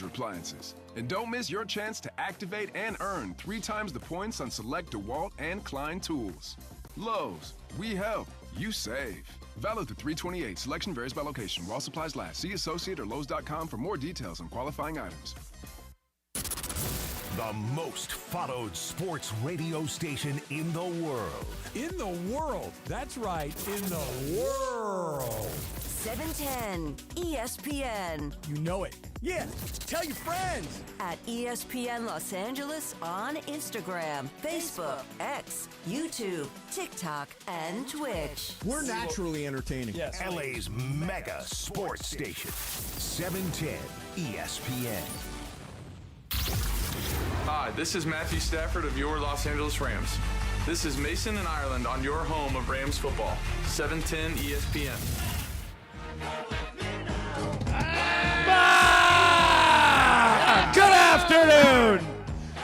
appliances. And don't miss your chance to activate and earn 3 times the points on select DeWalt and Klein tools. Lowe's, we help, you save. Valid through 3/28. Selection varies by location. While supplies last. See associate or Lowe's.com for more details on qualifying items. The most followed sports radio station in the world. In the world. That's right. In the world. 710 ESPN. You know it. Yeah. Tell your friends. At ESPN Los Angeles on Instagram, Facebook, X, YouTube, TikTok, and Twitch. We're naturally entertaining. Yes. LA's mega sports station. 710 ESPN. Hi, this is Matthew Stafford of your Los Angeles Rams. This is Mason in Ireland on your home of Rams football. 710 ESPN. Good afternoon.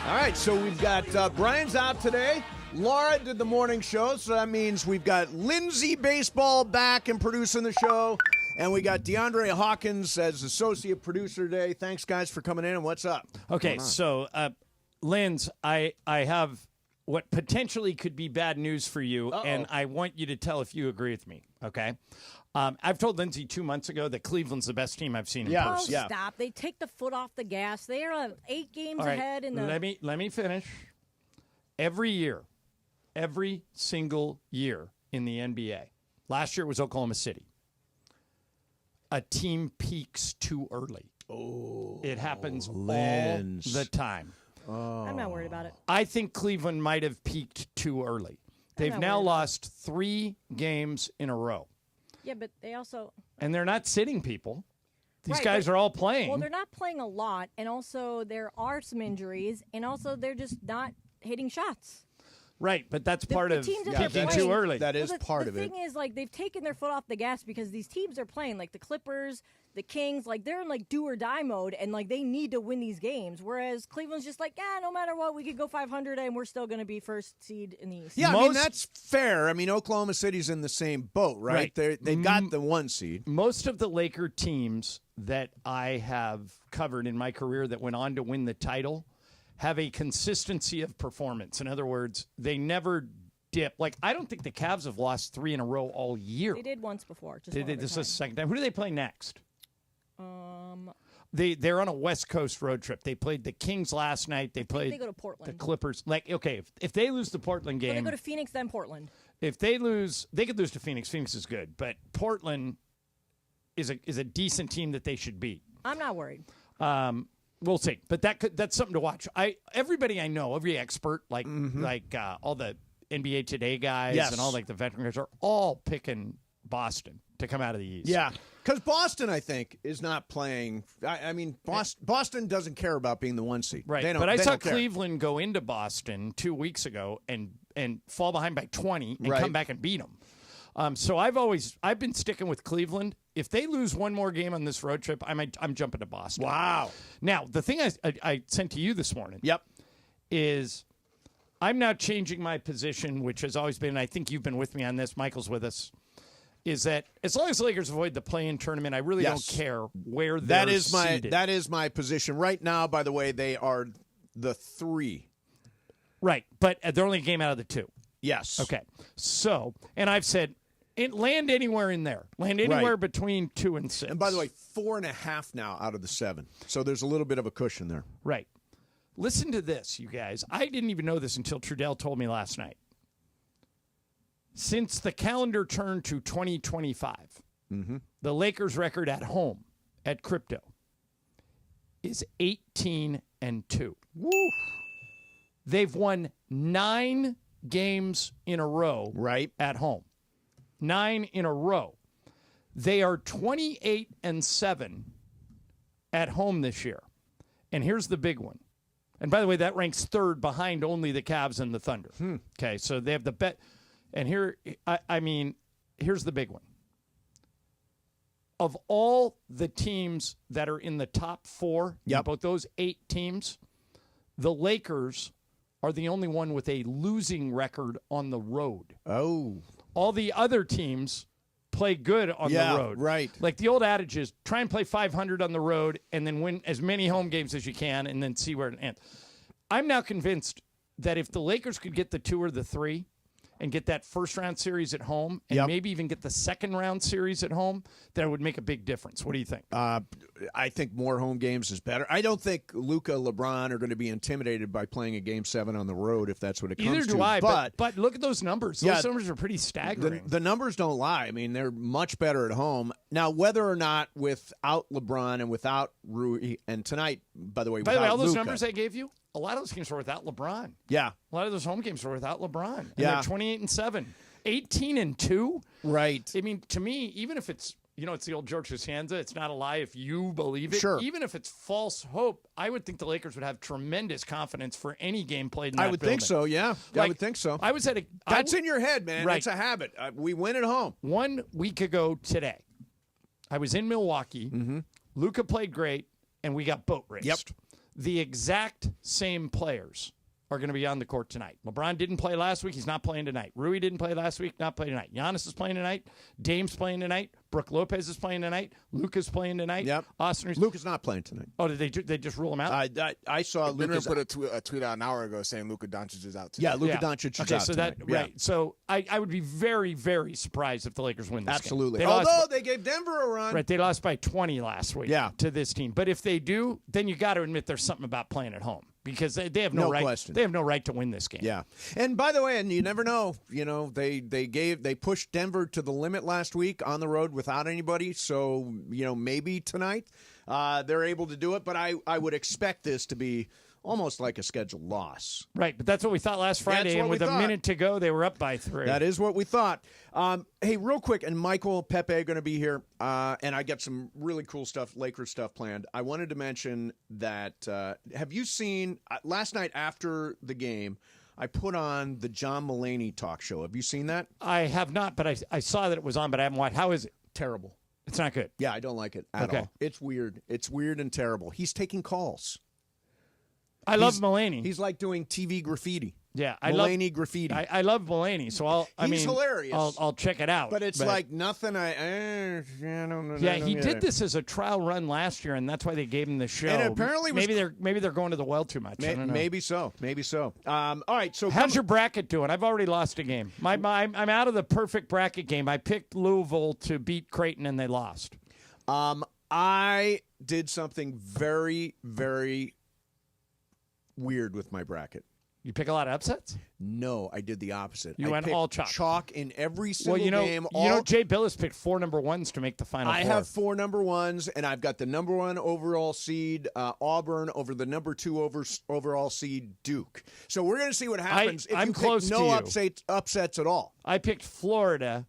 All right, so we've got Brian's out today. Laura did the morning show, so that means we've got Lindsay Baseball back and producing the show. And we got DeAndre Hawkins as associate producer today. Thanks, guys, for coming in. And what's up? Okay, so, Linz, I have what potentially could be bad news for you, and I want you to tell if you agree with me, okay? I've told Lindsay 2 months ago that Cleveland's the best team I've seen in person. Yeah. Stop. They take the foot off the gas. They are 8 games All right, ahead. In the... Let me finish. Every single year in the NBA, last year it was Oklahoma City, a team peaks too early. Oh, it happens all the time. I'm not worried about it. I think Cleveland might have peaked too early. They've now lost 3 games in a row. Yeah, but they also... And they're not sitting people. These Right, guys but- are all playing. Well, they're not playing a lot, and also there are some injuries, and also they're just not hitting shots. Right, but that's part of teams that they're peaking playing- too early. That is Well, part of it. The thing is, like, they've taken their foot off the gas because these teams are playing, like the Clippers, the Kings, like, they're in, like, do-or-die mode, and, like, they need to win these games, whereas Cleveland's just like, no matter what, we could go 500, and we're still going to be first seed in the East. Yeah, I mean, that's fair. I mean, Oklahoma City's in the same boat, right? Right. They got the 1 seed. Most of the Laker teams that I have covered in my career that went on to win the title have a consistency of performance. In other words, they never dip. Like, I don't think the Cavs have lost 3 in a row all year. They did once before. Just This is the second time. Who do they play next? Um, They're on a West Coast road trip. They played the Kings last night. They played they go to Portland. the Clippers. Like, okay, if they lose the Portland So they game, go to Phoenix, then Portland. if they lose, they could lose to Phoenix. Phoenix is good, but Portland is a decent team that they should beat. I'm not worried. We'll see, but that's something to watch. Everybody I know, every expert, like all the NBA Today guys Yes. and all like the veteran guys are all picking Boston to come out of the East. Yeah, because Boston, I think, is not playing. I mean, Boston doesn't care about being the 1 seed. Right. They don't, but I they saw don't care. Cleveland go into Boston 2 weeks ago and fall behind by 20 and Right. come back and beat them. So I've been sticking with Cleveland. If they lose one more game on this road trip, I'm jumping to Boston. Wow. Now, the thing I sent to you this morning Yep. is I'm now changing my position, which has always been, and I think you've been with me on this, Michael's with us, is that as long as the Lakers avoid the play-in tournament, I really don't care where they're seated. That is my position. Right now, by the way, they are the 3. Right, but they're only a game out of the 2. Yes. Okay. So, and I've said, land anywhere in there. Land anywhere between 2 and 6. And by the way, 4.5 now out of the 7. So there's a little bit of a cushion there. Right. Listen to this, you guys. I didn't even know this until Trudell told me last night. Since the calendar turned to 2025, the Lakers' record at home at Crypto is 18-2. Woo! They've won 9 games in a row at home. 9 in a row. They are 28-7 at home this year. And here's the big one. And by the way, that ranks 3rd behind only the Cavs and the Thunder. Okay, so they have the bet. And here, I mean, here's the big one. Of all the teams that are in the top 4, about those 8 teams, the Lakers are the only one with a losing record on the road. Oh. All the other teams play good on the road. Right. Like the old adage is try and play 500 on the road and then win as many home games as you can and then see where it ends. I'm now convinced that if the Lakers could get the 2 or the 3 and get that first-round series at home and maybe even get the second-round series at home, that would make a big difference. What do you think? I think more home games is better. I don't think Luka, LeBron are going to be intimidated by playing a Game 7 on the road if that's what it comes to. Either do I, but look at those numbers. Those numbers are pretty staggering. The numbers don't lie. I mean, they're much better at home. Now, whether or not without LeBron and without Rui, and tonight, by the way, all those Luka, numbers I gave you, a lot of those games were without LeBron. Yeah. A lot of those home games were without LeBron. And they're 28-7. 18-2. Right. I mean, to me, even if it's, it's the old George Costanza, it's not a lie if you believe it. Sure. Even if it's false hope, I would think the Lakers would have tremendous confidence for any game played in that I would think so, yeah. I would think so. I was at That's in your head, man. Right. That's a habit. We win at home. 1 week ago today, I was in Milwaukee. Mm-hmm. Luka played great, and we got boat raced. Yep. The exact same players are going to be on the court tonight. LeBron didn't play last week. He's not playing tonight. Rui didn't play last week. Not playing tonight. Giannis is playing tonight. Dame's playing tonight. Brooke Lopez is playing tonight. Luka's playing tonight. Yep. Luka's not playing tonight. Oh, did they just rule him out? I saw Luka put a tweet out an hour ago saying Luka Doncic is out tonight. Yeah, Luka Doncic is out so tonight. Right. So I would be very, very surprised if the Lakers win this Absolutely. game. Although they gave Denver a run. Right, they lost by 20 last week to this team. But if they do, then you got to admit there's something about playing at home because they have no right. Question. They have no right to win this game. Yeah. And by the way, and you never know, they pushed Denver to the limit last week on the road without anybody. So, maybe tonight they're able to do it. But I would expect this to be almost like a scheduled loss. Right, but that's what we thought last Friday, and with a minute to go, they were up by 3. That is what we thought. Hey, real quick, and Michael Pepe are going to be here, and I got some really cool stuff, Lakers stuff planned. I wanted to mention that, have you seen, last night after the game, I put on the John Mulaney talk show. Have you seen that? I have not, but I saw that it was on, but I haven't watched. How is it? Terrible. It's not good. Yeah, I don't like it at all. It's weird. It's weird and terrible. He's taking calls. I love Mulaney. He's like doing TV graffiti. Yeah, Mulaney graffiti. I love Mulaney, so he's hilarious. I'll check it out. But it's like nothing. I don't know. Yeah, he did this as a trial run last year, and that's why they gave him the show. And apparently, maybe they're going to the well too much. I don't know. Maybe so. All right. So how's your bracket doing? I've already lost a game. I'm out of the perfect bracket game. I picked Louisville to beat Creighton, and they lost. I did something very, very weird with my bracket. You pick a lot of upsets? No, I did the opposite. You went all chalk. Chalk in every single game. Jay Billis picked 4 number 1s to make the final four. I have 4 number 1s, and I've got the number 1 overall seed, Auburn, over the number 2 overall seed, Duke. So we're going to see what happens if I'm you close pick to no you. upsets at all. I picked Florida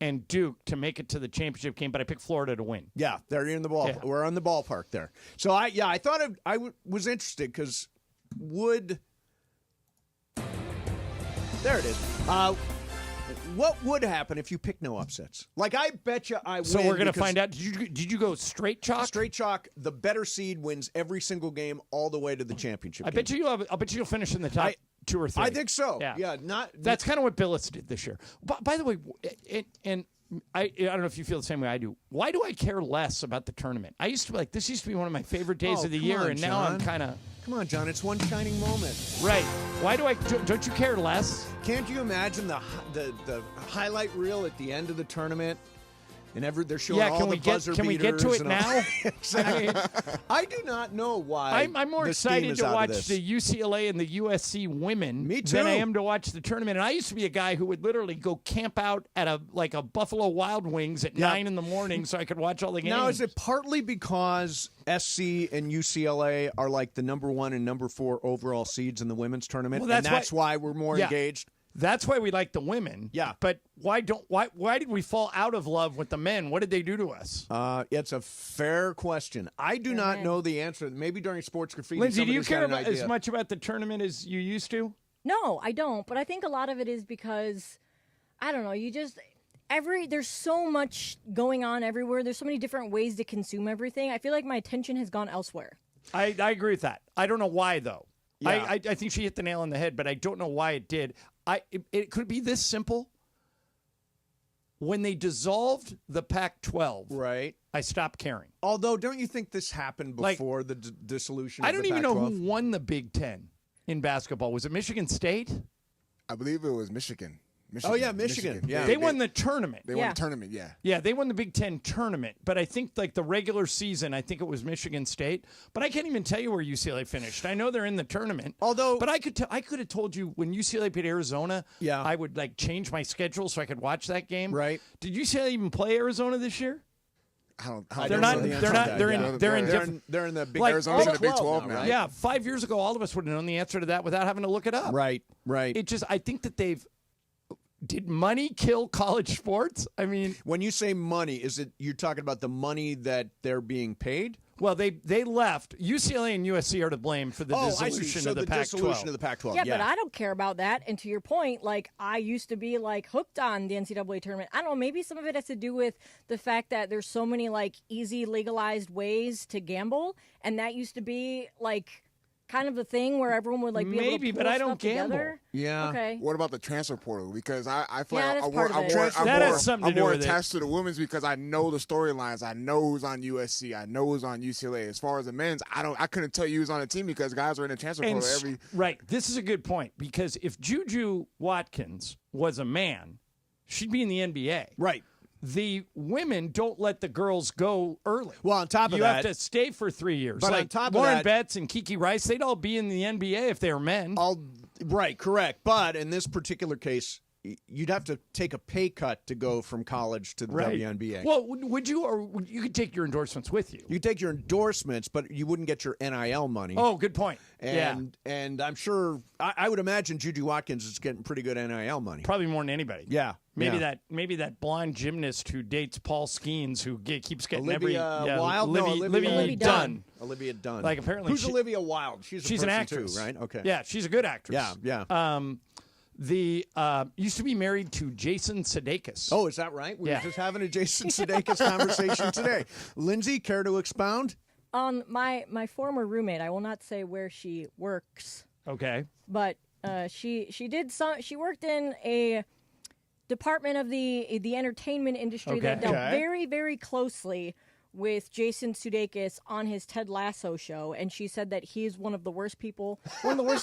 and Duke to make it to the championship game, but I picked Florida to win. Yeah, they're in the ball. Yeah. We're on the ballpark there. So I thought I was interested because there it is. What would happen if you pick no upsets? Like, I bet you I win. So we're going to find out. Did you go straight chalk? Straight chalk. The better seed wins every single game all the way to the championship game. I'll bet you'll finish in the top 2 or 3. I think so. Yeah. That's kind of what Billis did this year. By the way, and I don't know if you feel the same way I do. Why do I care less about the tournament? I used to be like, this used to be one of my favorite days of the year, and now I'm kind of... Come on, John. It's one shining moment. Right. Why don't you care less? Can't you imagine the highlight reel at the end of the tournament? And they're showing all the buzzer beaters. Can we get to it now? Exactly. I do not know why. I'm more excited to watch the UCLA and the USC women than I am to watch the tournament. And I used to be a guy who would literally go camp out at a Buffalo Wild Wings at 9 in the morning so I could watch all the games. Now, is it partly because SC and UCLA are like the number 1 and number 4 overall seeds in the women's tournament, and that's why we're more engaged? That's why we like the women. Yeah. But why did we fall out of love with the men? What did they do to us? It's a fair question. I do not know the answer. Maybe during Sports Graffiti, Lindsay, do you care as much about the tournament as you used to? No, I don't. But I think a lot of it is because, I don't know, there's so much going on everywhere. There's so many different ways to consume everything. I feel like my attention has gone elsewhere. I agree with that. I don't know why, though. Yeah. I think she hit the nail on the head, but I don't know why it did. It could be this simple. When they dissolved the Pac-12, right, I stopped caring. Although, don't you think this happened before the dissolution? I don't even know who won the Big Ten in basketball. Was it Michigan State? I believe it was Michigan. Oh, yeah, Michigan. Yeah. They won the tournament. They won the tournament, yeah. Yeah, they won the Big Ten tournament. But I think, like, the regular season, I think it was Michigan State. But I can't even tell you where UCLA finished. I know they're in the tournament. But I could have told you when UCLA played Arizona, I would, like, change my schedule so I could watch that game. Right. Did UCLA even play Arizona this year? They're in the Big Arizona's in the Big 12 now. Yeah, 5 years ago, all of us would have known the answer to that without having to look it up. Right. I think that did money kill college sports? I mean, when you say money, you're talking about the money that they're being paid? Well, they left. UCLA and USC are to blame for the dissolution of the Pac-12. Dissolution of the Pac-12. Yeah, but I don't care about that. And to your point, like, I used to be, like, hooked on the NCAA tournament. I don't know, maybe some of it has to do with the fact that there's so many, like, easy legalized ways to gamble. And that used to be, like, kind of the thing where everyone would, like, be able to pull but I don't stuff gamble. Together. Yeah. Okay. What about the transfer portal? Because I feel Yeah, like that's part of it. I'm more attached to the women's because I know the storylines. I know who's on USC. I know who's on UCLA. As far as the men's, I couldn't tell you who's on the team because guys are in the transfer portal every. Right. This is a good point because if Juju Watkins was a man, she'd be in the NBA. Right. The women don't let the girls go early. Well, on top of you that, have to stay for 3 years. But like on top of Lauren that, Betts and Kiki Rice, they'd all be in the NBA if they were men. Right, correct. But in this particular case, you'd have to take a pay cut to go from college to the WNBA. Well, would you, or you could take your endorsements with you? You could take your endorsements, but you wouldn't get your NIL money. Oh, good point. And I'm sure, I would imagine Juju Watkins is getting pretty good NIL money. Probably more than anybody. Yeah. Maybe that blonde gymnast who dates Paul Skeens who keeps getting Olivia Wilde? Olivia Dunn. Olivia Dunn. Like apparently Who's Olivia Wilde? She's an actress too, right? Okay. Yeah, she's a good actress. Yeah. Used to be married to Jason Sudeikis. Oh, is that right? We were just having a Jason Sudeikis conversation today. Lindsay, care to expound? My former roommate, I will not say where she works. Okay. But she worked in a department of the entertainment industry that dealt very, very closely with Jason Sudeikis on his Ted Lasso show, and she said that he's one of the worst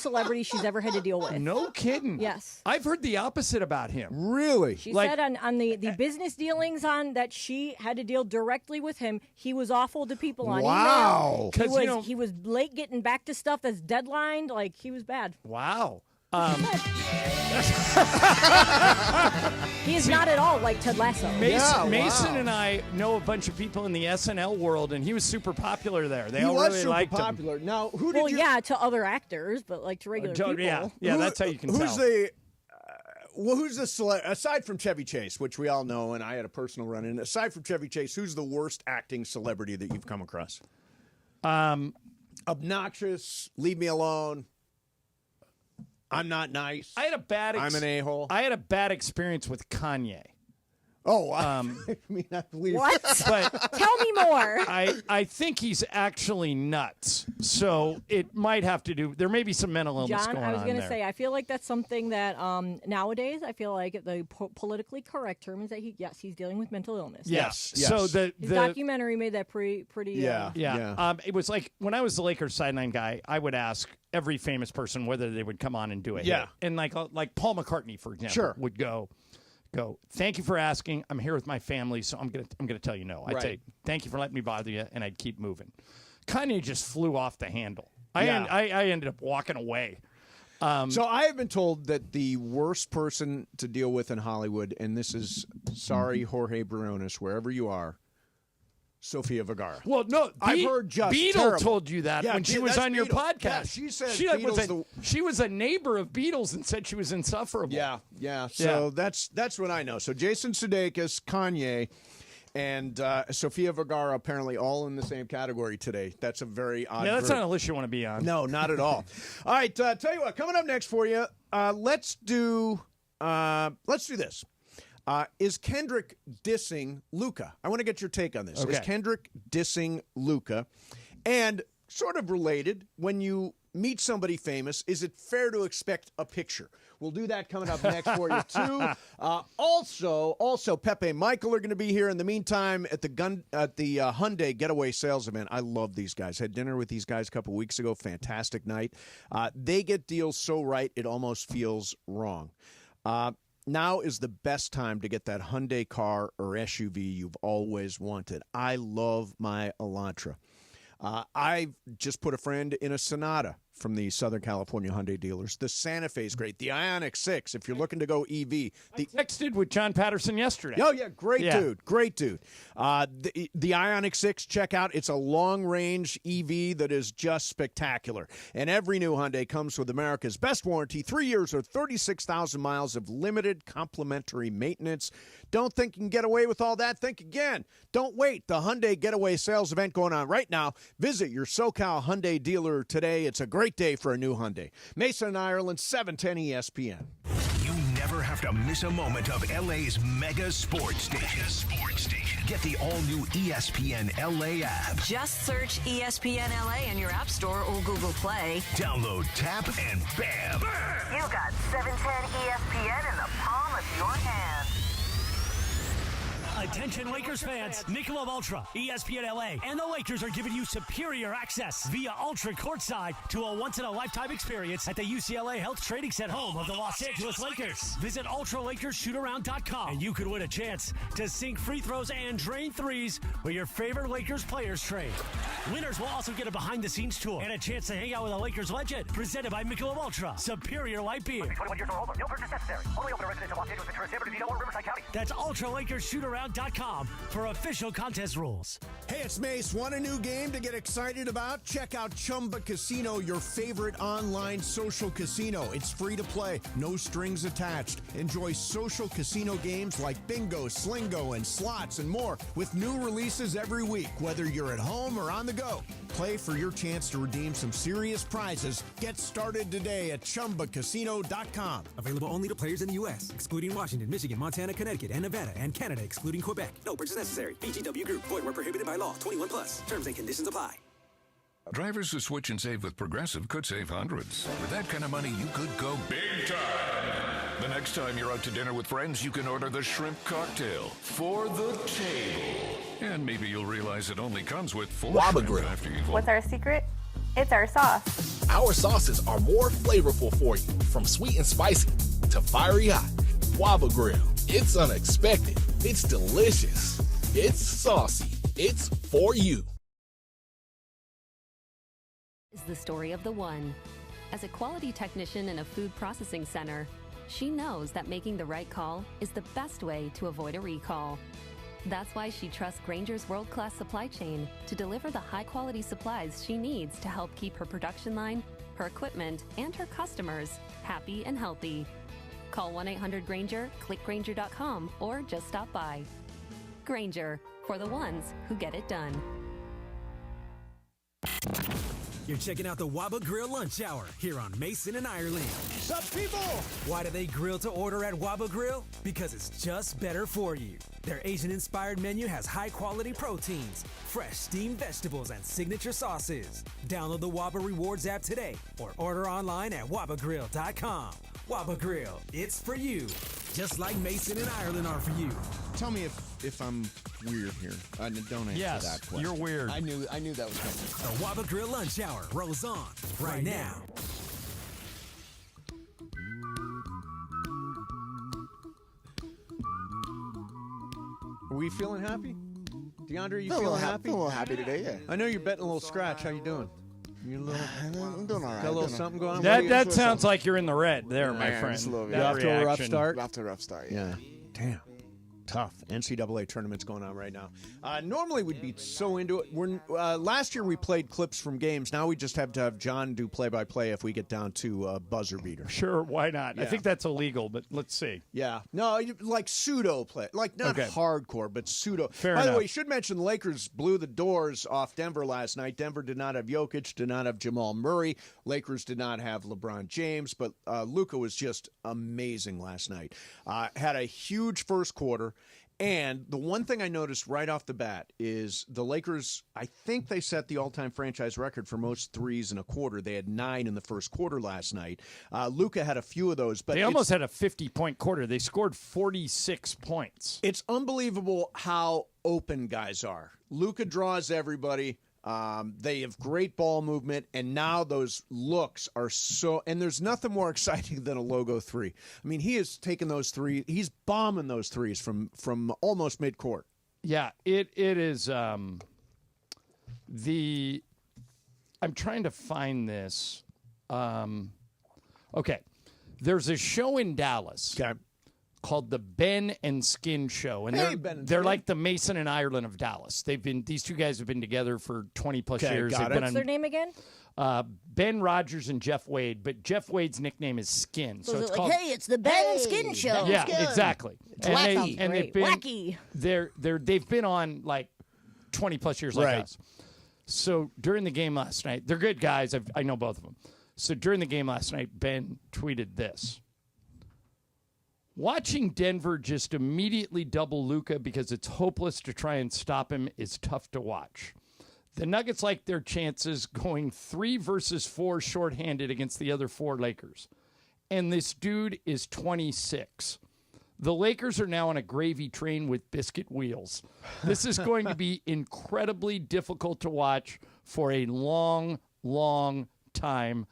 celebrities she's ever had to deal with. No kidding. Yes. I've heard the opposite about him. Really? She said on the business dealings on that she had to deal directly with him, he was awful to people on email. He was late getting back to stuff that's deadlined. Like, he was bad. Wow. He is not at all like Ted Lasso. Mason and I know a bunch of people in the SNL world, and he was super popuer there. They all really liked him. Popular. Now, who did Well, yeah, to other actors, but like to regular people. Yeah, that's how you can tell. Who's the aside from Chevy Chase, which we all know, and I had a personal run-in. Aside from Chevy Chase, who's the worst acting celebrity that you've come across? Obnoxious, leave me alone. I'm not nice. I'm an a-hole. I had a bad experience with Kanye. Oh, I believe. What? But tell me more. I think he's actually nuts. So it might have to do. There may be some mental illness John, going on I was going to there. say, I feel like that's something that nowadays I feel like the politically correct term is that he's dealing with mental illness. Yes. So his documentary made that pretty. Yeah. It was like when I was the Lakers sideline guy, I would ask every famous person whether they would come on and do it. Yeah. And like Paul McCartney, for example, would go. Thank you for asking. I'm here with my family, so I'm gonna tell you no. I'd say thank you for letting me bother you, and I'd keep moving. Kanye just flew off the handle. I ended up walking away. So I have been told that the worst person to deal with in Hollywood, and this is sorry, Jorge Briones, wherever you are, Sofia Vergara. Well, no, I've heard just Beetle terrible. told you that when she was on your podcast. Yeah, she said she was a neighbor of Beatles and said she was insufferable. Yeah. So that's what I know. So Jason Sudeikis, Kanye, and Sofia Vergara apparently all in the same category today. That's a very odd. Yeah, that's group. not a list you want to be on. No, not at all. All right, tell you what. Coming up next for you, let's do this. Is Kendrick dissing Luka? I want to get your take on this. Okay. Is Kendrick dissing Luka? And sort of related. When you meet somebody famous, is it fair to expect a picture? We'll do that coming up next for you, too. Also, Pepe and Michael are going to be here. In the meantime, at the Hyundai Getaway Sales Event, I love these guys. Had dinner with these guys a couple weeks ago. Fantastic night. They get deals so right, it almost feels wrong. Now is the best time to get that Hyundai car or SUV you've always wanted. I love my Elantra. I just put a friend in a Sonata from the Southern California Hyundai dealers. The Santa Fe is great. The Ioniq 6, if you're looking to go EV. I texted with John Patterson yesterday. Oh, yeah, great dude. The Ioniq 6, check out. It's a long-range EV that is just spectacular. And every new Hyundai comes with America's best warranty, 3 years or 36,000 miles of limited complimentary maintenance. Don't think you can get away with all that? Think again. Don't wait. The Hyundai Getaway Sales Event going on right now. Visit your SoCal Hyundai dealer today. It's a great day for a new Hyundai. Mason, Ireland, 710 ESPN. You never have to miss a moment of LA's mega sports station. Get the all-new ESPN LA app. Just search ESPN LA in your App Store or Google Play. Download, tap, and bam! You got 710 ESPN in the palm of your hand. Attention Lakers fans, Michelob Ultra, ESPN LA, and the Lakers are giving you superior access via Ultra courtside to a once-in-a-lifetime experience at the UCLA Health Trading Center, home of the Los Angeles Lakers. Visit UltraLakersShootAround.com, and you could win a chance to sink free throws and drain threes where your favorite Lakers players train. Winners will also get a behind-the-scenes tour and a chance to hang out with a Lakers legend, presented by Michelob Ultra, superior light beer. 21 years or older, no purchase necessary. Only open to residents of Los Angeles, Ventura, San Bernardino, or Riverside County. That's UltraLakersShootAround.com for official contest rules. Hey, it's Mace. Want a new game to get excited about? Check out Chumba Casino, your favorite online social casino. It's free to play, no strings attached. Enjoy social casino games like bingo, slingo, and slots and more with new releases every week, whether you're at home or on the go. Play for your chance to redeem some serious prizes. Get started today at ChumbaCasino.com. Available only to players in the U.S., excluding Washington, Michigan, Montana, Connecticut, and Nevada, and Canada, excluding Quebec. No purchase necessary. VGW Group. Void where prohibited by law. 21 plus. Terms and conditions apply. Drivers who switch and save with Progressive could save hundreds. With that kind of money, you could go big time. The next time you're out to dinner with friends, you can order the shrimp cocktail for the table. And maybe you'll realize it only comes with 4 Waba shrimp Grill. after you've... What's our secret? It's our sauce. Our sauces are more flavorful for you, from sweet and spicy to fiery hot. Waba Grill. It's unexpected. It's delicious. It's saucy. It's for you. Is the story of the one. As a quality technician in a food processing center, she knows that making the right call is the best way to avoid a recall. That's why she trusts Grainger's world-class supply chain to deliver the high-quality supplies she needs to help keep her production line, her equipment, and her customers happy and healthy. Call 1-800-GRAINGER, click Grainger.com, or just stop by. Grainger, for the ones who get it done. You're checking out the Waba Grill Lunch Hour here on Mason and Ireland. Sup, people? Why do they grill to order at Waba Grill? Because it's just better for you. Their Asian-inspired menu has high-quality proteins, fresh steamed vegetables, and signature sauces. Download the Waba Rewards app today or order online at wabagrill.com. Waba Grill, it's for you. Just like Mason and Ireland are for you. Tell me if I'm weird here. Don't answer that question. You're weird. I knew that was coming. The Waba Grill Lunch Hour rolls on right now. Are we feeling happy? DeAndre, you I'm feeling happy? a little happy today, yeah. I know you're betting a little scratch. How you doing? You I'm doing all right. Got a little something going on? That sounds like you're in the red there, my friend. Just a little bit. You off to a rough start? Off to a rough start, yeah. Damn. Tough. NCAA tournament's going on right now. Normally we'd be so into it. Last year we played clips from games. Now we just have to have John do play-by-play if we get down to buzzer beater. Sure, why not? Yeah. I think that's illegal, but let's see. Yeah. No, like pseudo play. Like not hardcore, but pseudo. Fair By enough. the way, you should mention the Lakers blew the doors off Denver last night. Denver did not have Jokic, did not have Jamal Murray. Lakers did not have LeBron James, but Luka was just amazing last night. Had a huge first quarter. And the one thing I noticed right off the bat is the Lakers, I think they set the all-time franchise record for most threes in a quarter. They had 9 in the first quarter last night. Luka had a few of those. But they almost had a 50-point quarter. They scored 46 points. It's unbelievable how open guys are. Luka draws everybody. They have great ball movement, and now those looks are so – and there's nothing more exciting than a logo three. I mean, he is taking those three – he's bombing those threes from almost midcourt. Yeah, it is I'm trying to find this. Okay. There's a show in Dallas called the Ben and Skin Show, and they're like the Mason and Ireland of Dallas. These two guys have been together for 20 plus years. What's their name again? Ben Rogers and Jeff Wade, but Jeff Wade's nickname is Skin. So it's called, hey, it's the Ben and Skin Show. Yeah, exactly. It's wacky. And they've been wacky. They've been on like 20 plus years like us. So during the game last night, they're good guys. I know both of them. So during the game last night, Ben tweeted this. Watching Denver just immediately double Luka because it's hopeless to try and stop him is tough to watch. The Nuggets like their chances going 3 versus 4 shorthanded against the other 4 Lakers. And this dude is 26. The Lakers are now on a gravy train with biscuit wheels. This is going to be incredibly difficult to watch for a long, long time.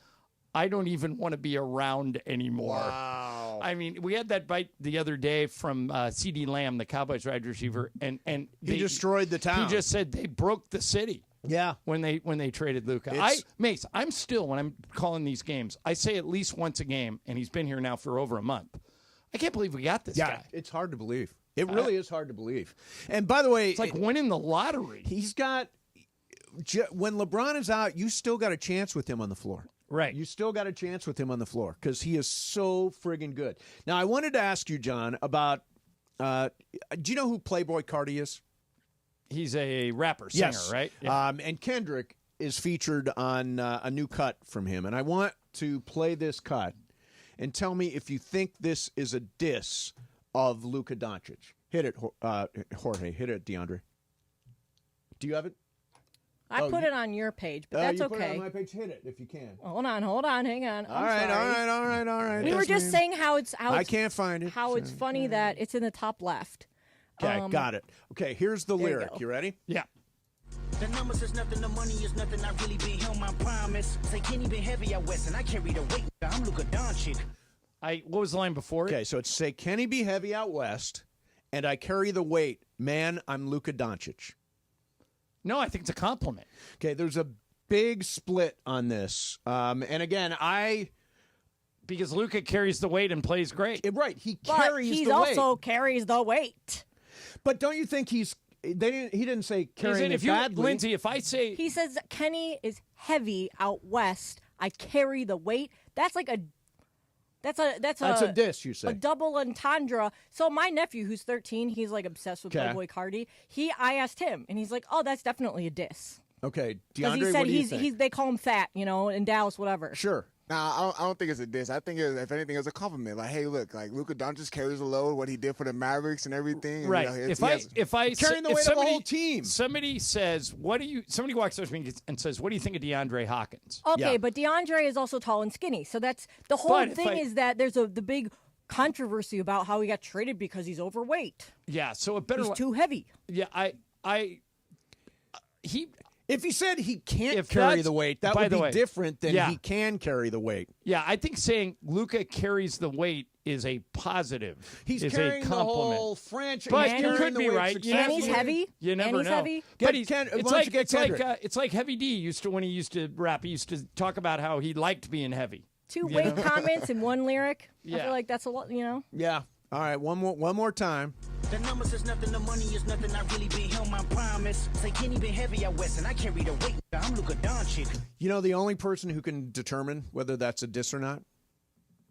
I don't even want to be around anymore. Wow. I mean, we had that bite the other day from C.D. Lamb, the Cowboys wide receiver, and he destroyed the town. He just said they broke the city. Yeah. When they traded Luka. Mace, I'm still, when I'm calling these games, I say at least once a game, and he's been here now for over a month. I can't believe we got this guy. It's hard to believe. It really is hard to believe. And by the way, it's like winning the lottery. He's got, when LeBron is out, you still got a chance with him on the floor. Right. You still got a chance with him on the floor because he is so friggin' good. Now, I wanted to ask you, John, about, do you know who Playboy Carti is? He's a rapper, singer, right? Yeah. And Kendrick is featured on a new cut from him. And I want to play this cut and tell me if you think this is a diss of Luka Doncic. Hit it, Jorge. Hit it, DeAndre. Do you have it? I put it on your page, but that's you okay. Put it on my page. Hit it if you can. Hold on, hang on. All right. We were just saying how it's I can't find it. How it's funny that it's in the top left. Okay, got it. Okay, here's the lyric. You ready? Yeah. The numbers is nothing, the money is nothing. I really been held my promise. Say Kenny been heavy out west, and I carry the weight. I'm Luka Doncic. What was the line before it? Okay, so it's say Kenny be heavy out west, and I carry the weight. Man, I'm Luka Doncic. No, I think it's a compliment. Okay, there's a big split on this. And again, because Luka carries the weight and plays great. Right, he carries the weight. He also carries the weight. But don't you think he didn't say carrying it badly. Lindsay, if I say... He says Kenny is heavy out west. I carry the weight. That's like a... That's a diss, you say. A double entendre. So my nephew, who's 13, he's like obsessed with Playboy Carti. I asked him, and he's like, "Oh, that's definitely a diss." Okay, DeAndre, because he said what do you think? they call him fat, in Dallas, whatever. Sure. Nah, I don't think it's a diss. I think, if anything, it's a compliment. Like, hey, look, like Luka Doncic carries the load, what he did for the Mavericks and everything. And, right. If I carrying the weight of the whole team. Somebody says, somebody walks up to me and says, "What do you think of DeAndre Hawkins?" Okay, but DeAndre is also tall and skinny, so that's the whole thing. Is that there's the big controversy about how he got traded because he's overweight. Yeah, so he's too heavy. Yeah, If he said he can't carry the weight, that would be different than he can carry the weight. Yeah, I think saying Luka carries the weight is a positive. He's is carrying a compliment. the whole franchise. But you could be right. And he's heavy. You never know. Heavy. But it's like Heavy D when he used to rap. He used to talk about how he liked being heavy. 2 weight comments in one lyric. Yeah. I feel like that's a lot. Yeah. All right. One more time. The numbers is nothing, the money is nothing. I really been held my promise. Say Kenny been heavy out west, and I carry the weight. I'm Luka Doncic. The only person who can determine whether that's a diss or not,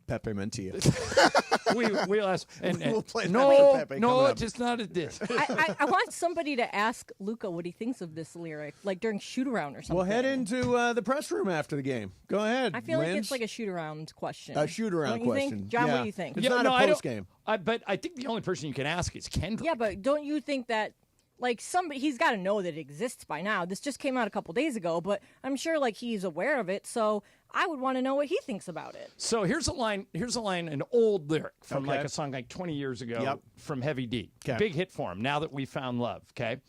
Pepe Mentilla. We'll ask. We'll play that no, with Pepe no, coming up. just not at this. I want somebody to ask Luca what he thinks of this lyric, like during shoot-around or something. We'll head into the press room after the game. Go ahead, I feel like Linz. it's like a shoot-around question. A shoot-around Don't you think? question. John, Yeah. what do you think? It's not a post-game. But I think the only person you can ask is Kendrick. Yeah, but don't you think that, like, somebody, he's got to know that it exists by now. This just came out a couple days ago, but I'm sure, like, he's aware of it, so I would want to know what he thinks about it. So here's a line, an old lyric from Okay. like a song like 20 years ago Yep. from Heavy D. Okay. Big hit for him, Now That We Found Love, okay?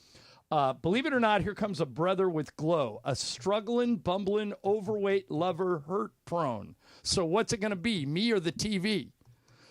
Believe it or not, here comes a brother with glow, a struggling, bumbling, overweight lover, hurt prone. So what's it going to be, me or the TV?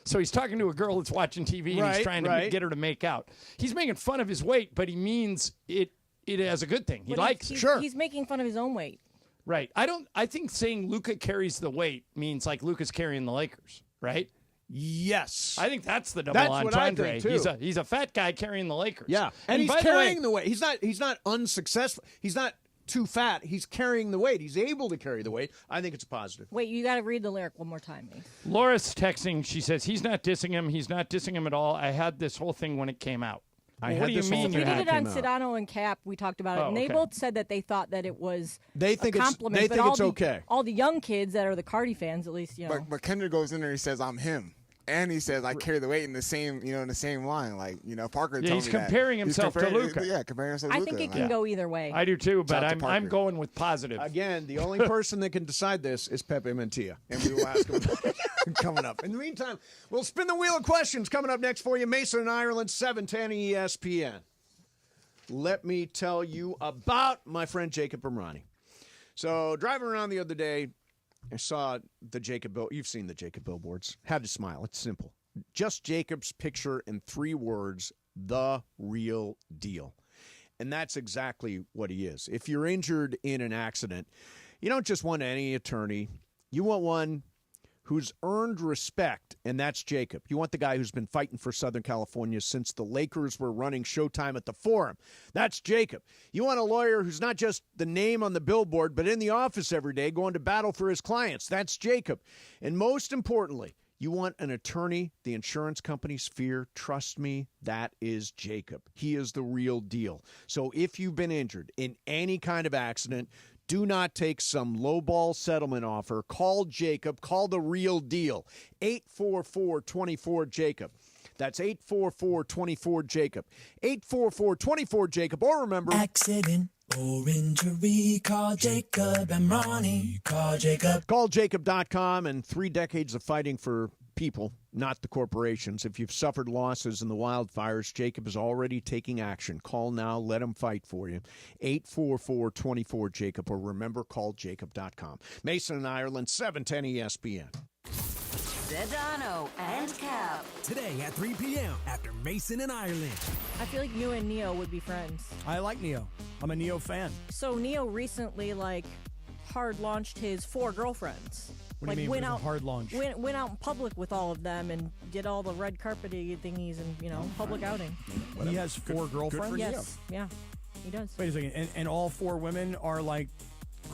So he's talking to a girl that's watching TV and he's trying to get her to make out. He's making fun of his weight, but he means it as a good thing. He But likes he's, it. He's making fun of his own weight. Right. I think saying Luka carries the weight means like Luka's carrying the Lakers, right? Yes. I think that's the double That's what I entendre. think, too. He's a fat guy carrying the Lakers. Yeah, and he's by carrying the way, the weight. He's not unsuccessful. He's not too fat. He's carrying the weight. He's able to carry the weight. I think it's a positive. Wait, you got to read the lyric one more time, Ace. Laura's texting. She says he's not dissing him. He's not dissing him at all. I had this whole thing when it came out. What do you mean? We did it on Sedano and Cap. We talked about it, and they okay. both said that they thought that it was They think a it's- compliment. they but think all it's the, okay. All the young kids that are the Cardi fans, at least, you know. But Kendrick goes in there. He says, "I'm him." And he says, "I carry the weight" in the same line. Like, Parker. Yeah, told he's me that. comparing himself to Luka. Yeah, comparing himself to I Luka. think it can go either way. I do too, but Shout out to I'm Parker. going with positive. Again, the only person that can decide this is Pepe Mentilla, and we will ask him coming up. In the meantime, we'll spin the wheel of questions coming up next for you. Mason and Ireland, 710 ESPN. Let me tell you about my friend Jacob Imrani. So driving around the other day, I saw the Jacob bill. You've seen the Jacob billboards. Had to smile. It's simple. Just Jacob's picture in 3 words, the real deal. And that's exactly what he is. If you're injured in an accident, you don't just want any attorney. You want one who's earned respect, and that's Jacob. You want the guy who's been fighting for Southern California since the Lakers were running Showtime at the Forum. That's Jacob. You want a lawyer who's not just the name on the billboard, but in the office every day going to battle for his clients. That's Jacob. And most importantly, you want an attorney the insurance companies fear. Trust me, that is Jacob. He is the real deal. So if you've been injured in any kind of accident, do not take some lowball settlement offer. Call Jacob. Call the real deal. 844-24-JACOB. That's 844-24-JACOB. 844-24-JACOB. Or remember... Accident or injury, call Jacob and Ronnie. Call Jacob. CallJacob.com and 3 decades of fighting for people, not the corporations. If you've suffered losses in the wildfires, Jacob is already taking action. Call now. Let him fight for you. 844-24-JACOB. Or remember, calljacob.com. Mason and Ireland, 710 ESPN. Sedano and Cap. Today at 3 p.m. after Mason and Ireland. I feel like you and Neo would be friends. I like Neo. I'm a Neo fan. So Neo recently, hard launched his 4 girlfriends. What do you mean, went it was a out, hard launch? Went out in public with all of them and did all the red carpety thingies and, public outing. He has 4 girlfriends? Yes, yeah, he does. Wait a second. And all 4 women are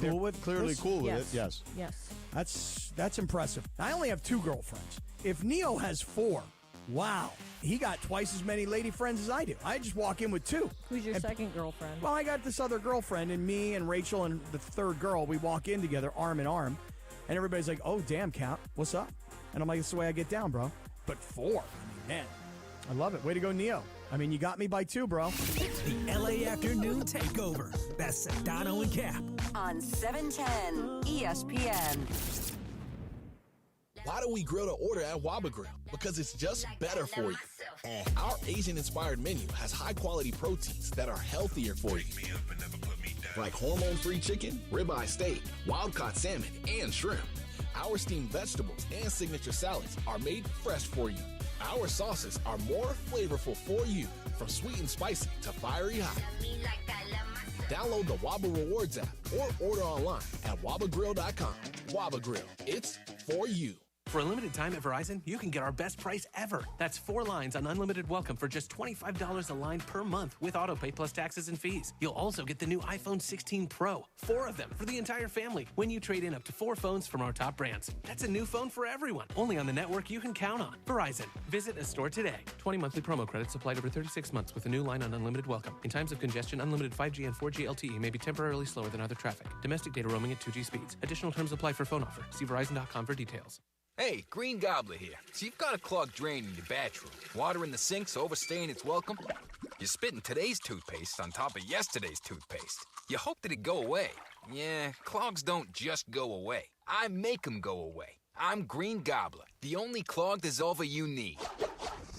cool with? Clearly Yes. cool with Yes. it, yes. Yes. That's impressive. I only have 2 girlfriends. If Neo has 4, wow. He got twice as many lady friends as I do. I just walk in with 2. Who's your second girlfriend? Well, I got this other girlfriend, and me and Rachel and the 3rd girl, we walk in together arm in arm, and everybody's like, oh, damn, Cap, what's up? And I'm like, it's the way I get down, bro. But 4, man, I love it. Way to go, Neo. You got me by 2, bro. The LA Afternoon Takeover. That's Sedano and Cap. On 710 ESPN. Why do we grill to order at Waba Grill? Because it's just better for you. Our Asian-inspired menu has high-quality proteins that are healthier for you. Like hormone-free chicken, ribeye steak, wild-caught salmon, and shrimp. Our steamed vegetables and signature salads are made fresh for you. Our sauces are more flavorful for you, from sweet and spicy to fiery hot. Download the Waba Rewards app or order online at wabagrill.com. Waba Grill, it's for you. For a limited time at Verizon, you can get our best price ever. That's 4 lines on unlimited welcome for just $25 a line per month with autopay plus taxes and fees. You'll also get the new iPhone 16 Pro, 4 of them for the entire family when you trade in up to 4 phones from our top brands. That's a new phone for everyone, only on the network you can count on. Verizon. Visit a store today. 20 monthly promo credits applied over 36 months with a new line on unlimited welcome. In times of congestion, unlimited 5G and 4G LTE may be temporarily slower than other traffic. Domestic data roaming at 2G speeds. Additional terms apply for phone offer. See Verizon.com for details. Hey, Green Gobbler here. So you've got a clogged drain in your bathroom. Water in the sink's overstaying its welcome. You're spitting today's toothpaste on top of yesterday's toothpaste. You hope that it go away. Yeah, clogs don't just go away. I make them go away. I'm Green Gobbler, the only clog dissolver you need.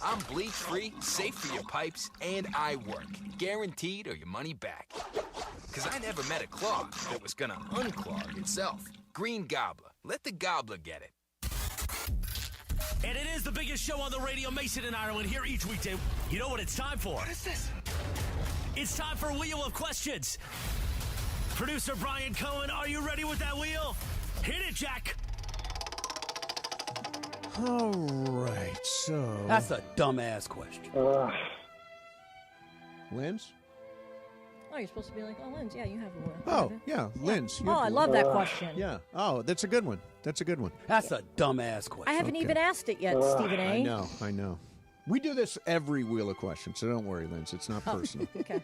I'm bleach-free, safe for your pipes, and I work. Guaranteed or your money back. Because I never met a clog that was gonna unclog itself. Green Gobbler. Let the gobbler get it. And it is the biggest show on the radio, Mason and Ireland, here each weekday. You know what it's time for? What is this? It's time for Wheel of Questions. Producer Brian Cohen, are you ready with that wheel? Hit it, Jack. All right, so... That's a dumbass question. Linz? Oh, you're supposed to be like, oh, Linz, yeah, you have a wheel. Oh, yeah, Linz. Oh, I love that question. Yeah. Oh, that's a good one. That's a good one. That's a dumbass question. I haven't even asked it yet, Stephen A. I know. We do this every Wheel of Questions, so don't worry, Linz. It's not personal. Okay.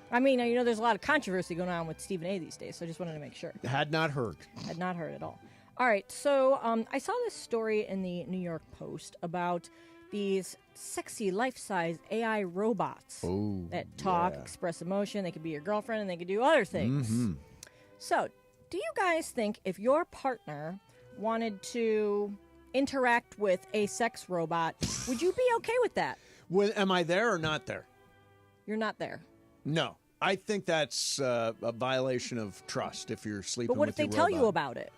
I mean, you know, there's a lot of controversy going on with Stephen A. these days, so I just wanted to make sure. Had not heard. Had not heard at all. All right, so I saw this story in the New York Post about these sexy life-size AI robots that talk, express emotion. They could be your girlfriend, and they could do other things. Mm-hmm. So, do you guys think if your partner wanted to interact with a sex robot, would you be okay with that? Am I there or not there? You're not there. No. I think that's a violation of trust if you're sleeping with But what if they tell you about it?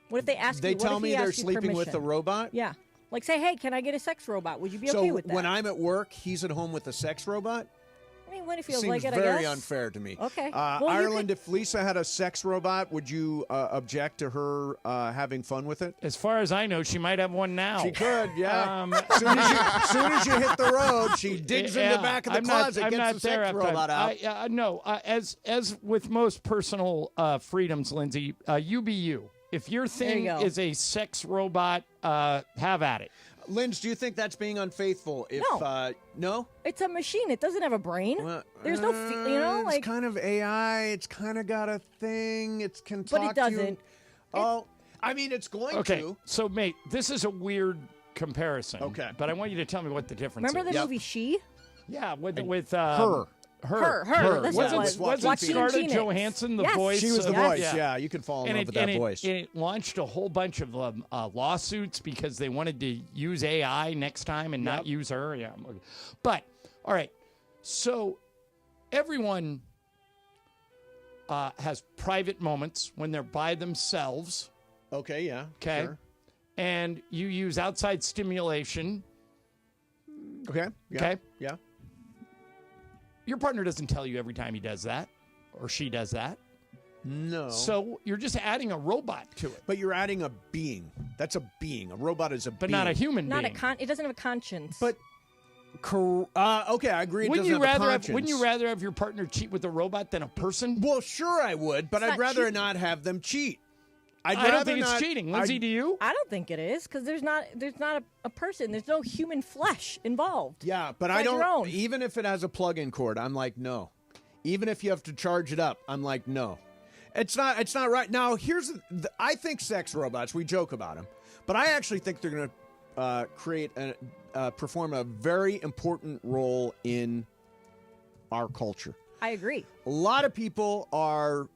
What if they ask you? They tell me they're sleeping with the robot? Yeah. Like, say, hey, can I get a sex robot? Would you be okay with that? So when I'm at work, he's at home with a sex robot? I mean, when he feels Seems like it, I guess. very unfair to me. Okay. Ireland, if Lisa had a sex robot, would you object to her having fun with it? As far as I know, she might have one now. She could, yeah. soon as you hit the road, she digs in the back of the closet, gets the sex robot out. No, as with most personal freedoms, Lindsay, you be you. If your thing is a sex robot, have at it. Linz, do you think that's being unfaithful? No. It's a machine. It doesn't have a brain. There's no, it's kind of AI. It's kind of got a thing. It can talk to you. But it doesn't. I mean, it's going to. Okay, so, mate, this is a weird comparison. Okay. But I want you to tell me what the difference is. Remember the movie She? Yeah, with her. Her. Wasn't Scarlett Johansson the voice? She was the voice, yeah. You can fall in love with that voice. And it launched a whole bunch of lawsuits because they wanted to use AI next time and not use her. Yeah. But, all right, so everyone has private moments when they're by themselves. Okay, yeah. Okay. Sure. And you use outside stimulation. Okay. Yeah. Okay. Yeah. Your partner doesn't tell you every time he does that or she does that. No. So you're just adding a robot to it. But you're adding a being. That's a being. A robot is a being. But not a human being. It doesn't have a conscience. But, okay, I agree. Wouldn't you rather have your partner cheat with a robot than a person? Well, sure I would, but I'd rather not have them cheat. I don't think it's cheating. Lindsay, do you? I don't think it is because there's not a person. There's no human flesh involved. Yeah, but I don't. Even if it has a plug-in cord, I'm like, no. Even if you have to charge it up, I'm like, no. It's not right. Now, I think sex robots, we joke about them, but I actually think they're going to perform a very important role in our culture. I agree. A lot of people are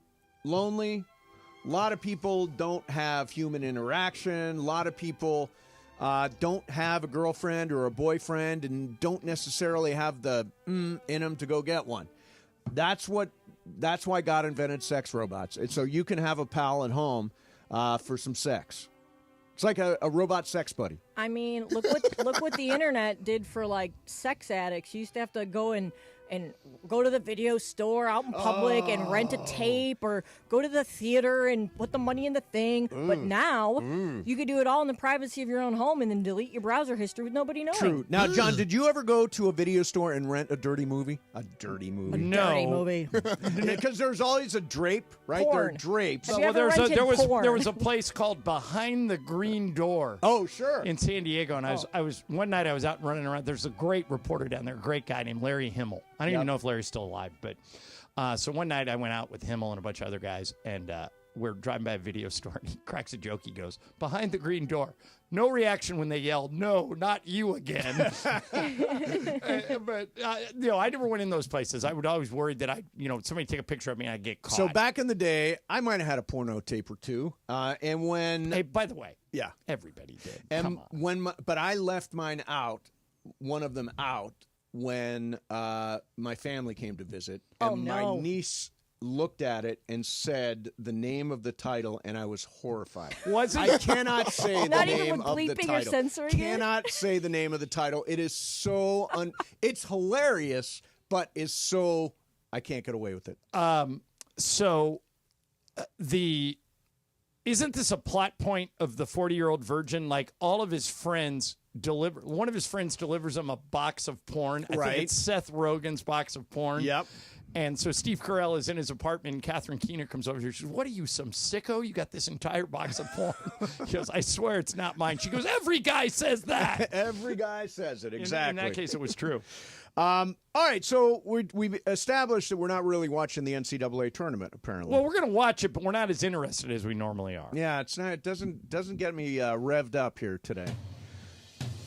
lonely. A lot of people don't have human interaction. A lot of people don't have a girlfriend or a boyfriend and don't necessarily have the in them to go get one. That's why God invented sex robots. It's so you can have a pal at home for some sex. It's like a robot sex buddy. I mean, look what the internet did for like sex addicts. You used to have to go and and go to the video store out in public and rent a tape or go to the theater and put the money in the thing. But now you can do it all in the privacy of your own home and then delete your browser history with nobody knowing. True. Now, John, did you ever go to a video store and rent a dirty movie? A dirty movie. No. Dirty movie. Because there's always a drape, right? Porn. There are drapes. Have you ever there rented porn? was a place called Behind the Green Door. Oh, sure. In San Diego, and I was one night I was out running around. There's a great reporter down there, a great guy named Larry Himmel. I don't even know if Larry's still alive, but so one night I went out with Himmel and a bunch of other guys, and we're driving by a video store, and he cracks a joke. He goes, "Behind the Green Door." No reaction when they yelled, "No, not you again." But I never went in those places. I would always worry that somebody take a picture of me and I'd get caught. So back in the day, I might have had a porno tape or two. And when by the way, everybody did. And Come on. but I left mine out, one of them out, when my family came to visit, and my niece looked at it and said the name of the title, and I was horrified. Was it? I cannot say the Not name even with of the bleeping or title. censoring it? Cannot say the name of the title. It is so it's hilarious, but is so I can't get away with it. Isn't this a plot point of the 40-year-old virgin? Like all of his friends one of his friends delivers him a box of porn. I think it's Seth Rogen's box of porn. Yep. And so Steve Carell is in his apartment, and Catherine Keener comes over here. She goes, "What are you, some sicko? You got this entire box of porn?" She goes, "I swear it's not mine." She goes, "Every guy says that." Every guy says it, exactly. In that case, it was true. All right, so we've established that we're not really watching the NCAA tournament, apparently. Well, we're going to watch it, but we're not as interested as we normally are. Yeah, it's not. It doesn't get me revved up here today.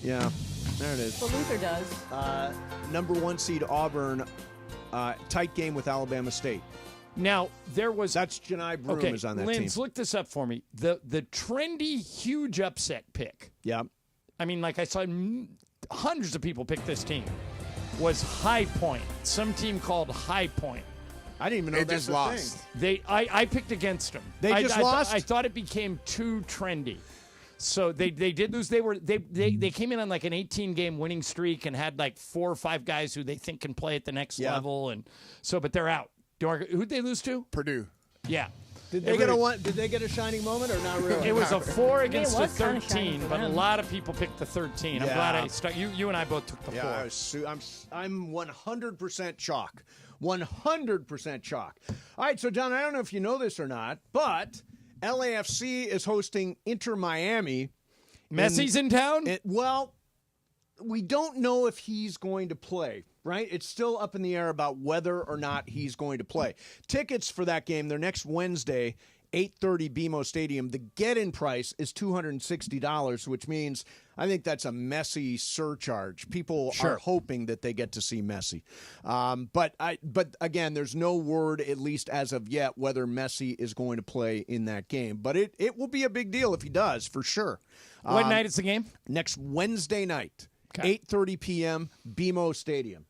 Yeah, there it is. But Luther does. Number 1 seed Auburn, tight game with Alabama State. Now that's Janai Broom is on that team. Linz, look this up for me. The trendy huge upset pick. Yeah, I mean, like I saw hundreds of people pick this team. Was High Point, some team called High Point. I didn't even know they that's just lost. Thing. I picked against them. They just lost. I thought it became too trendy. So they did lose. They came in on like an 18-game winning streak and had like 4 or 5 guys who they think can play at the next level, and so but they're out. Who'd they lose to? Purdue. Yeah. Did they get a shining moment or not really? It was a 4 against a kind of 13, but a lot of people picked the 13. I'm glad you and I both took the 4. I'm 100% chalk. 100% chalk. All right, so Don, I don't know if you know this or not, but LAFC is hosting Inter Miami. Messi's in town? Well, we don't know if he's going to play, right? It's still up in the air about whether or not he's going to play. Tickets for that game, they're next Wednesday, 8:30 BMO Stadium. The get-in price is $260, which means I think that's a Messi surcharge. People are hoping that they get to see Messi. But again, there's no word, at least as of yet, whether Messi is going to play in that game. But it will be a big deal if he does, for sure. What night is the game? Next Wednesday night, 8:30 p.m., BMO Stadium.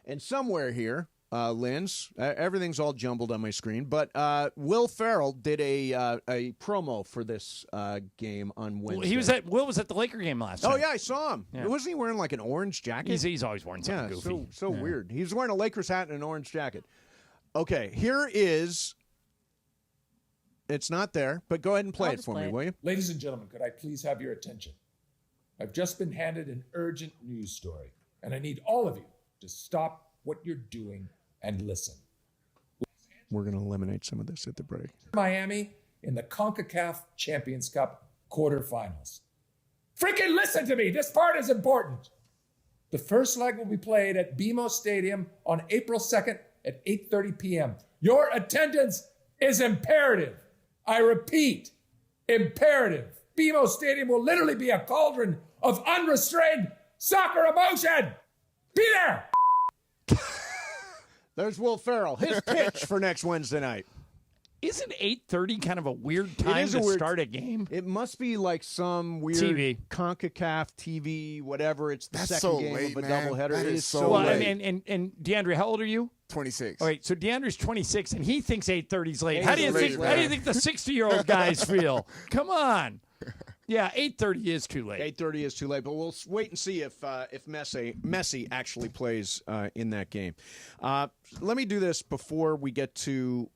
And somewhere here, Linz, everything's all jumbled on my screen, but Will Ferrell did a promo for this game on Wednesday. Will was at the Laker game last night. Oh, yeah, I saw him. Yeah. Wasn't he wearing like an orange jacket? He's always wearing something goofy. So weird. He was wearing a Lakers hat and an orange jacket. Okay, here is... It's not there, but go ahead and play it for me, will you? Ladies and gentlemen, could I please have your attention? I've just been handed an urgent news story, and I need all of you to stop what you're doing and listen. We're going to eliminate some of this at the break. Miami in the CONCACAF Champions Cup quarterfinals. Freaking listen to me. This part is important. The first leg will be played at BMO Stadium on April 2nd at 8:30 p.m. Your attendance is imperative. I repeat, imperative. BMO Stadium will literally be a cauldron of unrestrained soccer emotion. Be there. There's Will Ferrell. His pitch for next Wednesday night. Isn't 8:30 kind of a weird time to start a game? It must be like some weird TV. CONCACAF TV, whatever. It's the That's second so game late, of a man. doubleheader. That It is is so so Well, late. and DeAndre, how old are you? 26. All right, so DeAndre's 26, and he thinks 8:30 is late. It How is do you late, think? man. How do you think the 60-year-old guys feel? Come on. Yeah, 8:30 is too late. 8:30 is too late, but we'll wait and see if Messi actually plays in that game. Let me do this before we get to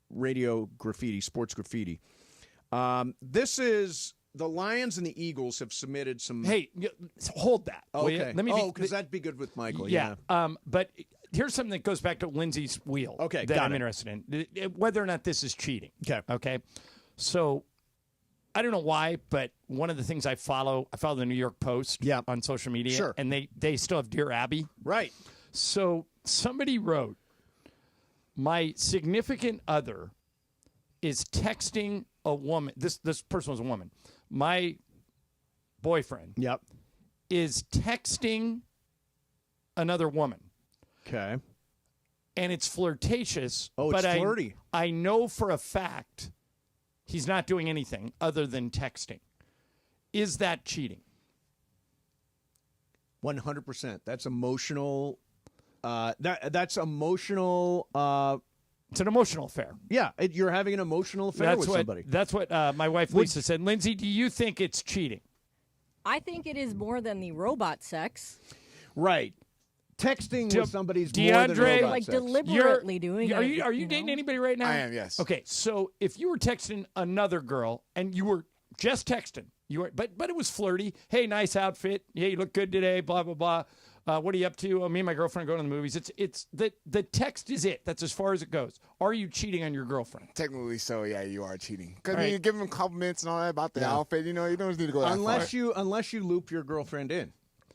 radio graffiti, sports graffiti. This is the Lions and the Eagles have submitted some. Hey, hold that. Okay. Let me because that'd be good with Michael. Yeah. But here's something that goes back to Lindsay's wheel. Okay, that got I'm it. interested in. Whether or not this is cheating. Okay. So I don't know why, but one of the things I follow the New York Post on social media. Sure. And they still have Dear Abby. Right. So somebody wrote, my significant other is texting a woman. This person was a woman. My boyfriend is texting another woman. Okay. And it's flirtatious. Oh, it's flirty. I know for a fact he's not doing anything other than texting. Is that cheating? 100%. That's emotional. That's emotional. It's an emotional affair. Yeah, you're having an emotional affair with somebody. That's what my wife Lisa said. Lindsay, do you think it's cheating? I think it is more than the robot sex. Right. Texting with somebody's DeAndre, more than robot like sex. deliberately doing it. Are you dating anybody right now? I am, yes. Okay, so if you were texting another girl and you were just texting, but it was flirty. Hey, nice outfit. Yeah, you look good today. Blah blah blah. What are you up to? Me and my girlfriend are going to the movies. It's the text is it. That's as far as it goes. Are you cheating on your girlfriend? Technically, so yeah, you are cheating. Because Right. you give them compliments and all that about the outfit. You don't need to go that Unless far. unless you loop your girlfriend in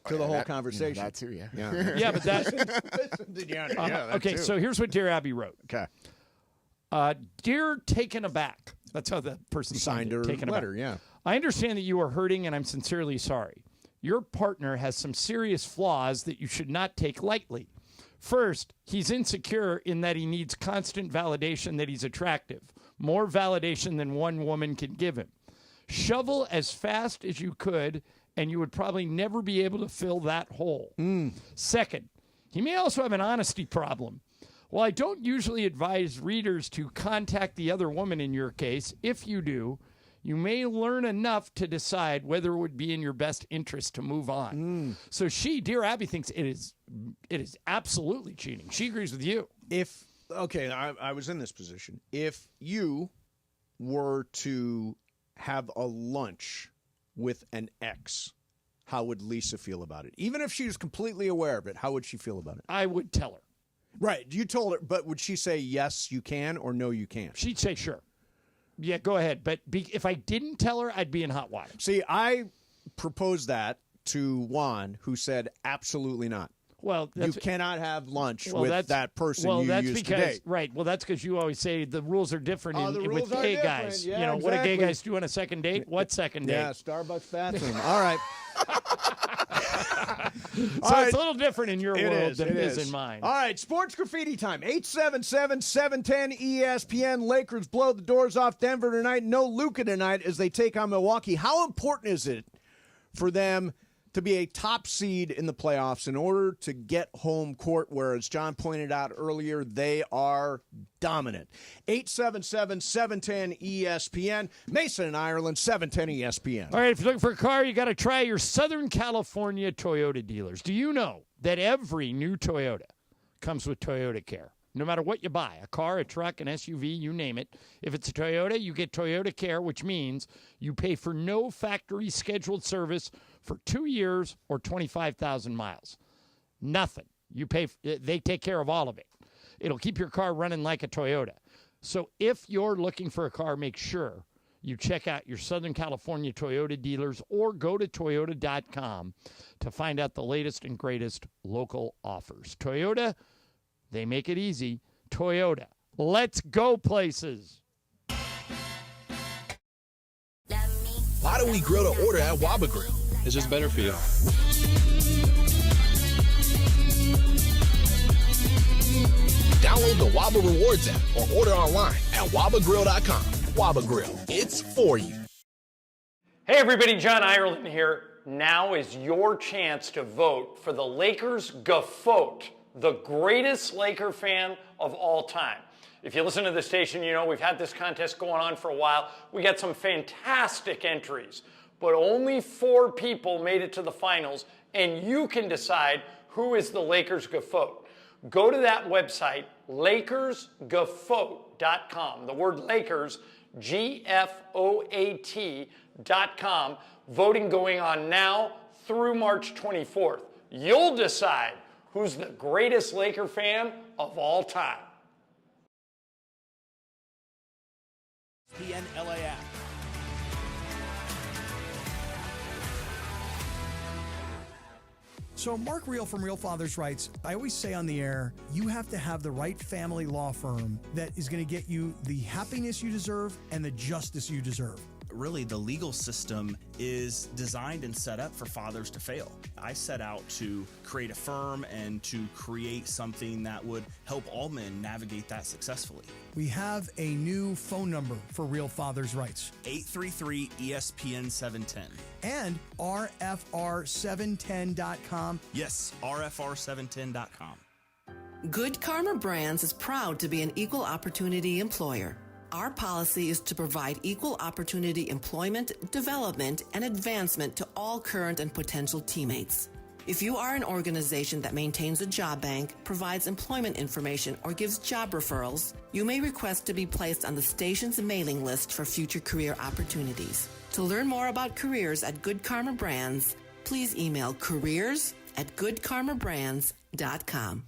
to the whole conversation. That too, yeah. Yeah, but that. that Okay, too. so here's what Dear Abby wrote. Okay. Dear Taken Aback. That's how the person Signed her Taken letter, Aback. yeah. I understand that you are hurting, and I'm sincerely sorry. Your partner has some serious flaws that you should not take lightly. First, he's insecure in that he needs constant validation that he's attractive, more validation than one woman can give him. Shovel as fast as you could, and you would probably never be able to fill that hole. Second, he may also have an honesty problem. While I don't usually advise readers to contact the other woman in your case, if you do, you may learn enough to decide whether it would be in your best interest to move on. So Dear Abby, thinks it is absolutely cheating. She agrees with you. I was in this position. If you were to have a lunch with an ex, how would Lisa feel about it? Even if she was completely aware of it, how would she feel about it? I would tell her. Right. You told her, but would she say, yes, you can, or no, you can't? She'd say, sure. Yeah, go ahead. But if I didn't tell her, I'd be in hot water. See, I proposed that to Juan, who said, absolutely not. Well, you cannot have lunch with that person you used to date. Right. Well, that's because you always say the rules are different with are gay different. guys. Yeah, what do gay exactly. guys do on a second date? What second date? Yeah, Starbucks bathroom. All right. So it's a little different in your world than it is in mine. All right, sports graffiti time. 877-710-ESPN. Lakers blow the doors off Denver tonight. No Luka tonight as they take on Milwaukee. How important is it for them to be a top seed in the playoffs in order to get home court, where, as John pointed out earlier, they are dominant? 877-710-ESPN. Mason in Ireland, 710-ESPN. All right, if you're looking for a car, you got to try your Southern California Toyota dealers. Do you know that every new Toyota comes with Toyota Care? No matter what you buy, a car, a truck, an SUV, you name it. If it's a Toyota, you get Toyota Care, which means you pay for no factory scheduled service for 2 years or 25,000 miles. Nothing. They take care of all of it. It'll keep your car running like a Toyota. So if you're looking for a car, make sure you check out your Southern California Toyota dealers or go to Toyota.com to find out the latest and greatest local offers. Toyota, they make it easy. Toyota, let's go places. Why do we grill to order at Waba Grill? It's just better for you. Download the Waba Rewards app or order online at wabagrill.com. Waba Grill, it's for you. Hey everybody, John Ireland here. Now is your chance to vote for the Lakers GOAT, the greatest Laker fan of all time. If you listen to the station, you know we've had this contest going on for a while. We got some fantastic entries. but only 4 people made it to the finals, and you can decide who is the Lakers GOAT. Go to that website, LakersGoat.com. The word Lakers, GFOAT.com. Voting going on now through March 24th. You'll decide who's the greatest Laker fan of all time. The NLA app. So Mark Real from Real Fathers writes, I always say on the air, you have to have the right family law firm that is going to get you the happiness you deserve and the justice you deserve. Really, the legal system is designed and set up for fathers to fail. I set out to create a firm and to create something that would help all men navigate that successfully. We have a new phone number for Real Fathers Rights. 833-ESPN-710. And RFR710.com. Yes, RFR710.com. Good Karma Brands is proud to be an equal opportunity employer. Our policy is to provide equal opportunity employment, development, and advancement to all current and potential teammates. If you are an organization that maintains a job bank, provides employment information, or gives job referrals, you may request to be placed on the station's mailing list for future career opportunities. To learn more about careers at Good Karma Brands, please email careers@goodkarmabrands.com.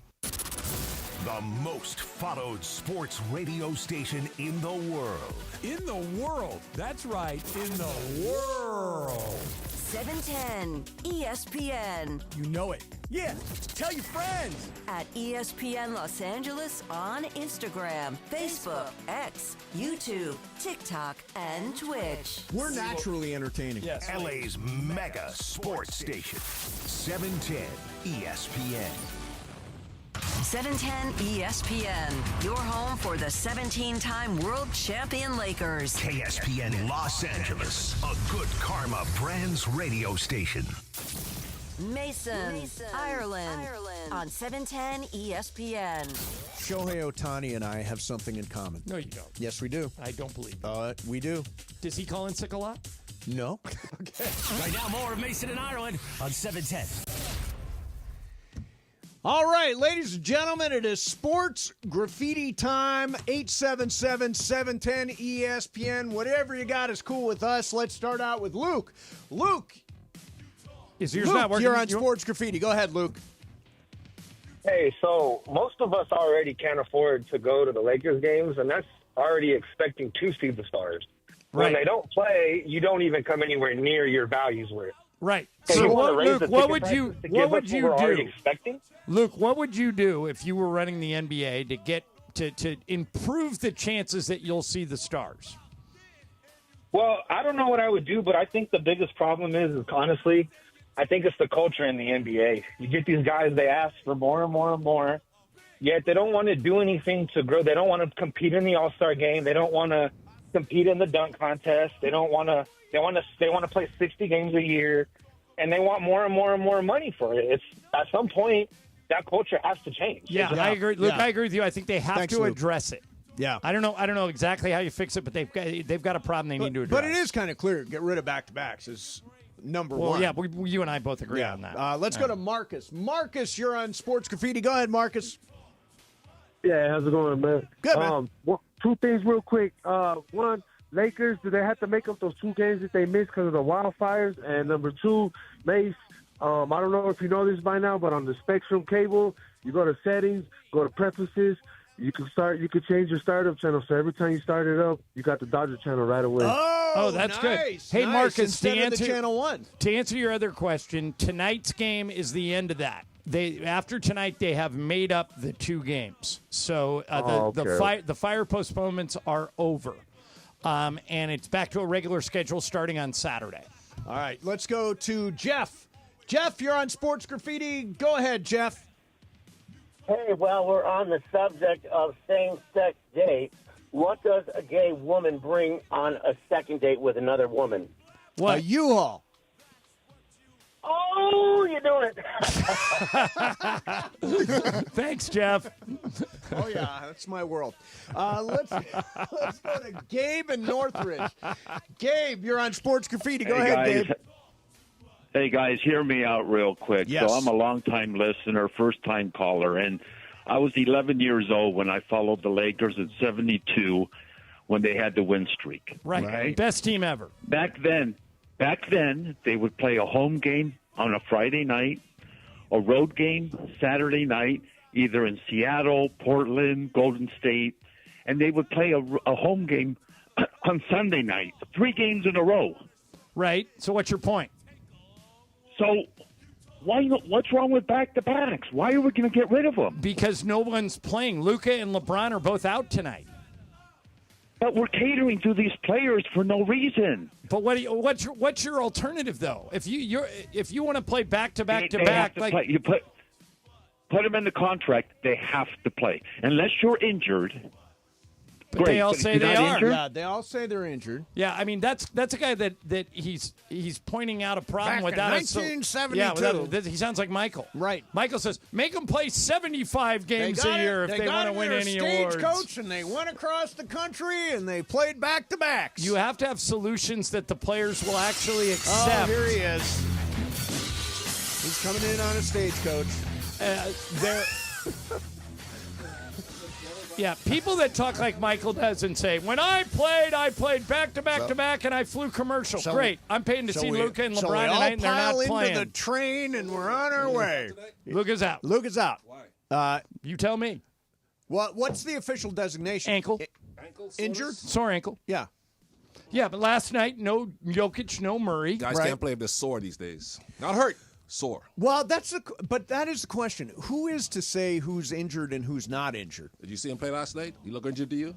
The most followed sports radio station in the world. In the world. That's right. In the world. 710 ESPN. You know it. Yeah. Tell your friends. At ESPN Los Angeles on Instagram, Facebook, X, YouTube, TikTok, and Twitch. We're naturally entertaining. Yes. LA's mega sports station. 710 ESPN. 710 ESPN, your home for the 17-time world champion Lakers. KSPN Los Angeles, a Good Karma Brands radio station. Mason, Ireland, on 710 ESPN. Shohei Ohtani and I have something in common. No, you don't. Yes, we do. I don't believe we do. Does he call in sick a lot? No. Okay. Right now, more of Mason and Ireland on 710. All right, ladies and gentlemen, it is sports graffiti time. 877-710-ESPN. Whatever you got is cool with us. Let's start out with Luke. Luke, is yours not working? You're on sports graffiti. Go ahead, Luke. Hey, so most of us already can't afford to go to the Lakers games, and that's already expecting to see the stars. Right. When they don't play, you don't even come anywhere near your values worth. Right. So So, Luke, what would you do? Expecting? Luke, what would you do if you were running the NBA to get to improve the chances that you'll see the stars? Well, I don't know what I would do, but I think the biggest problem is honestly, I think it's the culture in the NBA. You get these guys, they ask for more and more and more, yet they don't want to do anything to grow. They don't want to compete in the All-Star game. They don't want to compete in the dunk contest. They don't want to. They want to play 60 games a year, and they want more and more and more money for it. It's at some point that culture has to change. Yeah, I agree. Luke, I agree with you. I think they have to Luke. address it. Yeah. I don't know exactly how you fix it, but they've got a problem they need to address. But it is kind of clear. Get rid of back-to-backs is number well, one. yeah, you and I both agree on that. Let's go to Marcus. Marcus, you're on Sports Graffiti. Go ahead, Marcus. Yeah, how's it going, man? Good, man. Two things real quick. One, Lakers, do they have to make up those 2 games that they missed because of the wildfires? And number 2, Mace, I don't know if you know this by now, but on the Spectrum cable, you go to settings, go to preferences, you can change your startup channel. So every time you start it up, you got the Dodger channel right away. Oh, that's good. Hey, nice. Marcus, Instead of the Channel 1. To answer your other question, tonight's game is the end of that. After tonight, they have made up the 2 games. So the fire postponements are over. And it's back to a regular schedule starting on Saturday. All right, let's go to Jeff. Jeff, you're on Sports Graffiti. Go ahead, Jeff. Hey, well, we're on the subject of same-sex dates. What does a gay woman bring on a second date with another woman? What? A U-Haul. Oh, you're doing it. Thanks, Jeff. Oh, yeah, that's my world. Let's go to Gabe in Northridge. Gabe, you're on Sports Graffiti. Go ahead, guys. Gabe. Hey, guys, hear me out real quick. Yes. So I'm a long-time listener, first-time caller, and I was 11 years old when I followed the Lakers in 72 when they had the win streak. Right. Okay? Best team ever. Back then, they would play a home game on a Friday night, a road game Saturday night, either in Seattle, Portland, Golden State, and they would play a home game on Sunday night, 3 games in a row. Right. So what's your point? So what's wrong with back-to-backs? Why are we going to get rid of them? Because no one's playing. Luka and LeBron are both out tonight. But we're catering to these players for no reason. But what's your alternative though? If you want to play back to back to They back, have to like play. You put them in the contract. They have to play unless you're injured. But they all say they are. Injured? Yeah, they all say they're injured. Yeah, I mean that's a guy that he's pointing out a problem Back without in a 1972. he sounds like Michael. Right. Michael says make them play 75 games a year if they want to win any awards. Coach, and they went across the country and they played back to backs. You have to have solutions that the players will actually accept. Oh, here he is. He's coming in on a stagecoach. Yeah, people that talk like Michael does and say, when I played back to back to back and I flew commercial. Great. I'm paying to see Luka and LeBron tonight and they're not playing. Into the train and we're on our way. Luka's out. Luka's out. Why? You tell me. What's the official designation? Ankle. Injured? Sore ankle. Yeah. Yeah, but last night, no Jokic, no Murray. Guys can't play if they're sore these days. Not hurt, sore. Well, but that is the question. Who is to say who's injured and who's not injured? Did you see him play last night? He look injured to you?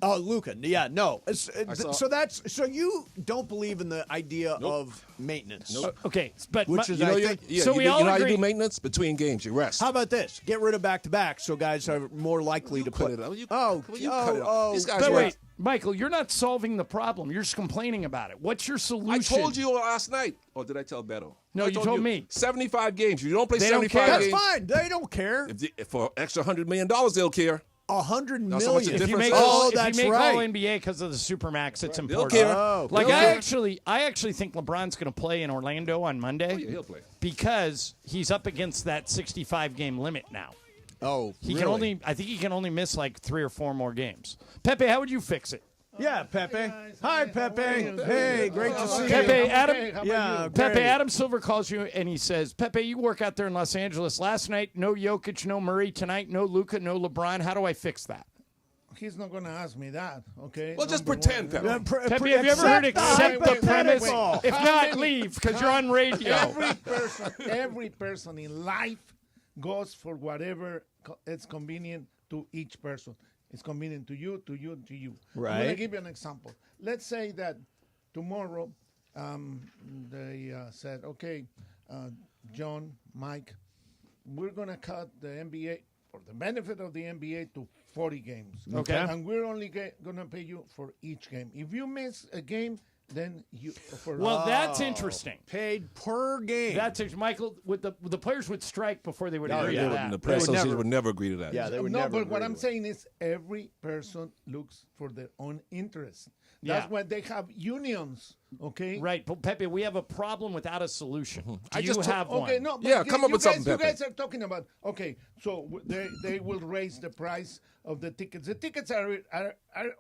Oh, Luka. Yeah, no. So you don't believe in the idea of maintenance. Nope. Okay, but which is you know, we all know how agree. you do maintenance between games. You rest. How about this? Get rid of back-to-back so guys are more likely to cut play. it out. Cut it out. These guys But were- wait, Michael, you're not solving the problem. You're just complaining about it. What's your solution? I told you last night. Or did I tell Beto? No, I you told me. 75 games. You don't play They don't 75 care. games. That's fine. They don't care. If for extra $100 million, they'll care. $100 Now, so much million. a If you difference make all, that's if you make right. all NBA because of the Supermax, it's They'll important. care. Like They'll I care. actually think LeBron's going to play in Orlando on Monday. Oh, yeah, he'll play. Because he's up against that 65 game limit now. Oh, He really? I think he can only miss like 3 or 4 more games. Pepe, how would you fix it? Yeah, Pepe. Hi, Pepe. Hey, great to see you. Pepe, Adam. Yeah, Pepe, great. Adam Silver calls you and he says, Pepe, you work out there in Los Angeles. Last night, no Jokic, no Murray. Tonight, no Luka, no LeBron. How do I fix that? He's not going to ask me that, okay? Well, just pretend, Pepe. Pepe, have you ever heard accept the premise? If How not, many- leave because you're on radio. Every person in life goes for whatever it's convenient to each person. It's convenient to you, to you, to you. I'm going to Right. give you an example. Let's say that tomorrow they said, okay, John, Mike, we're going to cut the NBA, for the benefit of the NBA, to 40 games. Okay. And we're only going to pay you for each game. If you miss a game, then you... That's interesting. Paid per game. That's Michael. With the players would strike before they would Oh, agree yeah. to that. The players association would never agree to that. Yeah, they would No, never but what agree I'm to it. saying is every person looks for their own interest. That's Yeah. why they have unions, okay? Right, but Pepe, we have a problem without a solution. I Do just you took- have Okay, one? no, but Yeah, come up you with guys, something, You Pepe. guys are talking about, okay, so they will raise the price of the tickets. The tickets are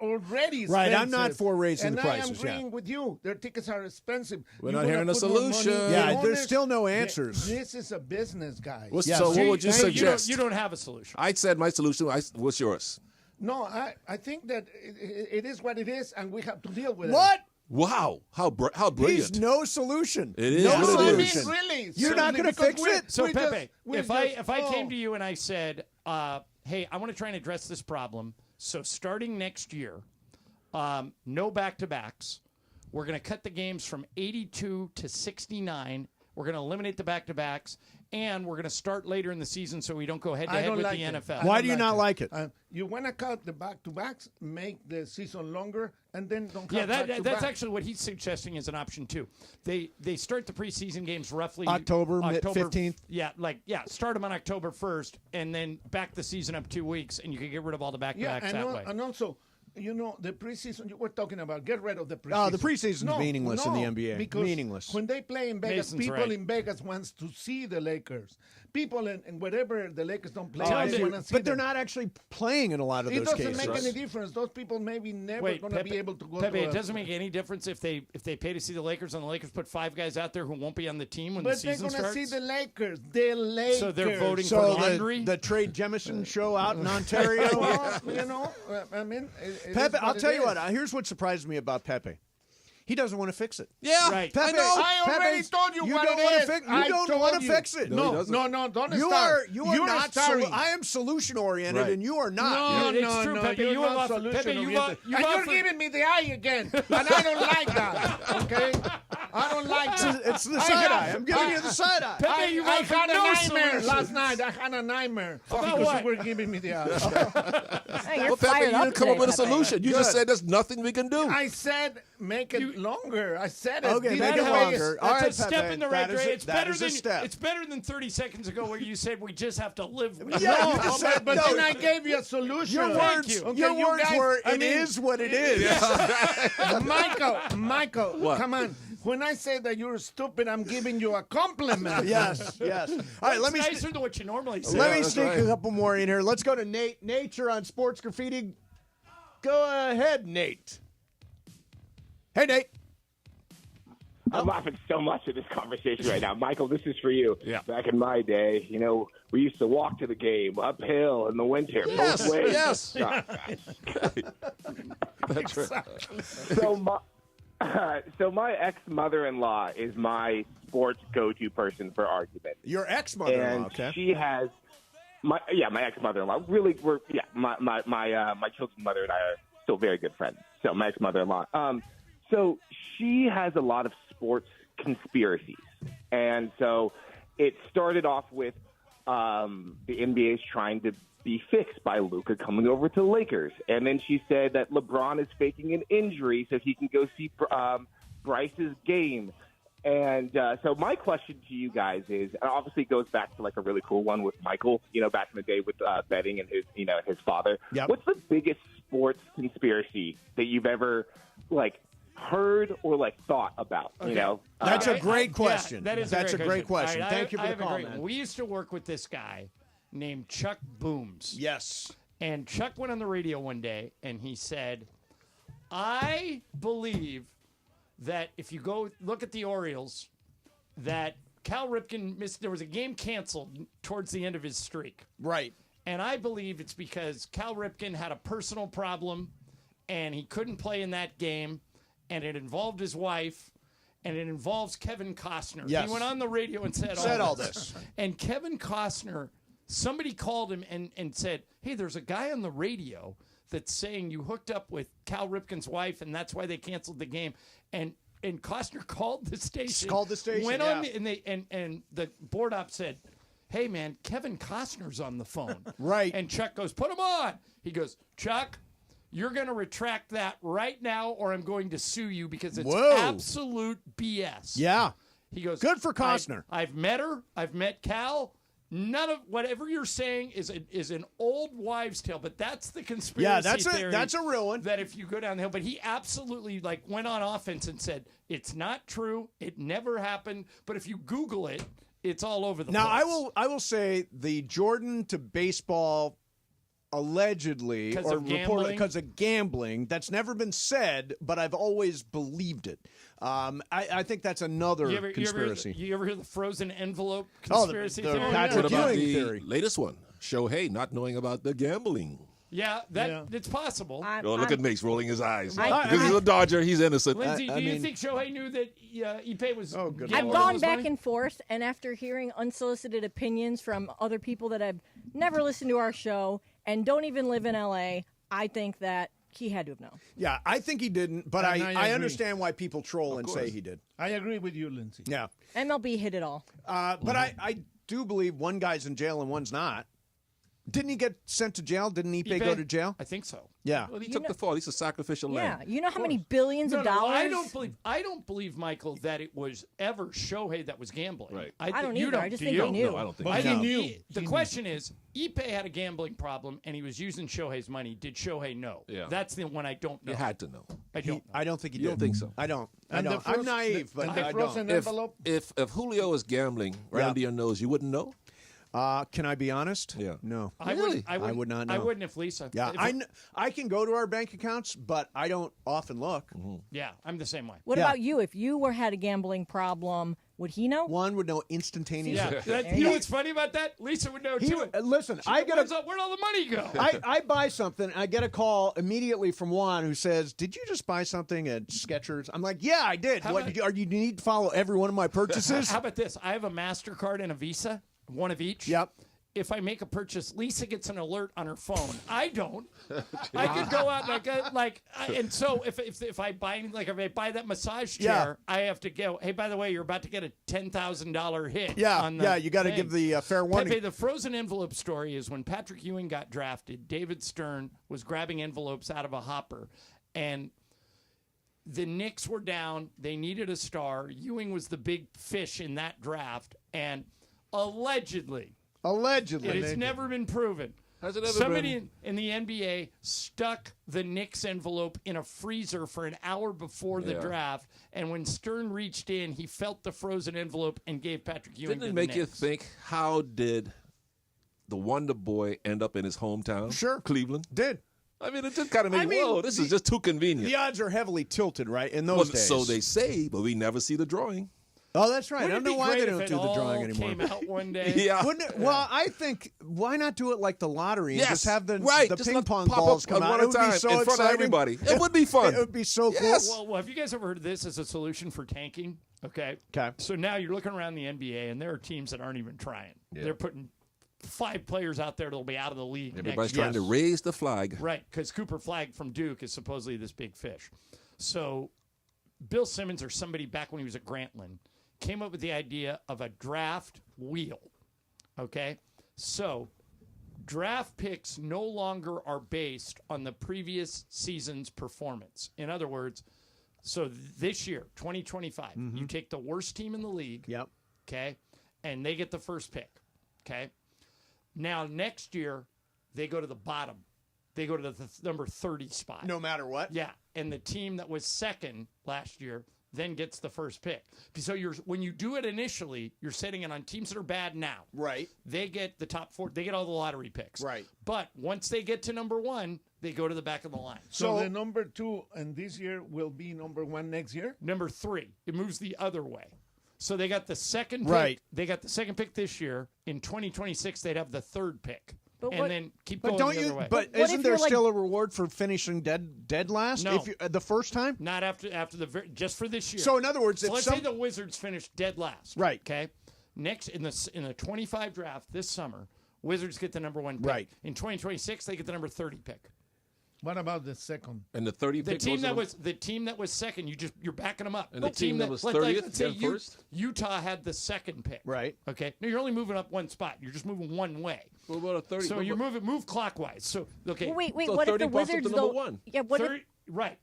already expensive. Right, I'm not for raising and the prices, I am agreeing with you. Their tickets are expensive. We're You're not gonna hearing a put more money. solution. Yeah, The there's owners- still no answers. This is a business, guys. So what would you suggest? You don't have a solution. I said my solution. What's yours? No, I think that it is what it is, and we have to deal with What? it. Wow, how brilliant! He's no solution. It is no what it is. solution. Really? You're not going to fix it. So we Pepe, just- if I came to you and I said, "Hey, I want to try and address this problem. So starting next year, no back-to-backs. We're going to cut the games from 82 to 69. We're going to eliminate the back-to-backs, and we're going to start later in the season so we don't go head-to-head with the NFL. Why do you not like it? You want to cut the back-to-backs, make the season longer, and then don't cut Yeah, back-to-back. that's actually what he's suggesting as an option, too. They start the preseason games roughly October 15th. Start them on October 1st, and then back the season up 2 weeks, and you can get rid of all the back-to-backs that way. And also, the preseason you were talking about, get rid of the preseason. The preseason's meaningless in the NBA. Because meaningless. When they play in Vegas, Mason's people right. in Vegas wants to see the Lakers. People in wherever the Lakers don't play, they want to see but they're them. not actually playing in a lot of those cases. It doesn't make any difference. Those people maybe never going to be able to go Pepe, to it doesn't make any difference if they pay to see the Lakers and the Lakers put 5 guys out there who won't be on the team when the season starts. But they're going to see the Lakers. The Lakers. So they're voting for laundry? The Trey Jemison show out in Ontario? Well, I mean, it Pepe, is I'll it tell you is. what. Here's what surprised me about Pepe. He doesn't want to fix it. Yeah, right. Pepe, I know. I already told you what don't it wanna is. You don't want to fix it. No, he No, don't You start. are You're not. starting. I am solution oriented, Right. and you are not. No, it's true, Pepe. You're You not have offered- solution Pepe, you've oriented. you've And you're offered- giving me the eye again, and I don't like that. Okay, I don't like that. It's the side eye. I'm giving you the side eye. Pepe, I you've had offered a no nightmare solutions. last night. I had a nightmare because what? you were giving me the eye. Hey, you're Well, Pepe, fired you up didn't come up today, with a Pepe. solution. You just Good. said there's nothing we can do. I said make it longer. I said it. Okay, Didn't make it you longer. All That's right, a step Pepe, in the right that is direction. a- It's that better is a than step. it's better than 30 seconds ago where you said we just have to live with it. Yeah, you just said, But no, then I gave you a solution. Your Thank words, you. Okay, your you words guys- were, I it mean- is what it is. Michael, What? come on. When I say that you're stupid, I'm giving you a compliment. Yes. All right, let me nicer than what you normally say. let me that's sneak right. a couple more in here. Let's go to Nate. Nature on Sports Graffiti. Go ahead, Nate. Hey, Nate. I'm laughing so much at this conversation right now. Michael, this is for you. Yeah. Back in my day, we used to walk to the game uphill in the winter, both ways. Yes. That's right. So my ex-mother-in-law is my sports go-to person for argument. Your ex-mother-in-law, And okay. she has my ex-mother-in-law. Really, my children's mother and I are still very good friends. So my ex-mother-in-law. So she has a lot of sports conspiracies, and so it started off with the NBA's trying to be fixed by Luka coming over to the Lakers, and then she said that LeBron is faking an injury so he can go see Bryce's game. And so my question to you guys is, and obviously it goes back to like a really cool one with Michael, back in the day with betting and his father. Yep. What's the biggest sports conspiracy that you've ever heard or thought about? Okay. That's a great question. Yeah, That's a great question. All right, Thank you for I the have a call, great man. one. We used to work with this guy named Chuck Booms. Yes. And Chuck went on the radio one day and he said, I believe that if you go look at the Orioles, that Cal Ripken missed, there was a game canceled towards the end of his streak. Right. And I believe it's because Cal Ripken had a personal problem and he couldn't play in that game, and it involved his wife, and it involves Kevin Costner. Yes. He went on the radio and said all this. And Kevin Costner, somebody called him and said, hey, there's a guy on the radio that's saying you hooked up with Cal Ripken's wife, and that's why they canceled the game. And Costner called the station. Went on and the board op said, hey, man, Kevin Costner's on the phone. Right. And Chuck goes, put him on. He goes, Chuck, you're going to retract that right now or I'm going to sue you because it's absolute BS. Yeah. He goes, good for Costner. I've met her. I've met Cal. None of whatever you're saying is an old wives' tale, but that's the conspiracy theory. That's a real one. That if you go down the hill, but he absolutely went on offense and said it's not true. It never happened. But if you Google it, it's all over the place. Now I will say the Jordan to baseball allegedly or reported because of gambling. That's never been said, but I've always believed it. I think that's another conspiracy. You ever hear the frozen envelope conspiracy the theory? Patrick What about Ewing the theory. latest one? Shohei not knowing about the gambling. Yeah, it's possible. Look at Mace rolling his eyes. I- Because he's a Dodger, he's innocent. Lindsay, do you think Shohei knew that Ippei was? I've gone back and forth, and after hearing unsolicited opinions from other people that have never listened to our show and don't even live in LA, I think that he had to have known. Yeah, I think he didn't, but And I I agree. understand why people troll and say he did. I agree with you, Lindsay. Yeah. MLB hit it all. But I do believe one guy's in jail and one's not. Didn't he get sent to jail? Didn't Ipe go to jail? I think so. Yeah. Well, he took the fall. He's a sacrificial lamb. Yeah, you know how many billions of No, dollars? I don't believe, Michael, that it was ever Shohei that was gambling. Right. I don't you either. I just do think you? they knew. No, I don't think But so. he knew. The question is, Ipe had a gambling problem and he was using Shohei's money. Did Shohei know? Yeah. That's the one I don't know. You had to know. I don't. I don't think he did. You don't think so? I don't. And the I'm naive, but and the I frozen don't. envelope. If Julio is gambling right Yeah. under your nose, you wouldn't know? Can I be honest? Yeah. No. I would not know. I wouldn't if Lisa. Yeah, if I can go to our bank accounts, but I don't often look. Yeah, I'm the same way. What Yeah. about you? If you had a gambling problem, would he know? One would know instantaneously. Yeah. You know what's funny about that? Lisa would know too. Listen, She'd I go, get where'd all the money go? I buy something, and I get a call immediately from Juan who says, "Did you just buy something at Skechers?" I'm like, "Yeah, I did." How What? about- You need to follow every one of my purchases? How about this? I have a MasterCard and a Visa, one of each. Yep. If I make a purchase, Lisa gets an alert on her phone. I don't. I could go out and so if I buy that massage chair, I have to go. Hey, by the way, you're about to get a $10,000 hit. Yeah, on the yeah, you got to thing. give the fair warning. Pepe, the frozen envelope story is when Patrick Ewing got drafted. David Stern was grabbing envelopes out of a hopper, and the Knicks were down. They needed a star. Ewing was the big fish in that draft, and allegedly. It has never been proven. Has it ever Somebody been? in the NBA stuck the Knicks envelope in a freezer for an hour before the Yeah. draft, and when Stern reached in, he felt the frozen envelope and gave Patrick Ewing Didn't to it the make you Knicks. think, how did the Wonder Boy end up in his hometown? Sure. Cleveland. Did. I mean, it did kind of make, whoa, this is just too convenient. The odds are heavily tilted, right, in those days. So they say, but we never see the drawing. Oh, that's right. Wouldn't I it don't know be why great they if don't it do the drawing all anymore. came out one day? Yeah. Wouldn't it? Well, I think why not do it like the lottery? And Yes. just have the Just ping let pong pop balls up come at out. one It would time be so in front of exciting. everybody. It would be fun. It would be so Yes. cool. Well, have you guys ever heard of this as a solution for tanking? Okay. Okay. So now you're looking around the NBA, and there are teams that aren't even trying. Yeah. They're putting 5 players out there that'll be out of the league. Everybody's next year. trying to raise the flag. Right, because Cooper Flagg from Duke is supposedly this big fish. So Bill Simmons or somebody back when he was at Grantland came up with the idea of a draft wheel. Okay? So draft picks no longer are based on the previous season's performance. In other words, so this year, 2025, you take the worst team in the league. Yep. Okay? And they get the first pick. Okay? Now, next year, they go to the bottom. They go to the number 30 spot. No matter what? Yeah. And the team that was second last year then gets the first pick. So when you do it initially, you're setting it on teams that are bad now. Right. They get the top 4. They get all the lottery picks. Right. But once they get to number 1, they go to the back of the line. So the number 2 and this year will be number 1 next year? Number 3. It moves the other way. So they got the second pick. Right. They got the second pick this year. In 2026, they'd have the third pick. But and what- then keep But going don't the you? other way. But What isn't if there you're like- still a reward for finishing dead last? No. If you, the first time. Not after just for this year. So in other words, So if let's some say the Wizards finish dead last. Right. Okay. Next in the 25 draft this summer, Wizards get the number 1 pick. Right. In 2026, they get the number 30 pick. What about the second? And the 30 The pick team goes that to was the team that was second, you're backing them up. And the team that was 30th let's say get first? Utah had the second pick. Right. Okay. No, you're only moving up one spot. You're just moving one way. What about a 30? So what you're about- move clockwise. So okay. Well, wait. So What if 30 the bumps up to Wizards number though? 1. Yeah. What if 30, right.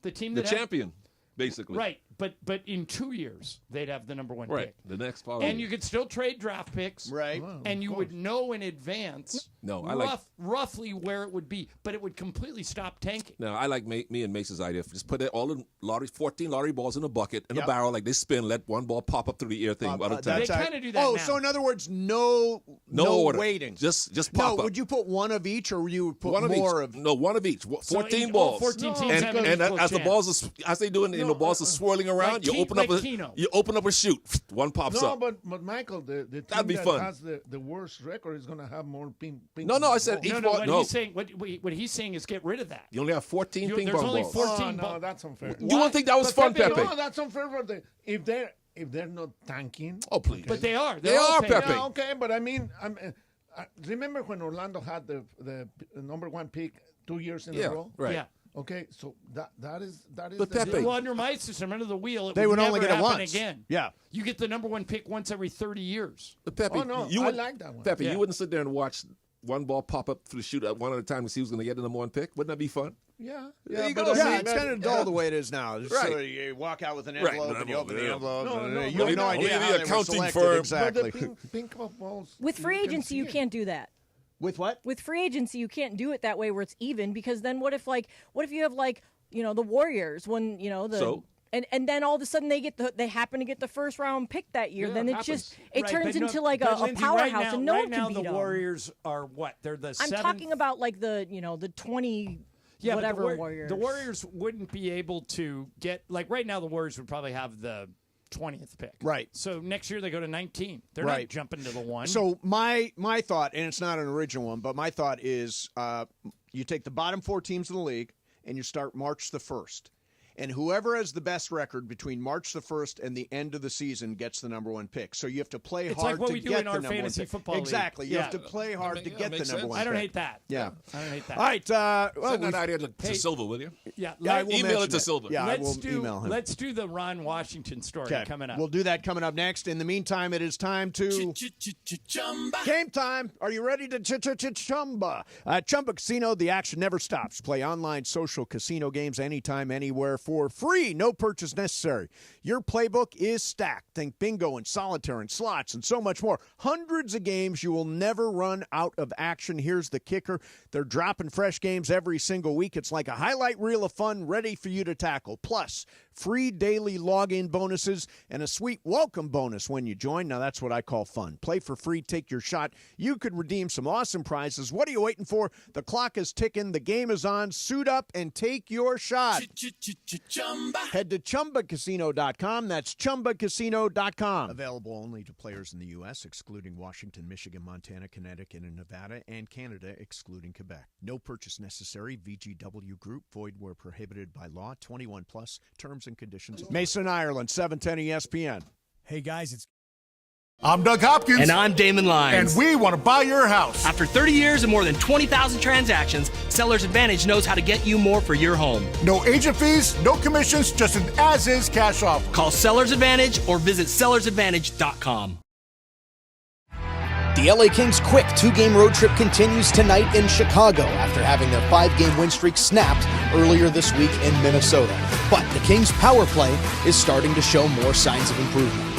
The team The that had- champion, basically. Right. But in 2 years they'd have the number 1 Right. pick. The next following. And you could still trade draft picks. Right. And you would know in advance No, I like- roughly where it would be, but it would completely stop tanking. Now, I like me and Mace's idea. Just put all the lotteries, 14 lottery balls in a bucket, in Yep. a barrel, like they spin, let one ball pop up through the air thing at a time. They kinda do that Oh, now. so in other words, no order. waiting. Just No, pop up. would you put one of each, or would you put one of more each. of? No, one of each. So 14 all balls. 14 teams and have an and equal as the chance. balls as they doing, and the balls are swirling around, you open up like Keno. you open up a chute, one pops No, up. but Michael, the team That'd be that fun. has the worst record is going to have more ping. No, I said balls. each No, ball. what No, he's saying, what he's saying is get rid of that. you only have 14 ping there's pong only balls. 14 no, balls. that's unfair. You don't think that was But fun, Pepe- Pepe? No, that's unfair for the if they're not tanking. Oh, please. But they are. They They're all are, tanking. Pepe. Yeah, okay, but I mean, remember when Orlando had the number 1 pick 2 years in a row? Right. Yeah. Okay, so that is. But Pepe, well, under my system, under the wheel, they would only never get it happen once. again. Yeah, you get the number 1 pick once every 30 years. But Pepe, Oh, no, I like that one. Pepe, Yeah. you wouldn't sit there and watch one ball pop up through the chute at one at a time to see who's going to get the number 1 pick. Wouldn't that be fun? Yeah. There you but go. yeah, See, it's kind of dull the way it is now. Right. So you walk out with an Right, envelope an and you open the envelope, envelope. No, You have no only idea the how they were accounting selected firm. exactly. But the pink balls. With free agency, you can't do that. With what? With free agency, you can't do it that way where it's even, because then what if you have the Warriors when So? and then all of a sudden they happen to get the first round pick that year, Yeah, then it it happens. turns into but a Lindsay, powerhouse and no right one now can beat the them. Warriors are what? They're the I'm 7th. talking about the 20 but whatever Warriors. The Warriors wouldn't be able to get right now. The Warriors would probably have the 20th pick. Right. So next year they go to 19. They're Right. not jumping to the 1. So my thought, and it's not an original one, but my thought is you take the bottom 4 teams in the league and you start March the 1st. And whoever has the best record between March the 1st and the end of the season gets the number 1 pick. So you have to play It's hard like what to we do get in the our number 1 fantasy pick. football league. Exactly. You Yeah. have to play hard to get the makes number sense. 1 I don't pick. hate that. Yeah. I don't hate that. All right. Send that idea to Silva, will you? Yeah. I will email it mention to Silva. Yeah, I will Let's email him. Let's do the Ron Washington story Okay. coming up. We'll do that coming up next. In the meantime, it is time to game time. Are you ready to chumba? Chumba Casino, the action never stops. Play online social casino games anytime, anywhere for free. No purchase necessary. Your playbook is stacked. Think bingo and solitaire and slots and so much more. Hundreds of games. You will never run out of action. Here's the kicker. They're dropping fresh games every single week. It's like a highlight reel of fun ready for you to tackle. Plus, free daily login bonuses and a sweet welcome bonus when you join. Now, that's what I call fun. Play for free. Take your shot. You could redeem some awesome prizes. What are you waiting for? The clock is ticking. The game is on. Suit up and take your shot. Head to ChumbaCasino.com. That's ChumbaCasino.com. Available only to players in the U.S., excluding Washington, Michigan, Montana, Connecticut, and Nevada, and Canada, excluding Quebec. No purchase necessary. VGW Group. Void where prohibited by law. 21 plus. Terms and conditions. Mason, Ireland, 710 ESPN. Hey, guys, it's I'm Doug Hopkins. And I'm Damon Lyons. And we want to buy your house. After 30 years and more than 20,000 transactions, Seller's Advantage knows how to get you more for your home. No agent fees, no commissions, just an as-is cash offer. Call Seller's Advantage or visit sellersadvantage.com. The LA Kings' quick 2-game road trip continues tonight in Chicago after having their 5-game win streak snapped earlier this week in Minnesota. But the Kings' power play is starting to show more signs of improvement.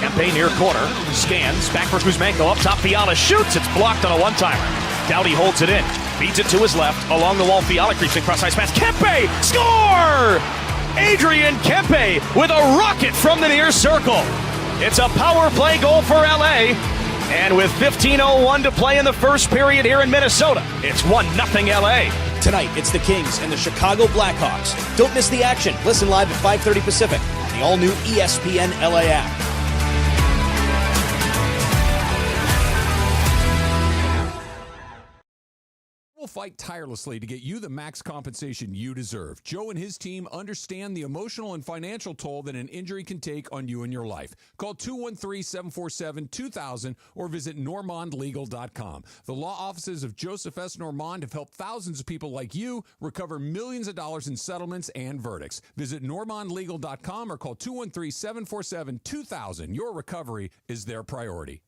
Kempe near corner, scans, back for Kuzmenko, up top, Fiala shoots, it's blocked on a one-timer. Doughty holds it in, feeds it to his left, along the wall, Fiala creeps across ice pass, Kempe, score! Adrian Kempe with a rocket from the near circle. It's a power play goal for LA, and with 15:01 to play in the first period here in Minnesota, it's 1-0 LA. Tonight, it's the Kings and the Chicago Blackhawks. Don't miss the action. Listen live at 5:30 Pacific on the all-new ESPN LA app. We'll fight tirelessly to get you the max compensation you deserve. Joe and his team understand the emotional and financial toll that an injury can take on you and your life. Call 213-747-2000 or visit normandlegal.com. The law offices of Joseph S. Normand have helped thousands of people like you recover millions of dollars in settlements and verdicts. Visit normandlegal.com or call 213-747-2000. Your recovery is their priority.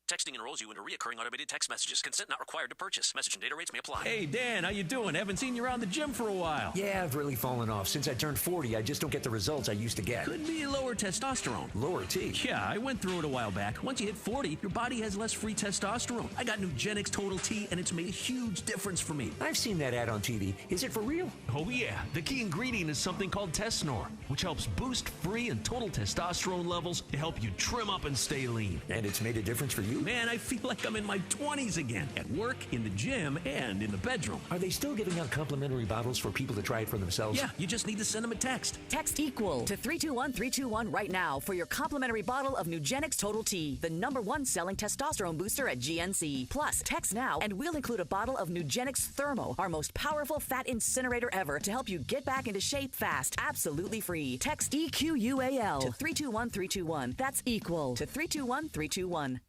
Texting enrolls you into recurring automated text messages. Consent not required to purchase. Message and data rates may apply. Hey, Dan, how you doing? Haven't seen you around the gym for a while. Yeah, I've really fallen off. Since I turned 40, I just don't get the results I used to get. Could be lower testosterone. Lower T? Yeah, I went through it a while back. Once you hit 40, your body has less free testosterone. I got Nugenix Total T, and it's made a huge difference for me. I've seen that ad on TV. Is it for real? Oh, yeah. The key ingredient is something called Tesnor, which helps boost free and total testosterone levels to help you trim up and stay lean. And it's made a difference for you? Man, I feel like I'm in my 20s again. At work, in the gym, and in the bedroom. Are they still giving out complimentary bottles for people to try it for themselves? Yeah, you just need to send them a text. Text EQUAL to 321-321 right now for your complimentary bottle of Nugenix Total T, the #1 selling testosterone booster at GNC. Plus, text now and we'll include a bottle of Nugenix Thermo, our most powerful fat incinerator ever, to help you get back into shape fast. Absolutely free. Text EQUAL to 321-321. That's EQUAL to 321-321.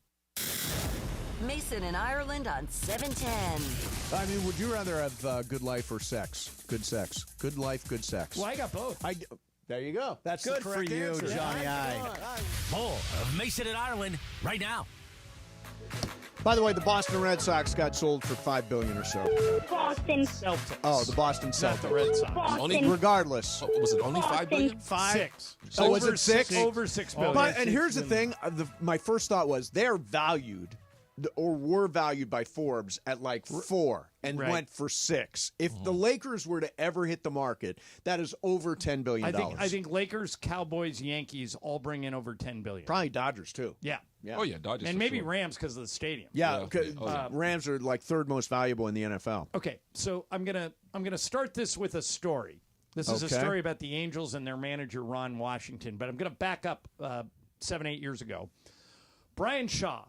Mason in Ireland on 710. I mean, would you rather have good life or sex? Good sex. Good life, good sex. Well, I got both. There you go. That's good the for correct you, answer. Johnny I. More of Mason in Ireland right now. By the way, the Boston Red Sox got sold for $5 billion or so. Boston Celtics. Oh, the Boston Celtics. Not the Red Sox. Boston. Regardless. Was it only $5 billion? Six. So was it six? Over $6 billion. But, and here's the thing. My first thought was they're valued or were valued by Forbes at like 4 and went for 6. If the Lakers were to ever hit the market, that is over $10 billion. I think Lakers, Cowboys, Yankees all bring in over $10 billion. Probably Dodgers too. Yeah. Oh yeah, Dodgers. And for maybe sure. Rams because of the stadium. Yeah, Rams are like third most valuable in the NFL. Okay, so I'm gonna start this with a story. This is a story about the Angels and their manager Ron Washington, but I'm gonna back up 7-8 years ago. Brian Shaw,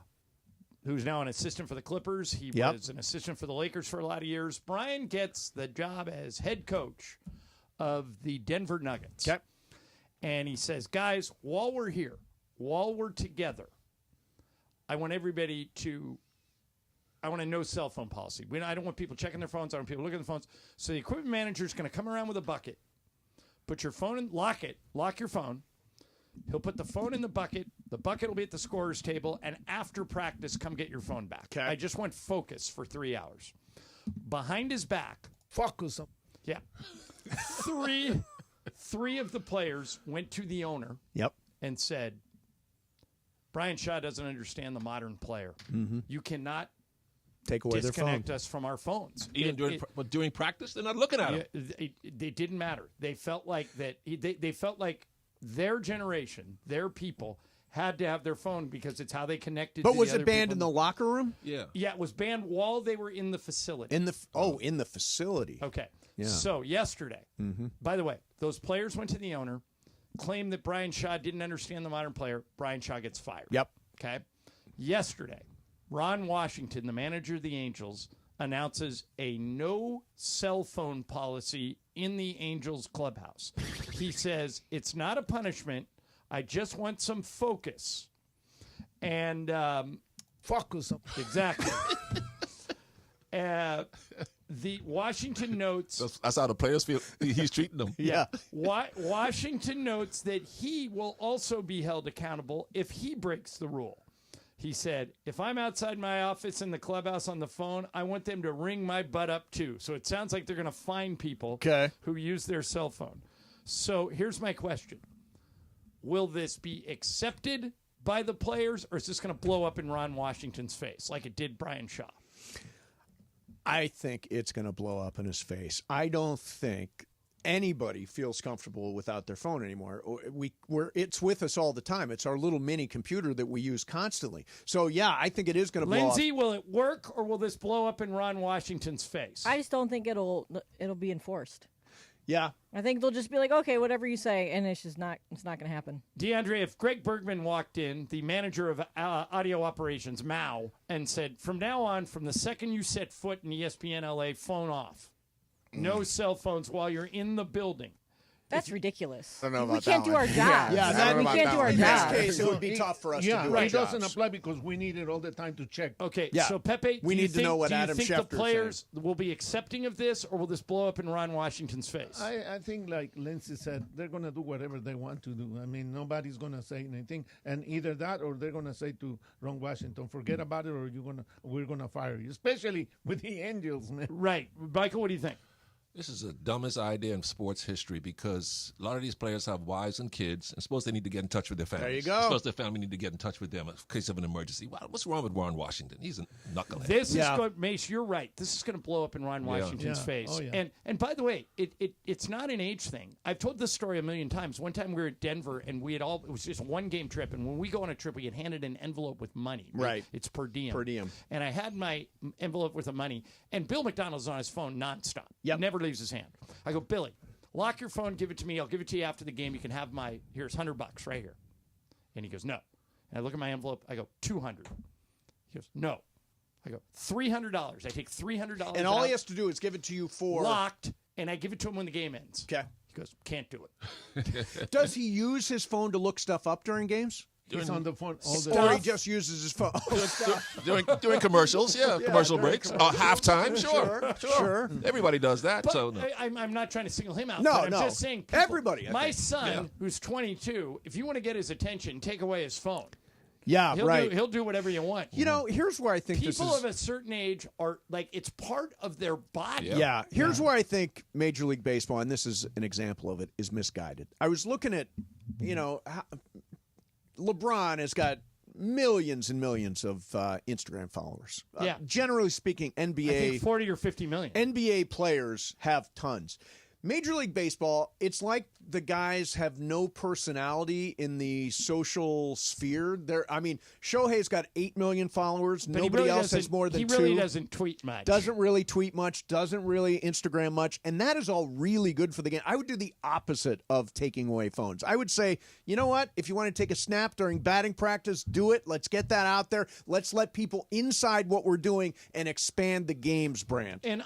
who's now an assistant for the Clippers, he was an assistant for the Lakers for a lot of years. Brian gets the job as head coach of the Denver Nuggets. Okay. And he says, guys, while we're here, while we're together, I want everybody I want a no cell phone policy. I don't want people checking their phones. I don't want people looking at the phones. So the equipment manager is going to come around with a bucket, put your phone in, lock your phone. He'll put the phone in the bucket. The bucket will be at the scorer's table. And after practice, come get your phone back. Okay. I just want focus for 3 hours. Behind his back. Focus. Yeah. Three of the players went to the owner and said, Brian Shaw doesn't understand the modern player. Mm-hmm. You cannot take away disconnect us from our phones. Even during practice, they're not looking at them. They didn't matter. They felt like that. They felt like their generation, their people, had to have their phone because it's how they connected. But to was the it other banned people. in the locker room? Yeah. Yeah, it was banned while they were in the facility. In the facility. Okay. Yeah. So yesterday, Mm-hmm. by the way, those players went to the owner, claimed that Brian Shaw didn't understand the modern player. Brian Shaw gets fired. Yep. Okay. Yesterday, Ron Washington, the manager of the Angels, announces a no cell phone policy in the Angels clubhouse. He says, it's not a punishment. I just want some focus. And focus. Exactly. The Washington notes. That's how the players feel. He's treating them. Yeah. Washington notes that he will also be held accountable if he breaks the rule. He said, if I'm outside my office in the clubhouse on the phone, I want them to ring my butt up too. So it sounds like they're going to fine people who use their cell phone. So here's my question. Will this be accepted by the players, or is this going to blow up in Ron Washington's face like it did Brian Shaw? I think it's going to blow up in his face. I don't think anybody feels comfortable without their phone anymore. It's with us all the time. It's our little mini computer that we use constantly. So, yeah, I think it is going to blow up. Lindsay, will it work, or will this blow up in Ron Washington's face? I just don't think it'll be enforced. Yeah. I think they'll just be like, okay, whatever you say, and it's not going to happen. DeAndre, if Greg Bergman walked in, the manager of audio operations, Mao, and said, from now on, from the second you set foot in ESPN LA, phone off. No cell phones while you're in the building. That's ridiculous. I don't know We about can't that do our one. job. Yeah, we can't do our in job. this case, it would be tough for us to do it our doesn't jobs. apply because we need it all the time to check. Okay, Yeah. so Pepe, We do you need to know what do you Adam think Schefter's the players will be accepting of this, or will this blow up in Ron Washington's face? I think, like Lindsay said, they're going to do whatever they want to do. I mean, nobody's going to say anything. And either that or they're going to say to Ron Washington, forget about it, or we're going to fire you, especially with the Angels, man. Right. Michael, what do you think? This is the dumbest idea in sports history because a lot of these players have wives and kids, and suppose they need to get in touch with their families. There you go. Suppose their family need to get in touch with them in case of an emergency. What's wrong with Ron Washington? He's a knucklehead. This is going, Mace, you're right. This is going to blow up in Ron Washington's face. Oh, yeah. And by the way, it's not an age thing. I've told this story a million times. One time we were at Denver, and it was just a one-game trip, and when we go on a trip, we get handed an envelope with money. Right. It's per diem. Per diem. And I had my envelope with the money, and Bill McDonald's on his phone nonstop. Yep. Never leaves his hand. I go, Billy, lock your phone, give it to me. I'll give it to you after the game. You can have here's $100 right here. And he goes, no. And I look at my envelope. I go, $200. He goes, no. I go, $300. I take $300. And all he has to do is give it to you for... Locked, and I give it to him when the game ends. Okay. He goes, can't do it. Does he use his phone to look stuff up during games? He's on the phone all the Or time. he just uses his phone. Doing commercials, commercial breaks, halftime, sure. Everybody does that. But So no. I'm not trying to single him out. No, but I'm no. just saying. People, Everybody, I My think. son, who's 22, if you want to get his attention, take away his phone. Yeah, right. He'll do whatever you want. You know, here's where I think People this is. of a certain age are like it's part of their body. Yeah. Here's where I think Major League Baseball, and this is an example of it, is misguided. I was looking at, LeBron has got millions and millions of Instagram followers. Generally speaking, NBA. I think 40 or 50 million. NBA players have tons. Major League Baseball, it's like the guys have no personality in the social sphere. Shohei's got 8 million followers. But Nobody really else has more than 2. He really doesn't tweet much. Doesn't really tweet much. Doesn't really Instagram much. And that is all really good for the game. I would do the opposite of taking away phones. I would say, you know what? If you want to take a snap during batting practice, do it. Let's get that out there. Let's let people inside what we're doing and expand the game's brand. And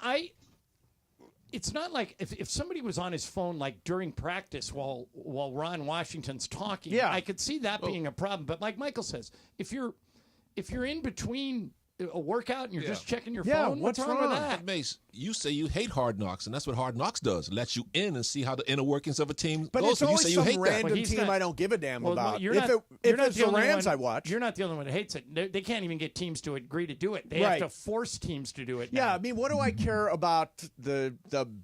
it's not like if somebody was on his phone like during practice while Ron Washington's talking, I could see that being a problem. But like Michael says, if you're in between a workout and you're just checking your phone, what's wrong with that? Mace, you say you hate Hard Knocks, and that's what Hard Knocks does. Lets you in and see how the inner workings of a team But goes. it's But you always say you some hate random that. team I don't give a damn about. If it's the Rams I watch. You're not the only one that hates it. They can't even get teams to agree to do it. They Right. have to force teams to do it. Yeah, now. I mean, what do I care about the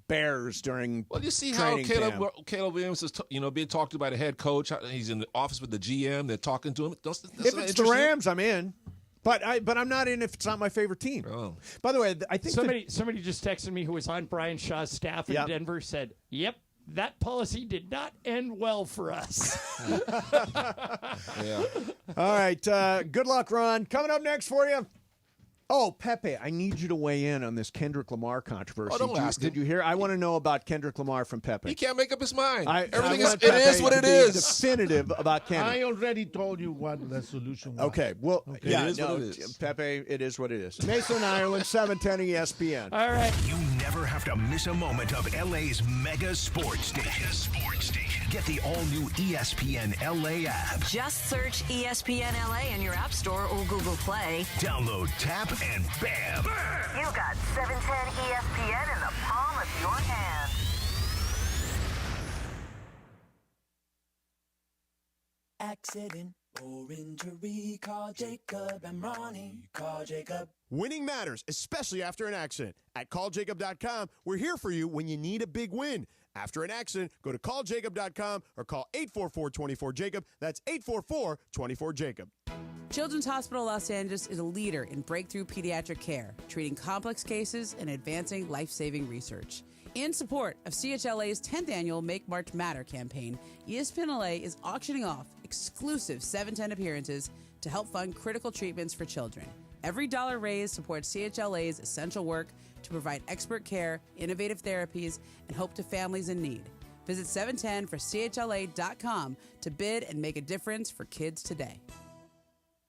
Bears during Well, you see how training camp? Caleb Williams is being talked to by the head coach. He's in the office with the GM. They're talking to him. That's If it's the interesting. Rams, I'm in. But I'm not in if it's not my favorite team. Oh. By the way, I think somebody just texted me who was on Brian Shaw's staff in Denver said, "Yep, that policy did not end well for us." Yeah. All right. Good luck, Ron. Coming up next for you. Oh, Pepe, I need you to weigh in on this Kendrick Lamar controversy. Oh, don't ask Did you hear? I want to know about Kendrick Lamar from Pepe. He can't make up his mind. Everything it is what it is. Definitive about Kendrick. I already told you what the solution was. Okay, well, It is what it is. Pepe, it is what it is. Mason, Ireland, 710 ESPN. All right. You never have to miss a moment of LA's mega sports station. Get the all-new ESPN LA app. Just search ESPN LA in your App Store or Google Play. Download, tap, and bam! You got 710 ESPN in the palm of your hand. Accident or injury, call Jacob and Ronnie. Call Jacob. Winning matters, especially after an accident. At calljacob.com, we're here for you when you need a big win. After an accident, go to calljacob.com or call 844-24-JACOB. That's 844-24-JACOB. Children's Hospital Los Angeles is a leader in breakthrough pediatric care, treating complex cases and advancing life-saving research. In support of CHLA's 10th annual Make March Matter campaign, ESPN LA is auctioning off exclusive 710 appearances to help fund critical treatments for children. Every dollar raised supports CHLA's essential work to provide expert care, innovative therapies, and hope to families in need. Visit 710forchla.com to bid and make a difference for kids today.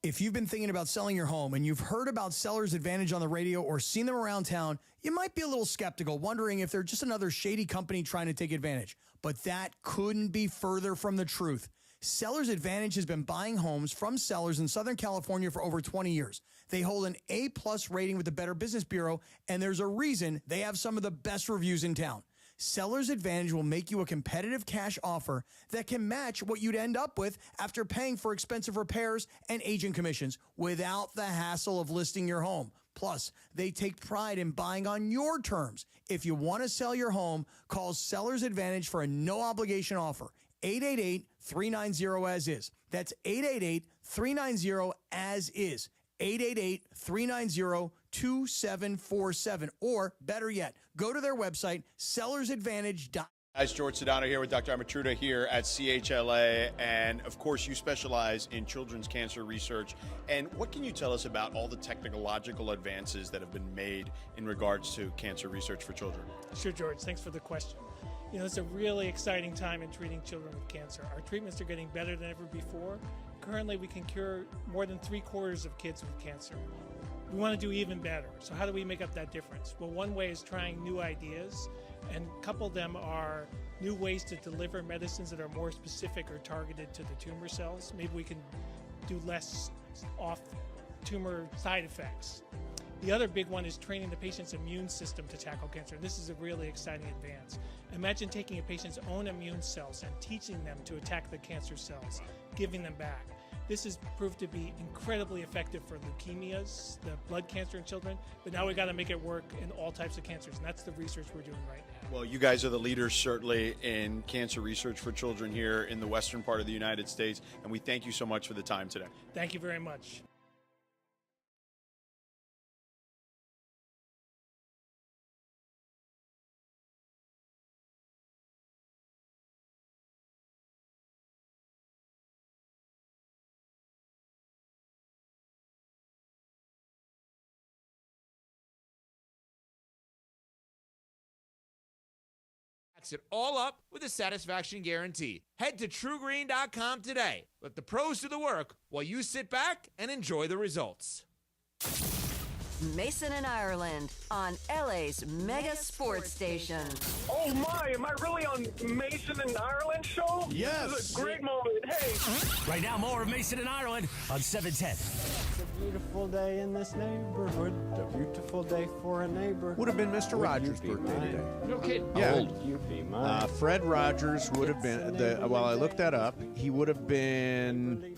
If you've been thinking about selling your home and you've heard about Seller's Advantage on the radio or seen them around town, you might be a little skeptical, wondering if they're just another shady company trying to take advantage. But that couldn't be further from the truth. Seller's Advantage has been buying homes from sellers in Southern California for over 20 years. They hold an A+ rating with the Better Business Bureau, and there's a reason they have some of the best reviews in town. Seller's Advantage will make you a competitive cash offer that can match what you'd end up with after paying for expensive repairs and agent commissions without the hassle of listing your home. Plus, they take pride in buying on your terms. If you want to sell your home, call Seller's Advantage for a no-obligation offer. 888-390-AS-IS. That's 888-390-AS-IS. 888-390-2747. Or, better yet, go to their website, sellersadvantage.com. Guys, George Sedano here with Dr. Amatruda here at CHLA, and of course you specialize in children's cancer research. And what can you tell us about all the technological advances that have been made in regards to cancer research for children? Sure, George. Thanks for the question. You know, it's a really exciting time in treating children with cancer. Our treatments are getting better than ever before. Currently, we can cure more than 3/4 of kids with cancer. We want to do even better. So how do we make up that difference? Well, one way is trying new ideas, and a couple of them are new ways to deliver medicines that are more specific or targeted to the tumor cells. Maybe we can do less off-tumor side effects. The other big one is training the patient's immune system to tackle cancer. This is a really exciting advance. Imagine taking a patient's own immune cells and teaching them to attack the cancer cells, giving them back. This has proved to be incredibly effective for leukemias, the blood cancer in children, but now we've got to make it work in all types of cancers, and that's the research we're doing right now. Well, you guys are the leaders, certainly, in cancer research for children here in the western part of the United States, and we thank you so much for the time today. Thank you very much. It all up with a satisfaction guarantee. Head to TrueGreen.com today. Let the pros do the work while you sit back and enjoy the results. Mason and Ireland on LA's mega sports station. Oh my, am I really on Mason and Ireland show? Yes. This is a great moment. Hey. Right now, more of Mason and Ireland on 710. It's a beautiful day in this neighborhood. A beautiful day for a neighbor. Would have been Mr. Rogers' birthday today. No kidding. Yeah. How old? You be mine. Fred Rogers would have been, while I looked that up, he would have been,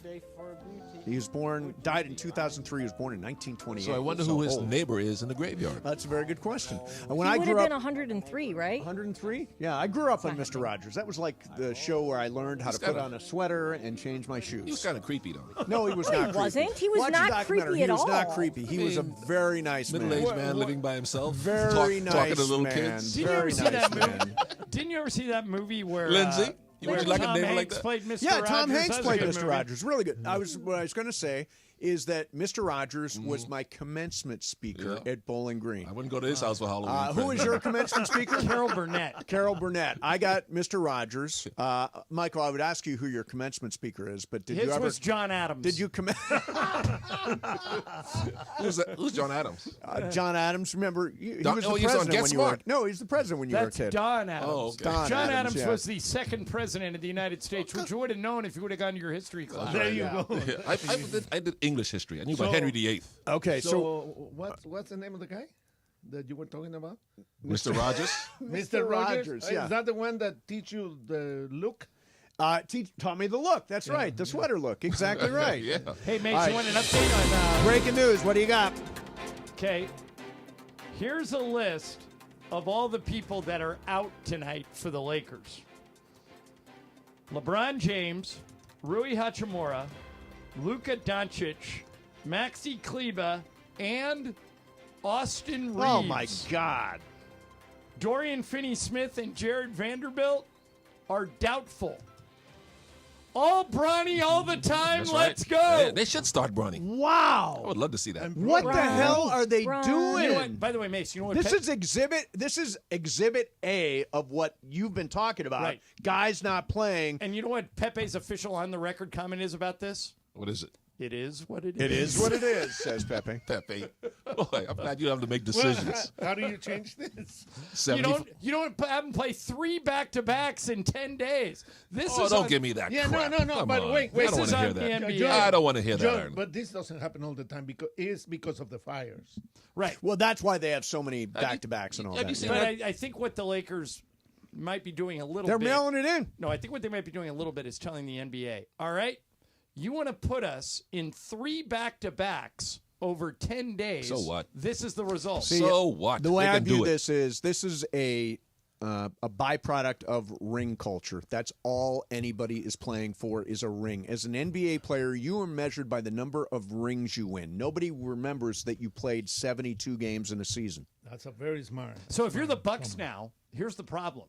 he was born, died in 2003, he was born in 1928. So I wonder who his neighbor is in the graveyard. That's a very good question. When He I would grew have up, been 103, right? 103? Yeah, I grew up on Mr. Rogers. That was like the show where I learned how to put on a sweater and change my shoes. He was kind of creepy, though. No, he was No, he not creepy. wasn't. He was Watch not the documentary. creepy at He was not all. creepy. He was a very nice man. Middle-aged man living by himself. Very nice talking to little man. kids. Didn't you ever Very see nice that man. movie? Didn't you ever see that movie where Lindsay? Would you like a Tom neighbor Hanks like that? played Mr. Yeah, Rogers? Tom Hanks That was a played good Mr. movie. Rogers. Really good. What I was going to say is that Mr. Rogers was my commencement speaker at Bowling Green. I wouldn't go to his house for Halloween. Who was your commencement speaker? Carol Burnett. Carol Burnett. I got Mr. Rogers. Michael, I would ask you who your commencement speaker is, but did His you ever? was John Adams. Did you commence? Who's John Adams? John Adams. Remember, he was the he was on president Get when you were. Smart. No, he's the president when you were a That's kid. Don Adams. Oh, okay. Don John Adams yeah. was the second president of the United States, which you would have known if you would have gone to your history class. There you go. Yeah, I did English history. I knew about Henry VIII. Okay, So what's the name of the guy that you were talking about? Mr. Rogers? Mr. Rogers. yeah. Is that the one that teach you the look? Taught me the look. That's right, the sweater look. Exactly right. Yeah. Hey, Mace, All right. you want an update on... Breaking news. What do you got? Okay, here's a list of all the people that are out tonight for the Lakers. LeBron James, Rui Hachimura, Luka Doncic, Maxi Kleba, and Austin Reeves. Oh my God. Dorian Finney-Smith and Jared Vanderbilt are doubtful. All Bronny all the time. That's Let's right. go. Yeah, they should start Bronny. Wow. I would love to see that. What the hell are they doing? You know what? By the way, Mace, you know what? This is exhibit A of what you've been talking about. Right. Guys not playing. And you know what Pepe's official on the record comment is about this? What is it? It is what it is. It is what it is, says Pepe. Pepe. Boy, I'm glad you have to make decisions. How do you change this? You don't have them play 3 back-to-backs in 10 days. This is don't on, give me that Yeah, crap. no. Come But on. wait. I don't want is to hear on the that. NBA. John, I don't want to hear John, that, Ireland. but this doesn't happen all the time because of the fires. right. Well, that's why they have so many back-to-backs and all have that. you seen But that? I think what the Lakers might be doing a little They're bit. mailing it in. No, I think what they might be doing a little bit is telling the NBA, all right, you want to put us in 3 back-to-backs over 10 days. So what? This is the result. So what? The way They I can view do it. this is a byproduct of ring culture. That's all anybody is playing for is a ring. As an NBA player, you are measured by the number of rings you win. Nobody remembers that you played 72 games in a season. That's a very smart. So if you're the Bucks now, here's the problem.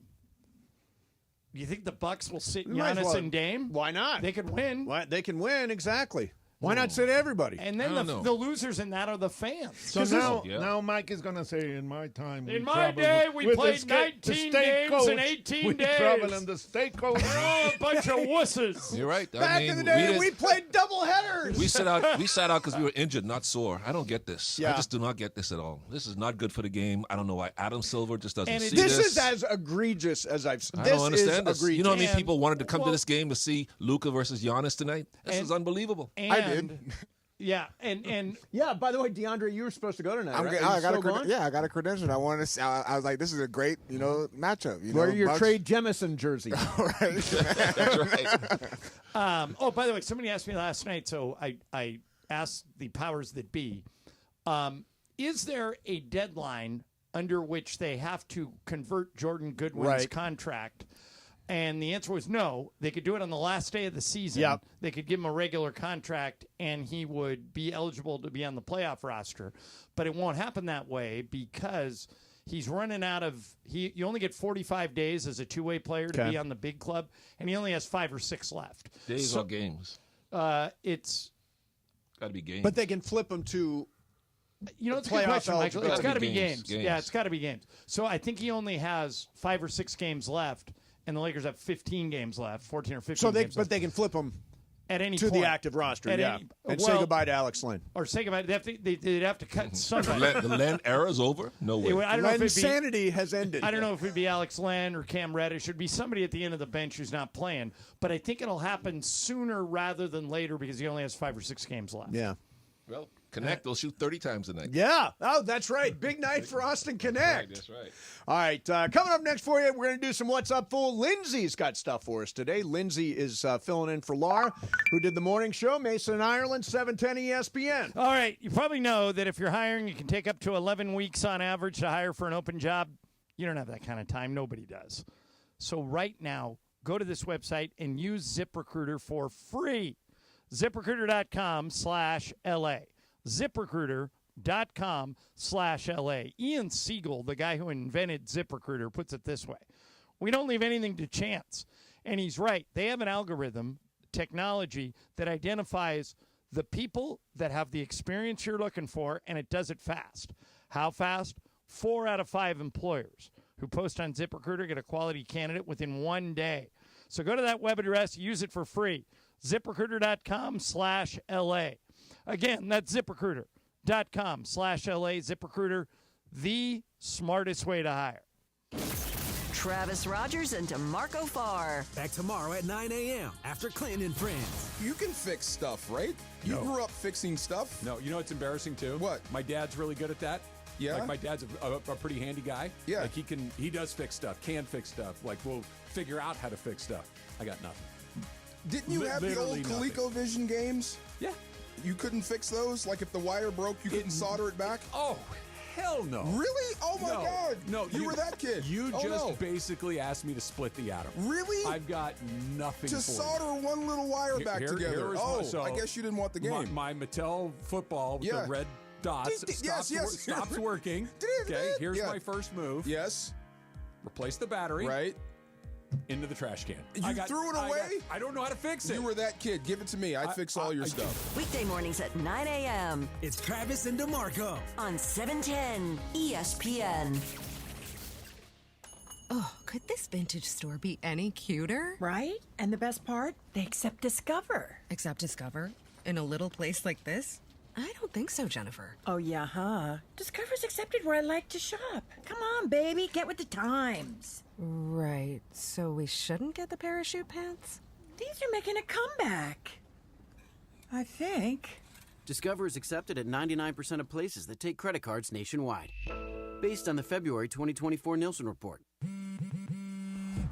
You think the Bucks will sit Might as Giannis well. and Dame? Why not? They could win. Why, they can win, exactly. Why not sit everybody? And then the losers in that are the fans. So now Mike is going to say, in my time, In my day, we played 19 games in 18 we days. travel in the state coach. Oh, a bunch of wusses. You're right. Back in the day, we played double headers. years. We sat out because we were injured, not sore. I don't get this. Yeah. I just do not get this at all. This is not good for the game. I don't know why Adam Silver just doesn't see this. This is as egregious as I've seen. I don't understand this. You know how many people wanted to come to this game to see Luka versus Giannis tonight? This is unbelievable. I did. Yeah, and yeah. By the way, DeAndre, you were supposed to go tonight. Right? I got a credential. I wanted to see. I was like, this is a great, matchup. Wear your Trey Jemison jersey. That's right. Oh, by the way, somebody asked me last night, so I asked the powers that be, is there a deadline under which they have to convert Jordan Goodwin's contract? And the answer was no. They could do it on the last day of the season. Yep. They could give him a regular contract, and he would be eligible to be on the playoff roster. But it won't happen that way because he's running out of – you only get 45 days as a two-way player to be on the big club, and he only has 5 or 6 left. Days or games? It's – got to be games. But they can flip them to – it's a good question, Michael. It's got to be games. Yeah, it's got to be games. So I think he only has 5 or 6 games left. And the Lakers have 15 games left, 14 or 15 games left. But they can flip them at any to point. the active roster, and say goodbye to Alex Len. Or say goodbye. They'd have to cut somebody. The Len era's over? No way. Len's sanity has ended. I don't know if it'd be Alex Len or Cam Reddish. It should be somebody at the end of the bench who's not playing. But I think it'll happen sooner rather than later because he only has 5 or 6 games left. Yeah. Well, Connect, they'll shoot 30 times a night. Yeah. Oh, that's right. Big night for Austin Connect. That's right. All right. Coming up next for you, we're going to do some What's Up Fool. Lindsay's got stuff for us today. Lindsay is filling in for Laura, who did the morning show, Mason and Ireland, 710 ESPN. All right. You probably know that if you're hiring, you can take up to 11 weeks on average to hire for an open job. You don't have that kind of time. Nobody does. So right now, go to this website and use ZipRecruiter for free. ZipRecruiter.com/LA. ZipRecruiter.com/LA. Ian Siegel, the guy who invented ZipRecruiter, puts it this way. We don't leave anything to chance. And he's right. They have an algorithm, technology, that identifies the people that have the experience you're looking for, and it does it fast. How fast? 4 out of 5 employers who post on ZipRecruiter get a quality candidate within 1 day. So go to that web address, use it for free. ZipRecruiter.com/LA. Again, that's ZipRecruiter.com/LA. ZipRecruiter, the smartest way to hire. Travis Rogers and DeMarco Farr. Back tomorrow at 9 a.m. after Clinton and Friends. You can fix stuff, right? You grew up fixing stuff. No, you know what's embarrassing too? What? My dad's really good at that. Yeah. Like my dad's a pretty handy guy. Yeah. Like he does fix stuff, can fix stuff. Like we'll figure out how to fix stuff. I got nothing. Didn't you have the old ColecoVision games? Yeah. You couldn't fix those? Like if the wire broke, you couldn't solder it back? Oh, hell no. Really? Oh my God. No, you were that kid. You basically asked me to split the atom. Really? I've got nothing to for solder you. one little wire back together. I guess you didn't want the game. My Mattel football with the red dots stops working. Okay, here's my first move. Yes. Replace the battery. Right. Into the trash can. You threw it away? I don't know how to fix it. You were that kid. Give it to me. I'd fix all your stuff. Weekday mornings at 9 a.m. It's Travis and DeMarco on 710 ESPN. Oh, could this vintage store be any cuter? Right? And the best part? They accept Discover. Accept Discover? In a little place like this? I don't think so, Jennifer. Oh, yeah, huh? Discover's accepted where I like to shop. Come on, baby, get with the times. Right, so we shouldn't get the parachute pants? These are making a comeback. I think. Discover is accepted at 99% of places that take credit cards nationwide. Based on the February 2024 Nielsen report.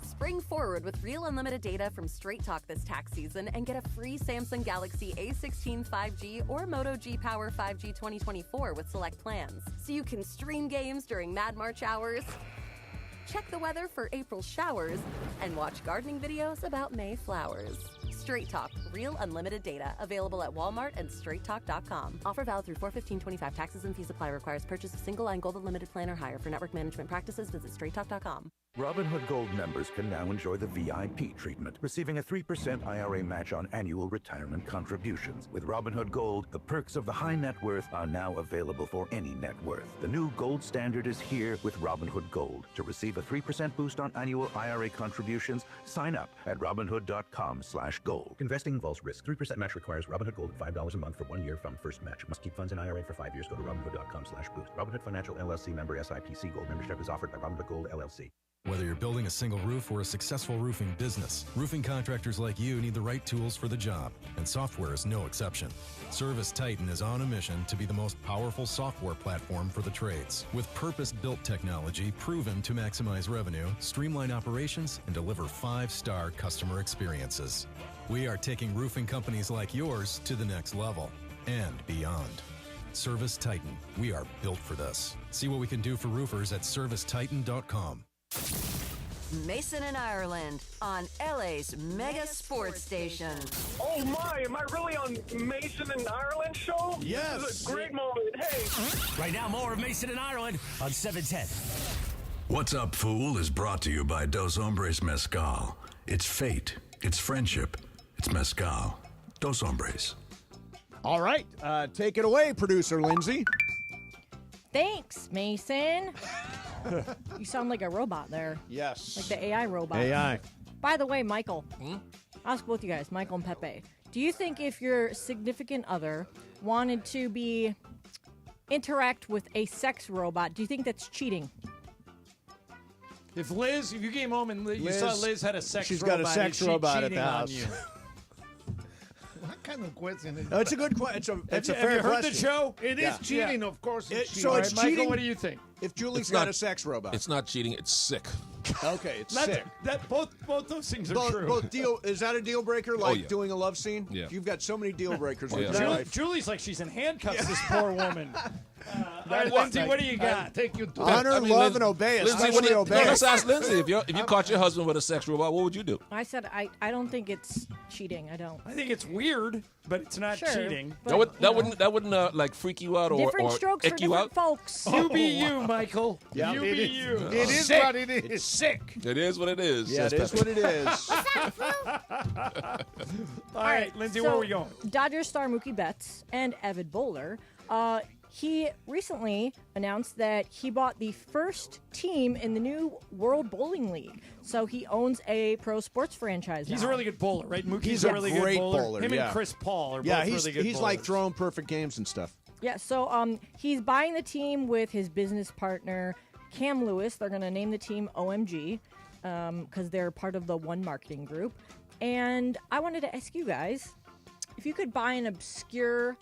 Spring forward with real unlimited data from Straight Talk this tax season and get a free Samsung Galaxy A16 5G or Moto G Power 5G 2024 with select plans. So you can stream games during Mad March hours, check the weather for April showers, and watch gardening videos about May flowers. Straight Talk, real unlimited data. Available at Walmart and straighttalk.com. Offer valid through 4/15/25. Taxes and fees apply. Requires purchase of single line gold unlimited plan or higher. For network management practices, visit straighttalk.com. Robinhood Gold members can now enjoy the VIP treatment, receiving a 3% IRA match on annual retirement contributions. With Robinhood Gold, the perks of the high net worth are now available for any net worth. The new gold standard is here with Robinhood Gold. To receive a 3% boost on annual IRA contributions, sign up at Robinhood.com/gold. Investing involves risk. 3% match requires Robinhood Gold at $5 a month for 1 year from first match. Must keep funds in IRA for 5 years. Go to Robinhood.com/boost. Robinhood Financial LLC member SIPC. Gold membership is offered by Robinhood Gold LLC. Whether you're building a single roof or a successful roofing business, roofing contractors like you need the right tools for the job, and software is no exception. Service Titan is on a mission to be the most powerful software platform for the trades, with purpose-built technology proven to maximize revenue, streamline operations, and deliver 5-star customer experiences. We are taking roofing companies like yours to the next level and beyond. Service Titan, we are built for this. See what we can do for roofers at servicetitan.com. Mason and Ireland on LA's mega sports station. Oh my, am I really on Mason and Ireland show? Yes. This is a great moment. Hey. Right now, more of Mason and Ireland on 710. What's Up, Fool is brought to you by Dos Hombres Mezcal. It's fate. It's friendship. It's mezcal. Dos Hombres. All right. Take it away, producer Lindsay. Thanks, Mason. You sound like a robot there. Yes. Like the AI robot. AI. By the way, Michael, I'll ask both you guys, Michael and Pepe. Do you think if your significant other wanted to interact with a sex robot, do you think that's cheating? If you came home and you saw Liz had a sex she's robot, got a sex robot at the house. You? What kind of question is that? It's a good question. It's a fair have you heard question. the show? It is cheating, of course. It's cheating. So it's Michael, cheating. what do you think? If Julie's It's got not- a sex robot. It's not cheating. It's sick. Okay, it's That's- sick. Both those things are true. Is that a deal breaker? Like yeah. doing a love scene? Yeah. You've got so many deal breakers Oh, with yeah. your wife. Julie's like she's in handcuffs, this poor woman. All right, Lindsay, what do you got? Take you to Honor, love, and obey. Lindsay, Especially obey. let's ask Lindsay. If you caught your husband with a sex robot, what would you do? I said I don't think it's cheating. I don't. I think it's weird, but it's not Sure, cheating. but, That wouldn't like freak you out or different strokes for ick you different out. folks. You be you, Michael. Yeah, you it be is. you. It is Sick. what it is. It's sick. It is what it is. Yeah, it is what it is. All right, Lindsay, so where are we going? Dodgers star Mookie Betts and avid bowler. He recently announced that he bought the first team in the new World Bowling League. So he owns a pro sports franchise He's now. a really good bowler, right? Mookie's He's a a really great good bowler. bowler, Him yeah. and Chris Paul are Yeah, both he's really good he's bowlers. like throwing perfect games and stuff. Yeah, so he's buying the team with his business partner, Cam Lewis. They're going to name the team OMG because they're part of the One Marketing Group. And I wanted to ask you guys, if you could buy an obscure,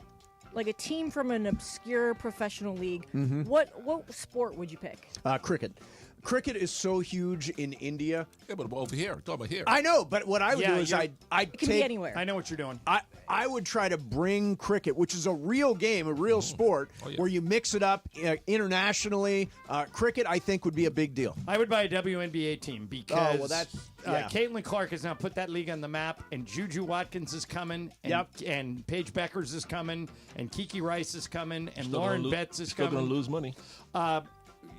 like a team from an obscure professional league, what sport would you pick? Cricket. Cricket is so huge in India. Yeah, but over here, talk about here. I know, but what I would do is I'd It can be take. anywhere. I know what you're doing. I would try to bring cricket, which is a real game, a real sport, where you mix it up internationally. Cricket, I think, would be a big deal. I would buy a WNBA team because well, that's- Caitlin Clark has now put that league on the map, and Juju Watkins is coming, and Paige Beckers is coming, and Kiki Rice is coming, and Still Lauren gonna Betts is still coming. going to lose money.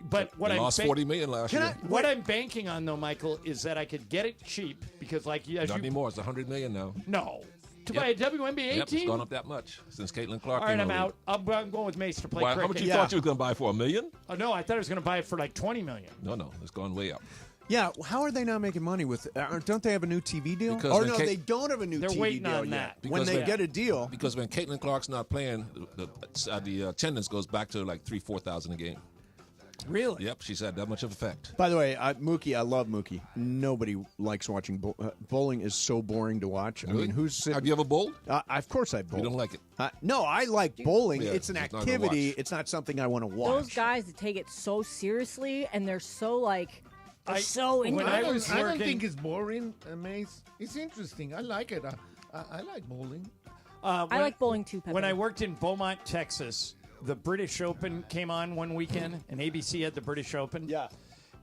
But what They I'm lost $40 million last year. What I'm banking on, though, Michael, is that I could get it cheap because, like, as Not you anymore. It's $100 million now. no to buy a WNBA Yep, team. it's gone up that much since Caitlin Clark. All right, came in I'm the out. I'm going with Mace to play Why, cricket. how much you thought you was going to buy for $1 million? Oh no, I thought I was going to buy it for like $20 million. No, it's gone way up. Yeah, how are they not making money with? Don't they have a new TV deal? Because Or when no, Kate- they don't have a new They're TV waiting deal on yet. that. When Because they when- get a deal, Because when Caitlin Clark's not playing, the attendance goes back to like 4,000 a game. Really? Yep, she's had that much of effect. By the way, Mookie, I love Mookie. Nobody likes watching bowling. Is so boring to watch. I Really? mean, who's sitting? Have you ever bowled? Of course, I bowl. You don't like it? No, I like bowling. Yeah, it's an it's not to activity. watch. It's not something I want to watch. Those guys that take it so seriously and they're so like so into when it. I was I don't working- think it's boring, Mace. It's interesting. I like it. I like bowling. I like bowling too, Pepe. When I worked in Beaumont, Texas, the British Open came on one weekend, and ABC had the British Open. Yeah.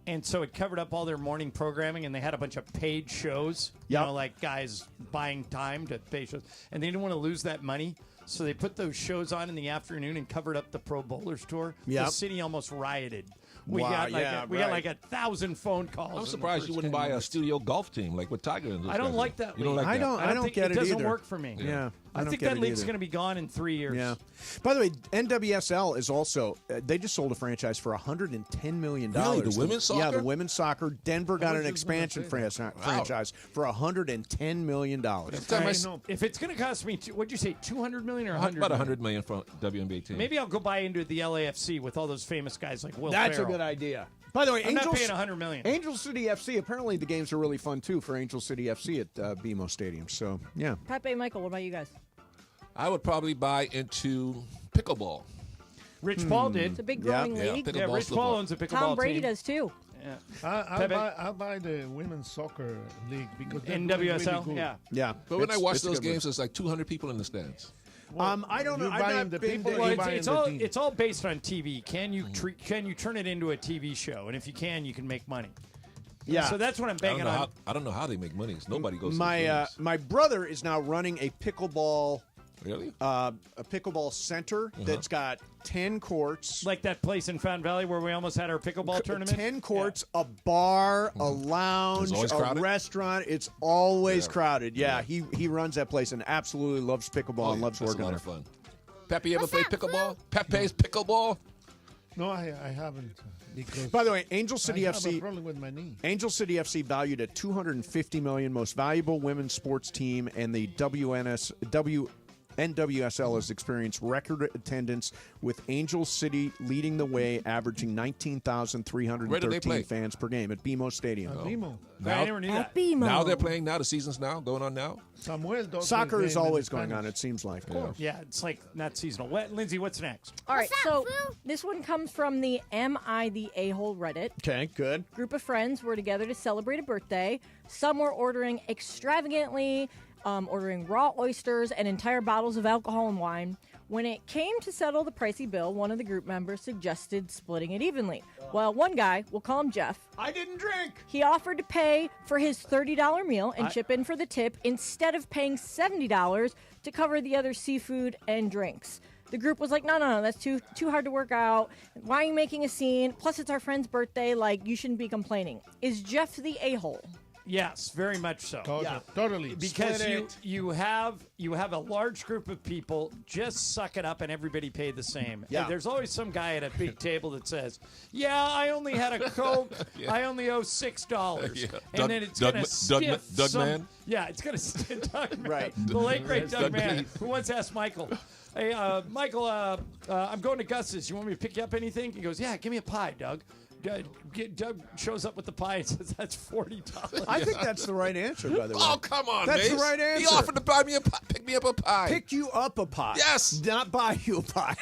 And so it covered up all their morning programming, and they had a bunch of paid shows. You Yep. know, like guys buying time to pay shows. And they didn't want to lose that money, so they put those shows on in the afternoon and covered up the Pro Bowlers Tour. Yep. The city almost rioted We got like 1,000 phone calls. I'm surprised you wouldn't buy a studio golf team like with Tiger and those I don't guys. like that. You don't like that? I don't get it. It doesn't work for me. Yeah. I think that league's going to be gone in 3 years. Yeah. By the way, NWSL is also they just sold a franchise for $110 million. Really? The women's soccer? Yeah, the women's soccer. Denver got an expansion franchise for $110 million. If it's going to cost me, what'd you say, $200 million or $100 About $100 million for WNBA team. Maybe I'll go buy into the LAFC with all those famous guys like Will That's Ferrell. a good idea. By the way, I'm not paying $100 million. Angel City FC. Apparently, the games are really fun too for Angel City FC at BMO Stadium. So yeah. Pepe, Michael, what about you guys? I would probably buy into pickleball. Rich Paul did. It's a big growing league. Yeah, Rich Paul owns a pickleball team. Tom Brady does too. Yeah. I'll buy the women's soccer league because NWSL. Really good. Yeah. But when I watch those games, there's like 200 people in the stands. I don't know. I'm not big. It's all based on TV. Can you turn it into a TV show? And if you can, you can make money. Yeah. So that's what I'm banging on. I don't know how they make money. Nobody goes. My brother is now running a pickleball. Really? A pickleball center that's got 10 courts. Like that place in Fountain Valley where we almost had our pickleball tournament? 10 courts, a bar, a lounge, a restaurant. It's always crowded. Yeah, he runs that place and absolutely loves pickleball and loves working there. That's a lot of fun. Pepe, you ever played pickleball? Pepe's pickleball? No, I haven't. By the way, Angel City I have FC. a problem with my knee. Angel City FC valued at $250 million, most valuable women's sports team, and the NWSL has experienced record attendance, with Angel City leading the way, averaging 19,313 fans per game at BMO Stadium. BMO. Now, I never knew that. Now they're playing. Now the season's going on now. Soccer is always going on. It seems like. Of course. Yeah, it's like not seasonal. Lindsay, what's next? All right, so this one comes from the Am I the A-hole Reddit. Okay, good. Group of friends were together to celebrate a birthday. Some were ordering extravagantly, ordering raw oysters and entire bottles of alcohol and wine. When it came to settle the pricey bill, one of the group members suggested splitting it evenly. Well, one guy, we'll call him Jeff. I didn't drink. He offered to pay for his $30 meal and chip in for the tip instead of paying $70 to cover the other seafood and drinks. The group was like, no, that's too hard to work out. Why are you making a scene? Plus, it's our friend's birthday. Like, you shouldn't be complaining. Is Jeff the a-hole? Yes, very much so. Totally. Because you have a large group of people, just suck it up and everybody pay the same. Yeah. And there's always some guy at a big table that says, "Yeah, I only had a Coke. I only owe $6." Yeah. And then it's gonna stiff Doug some, Man? Yeah, it's gonna Doug Man. Right. The late great Doug Doug Man, Man. who once asked Michael, "Hey, Michael, I'm going to Gus's. You want me to pick you up anything?" He goes, "Yeah, give me a pie, Doug." Doug shows up with the pie and says, "That's $40." I think that's the right answer, by the way. Oh, come on, That's Mace. the right answer. He offered to buy me pick me up a pie. Pick you up a pie. Yes. Not buy you a pie.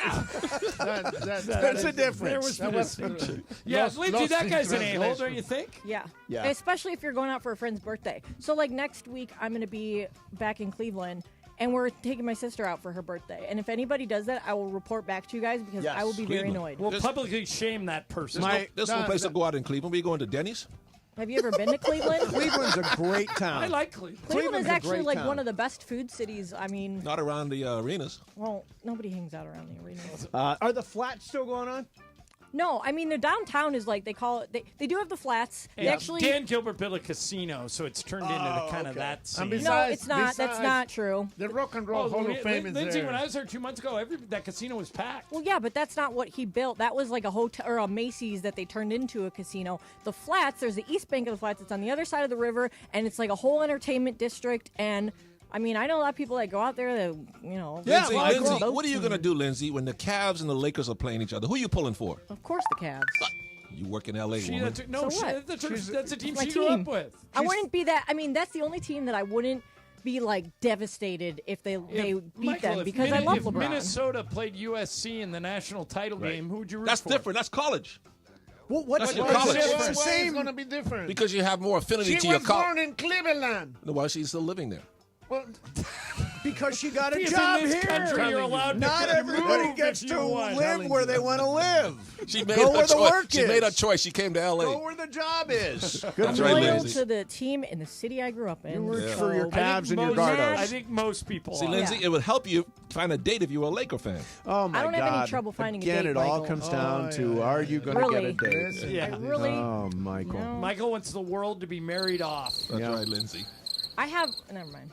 That's a difference. There was the distinction. Yeah, Lindsay, that guy's an a-hole, don't you think? Yeah. Yeah. Especially if you're going out for a friend's birthday. So, like, next week, I'm going to be back in Cleveland, and we're taking my sister out for her birthday. And if anybody does that, I will report back to you guys because I will be very annoyed. We'll publicly shame that person. There's no place to go out in Cleveland. We going to Denny's? Have you ever been to Cleveland? Cleveland's a great town. I like Cleveland. Cleveland is actually like one of the best food cities. I mean, Not around the arenas. well, nobody hangs out around the arenas. Are the flats still going on? No, I mean the downtown is like they call it. They do have the flats. They actually. Dan Gilbert built a casino, so it's turned into the kind of that scene. No, it's not. That's not true. The Rock and Roll Hall of Fame is Lindsay, there. when I was there 2 months ago, that casino was packed. Well, yeah, but that's not what he built. That was like a hotel or a Macy's that they turned into a casino. The flats, there's the east bank of the flats. It's on the other side of the river, and it's like a whole entertainment district. And I mean, I know a lot of people that go out there that Lindsay, what are you going to do, Lindsay, when the Cavs and the Lakers are playing each other? Who are you pulling for? Of course, the Cavs. You work in L.A., woman. That's a team she my grew team. up with. I wouldn't be that. I mean, that's the only team that I wouldn't be like devastated if they beat them because I love if LeBron. Minnesota played USC in the national title game, who would you root That's for? different. That's college. Well, what's That's your college. Why it's going to be different? Because you have more affinity She to your was college. born in Cleveland. No, why she's still living there? Well, because she got a Because job in this here. country, you're allowed Not to everybody move gets if to you want. live where they want to live. She made Go her where the choice. work She is. made her choice. She came to L.A. Go where the job is. I'm That's right, loyal Lindsay. to the team in the city I grew up in. You root Yeah. for your I think Cavs and your most- Gardos. I think most people See, are. Lindsay, it would help you find a date if you were a Laker fan. Oh my I don't God! have any trouble finding a Again, date, it all Michael. comes down to: Are you going to Really? get a date? Listen, Yeah. I really. Oh, Michael. No. Michael wants the world to be married off. That's Yeah. right, Lindsay. I have. Never mind.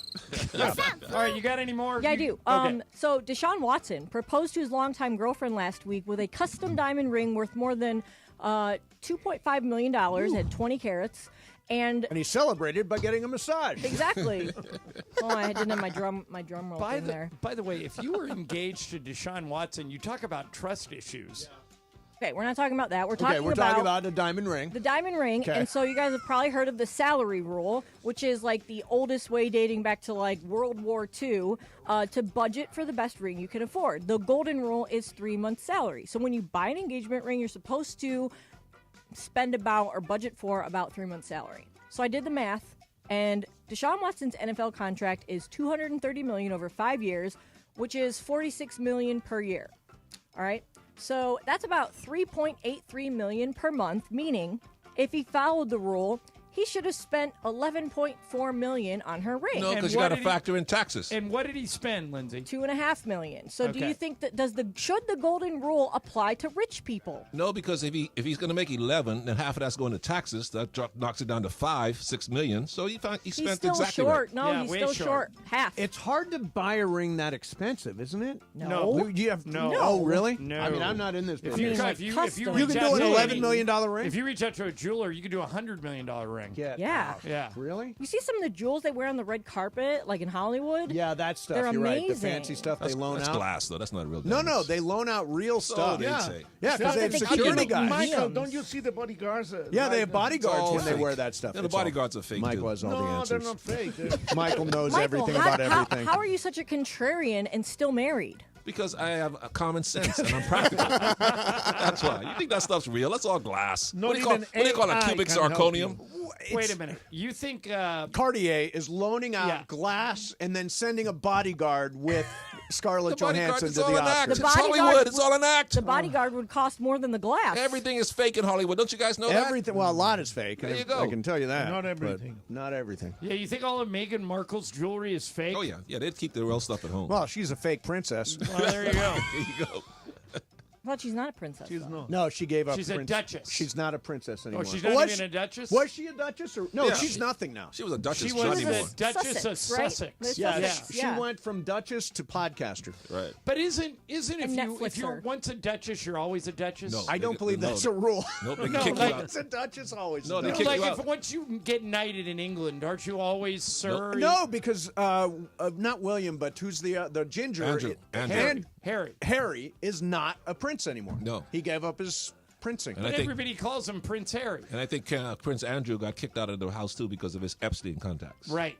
All right, you got any more? Yeah, I do. Okay. So Deshaun Watson proposed to his longtime girlfriend last week with a custom diamond ring worth more than $2.5 million at 20 carats. And he celebrated by getting a massage. Exactly. Oh, I didn't have my drum roll in there. By the way, if you were engaged to Deshaun Watson, you talk about trust issues. Okay, we're not talking about that. We're talking about a diamond ring. The diamond ring. Okay. And so you guys have probably heard of the salary rule, which is like the oldest way dating back to like World War II to budget for the best ring you can afford. The golden rule is 3 months' salary. So when you buy an engagement ring, you're supposed to spend about or budget for about 3 months' salary. So I did the math, and Deshaun Watson's NFL contract is $230 million over 5 years, which is $46 million per year. All right? So that's about $3.83 million per month, meaning if he followed the rule, he should have spent $11.4 million on her ring. No, because you got to factor in taxes. And what did he spend, Lindsay? $2.5 million. So do Okay. you think that should the golden rule apply to rich people? No, because if he's going to make 11, then half of that's going to taxes. That knocks it down to $6 million. So he spent He's still exactly short. right. No, he's still short. Half. It's hard to buy a ring that expensive, isn't it? No. You have, No. Oh, really? No. I mean, I'm not in this If business. you You reach can out do an to $11 million ring? If you reach out to a jeweler, you can do a $100 million ring. Yeah. Yeah. Really? You see some of the jewels they wear on the red carpet, like in Hollywood? Yeah, that stuff. They're You're right. The amazing. fancy stuff That's, they loan that's out. glass, though. That's not real. No, diamonds. they loan out real stuff. they'd Yeah, say. yeah, because they have security guys. Michael, don't you see the bodyguards? Yeah, they have bodyguards all when they fake. wear that stuff. Yeah, the It's all- bodyguards are fake, Mike too. has all the No, answers. they're not fake. Michael knows Michael, everything how, about everything. How are you such a contrarian and still married? Because I have a common sense and I'm practical. That's why. You think that stuff's real? That's all glass. Not What do you call a even cubic AI can help zirconium? Wait a minute. You think Cartier is loaning out Yeah. glass and then sending a bodyguard with Scarlett The bodyguard, Johansson it's to the all an act. Oscars? It's Hollywood. It's all an act. The bodyguard would cost more than the glass. Everything is fake in Hollywood. Don't you guys know that? Everything. Well, a lot is fake. There you I go. can tell you that. Not but everything. Not everything. Yeah, you think all of Meghan Markle's jewelry is fake? Oh, yeah. Yeah, they'd keep the real stuff at home. Well, she's a fake princess. Well, there you go. There you go. I thought she's not a princess. She's though. not. No, she gave up. She's a duchess. She's not a princess anymore. she's not Was even a duchess? Was she a duchess? Or no? Yeah. She's nothing now. She was a duchess. She was anymore. the Duchess of Sussex, right? Sussex. The Yeah, Sussex, she went from duchess to podcaster. Right. But isn't if And you're Netflixer. once a duchess, you're always a duchess? No. I don't believe no. that's a rule. Nope, they No, kick like- you out. It's a duchess always. No, a they duchess. kick Like you if out. once you get knighted in England, aren't you always Sir? No, because not William, but who's the ginger? Andrew. Harry. is not a prince anymore. No. He gave up his princing. And But I think- everybody calls him Prince Harry. And I think Prince Andrew got kicked out of the house, too, because of his Epstein contacts. Right.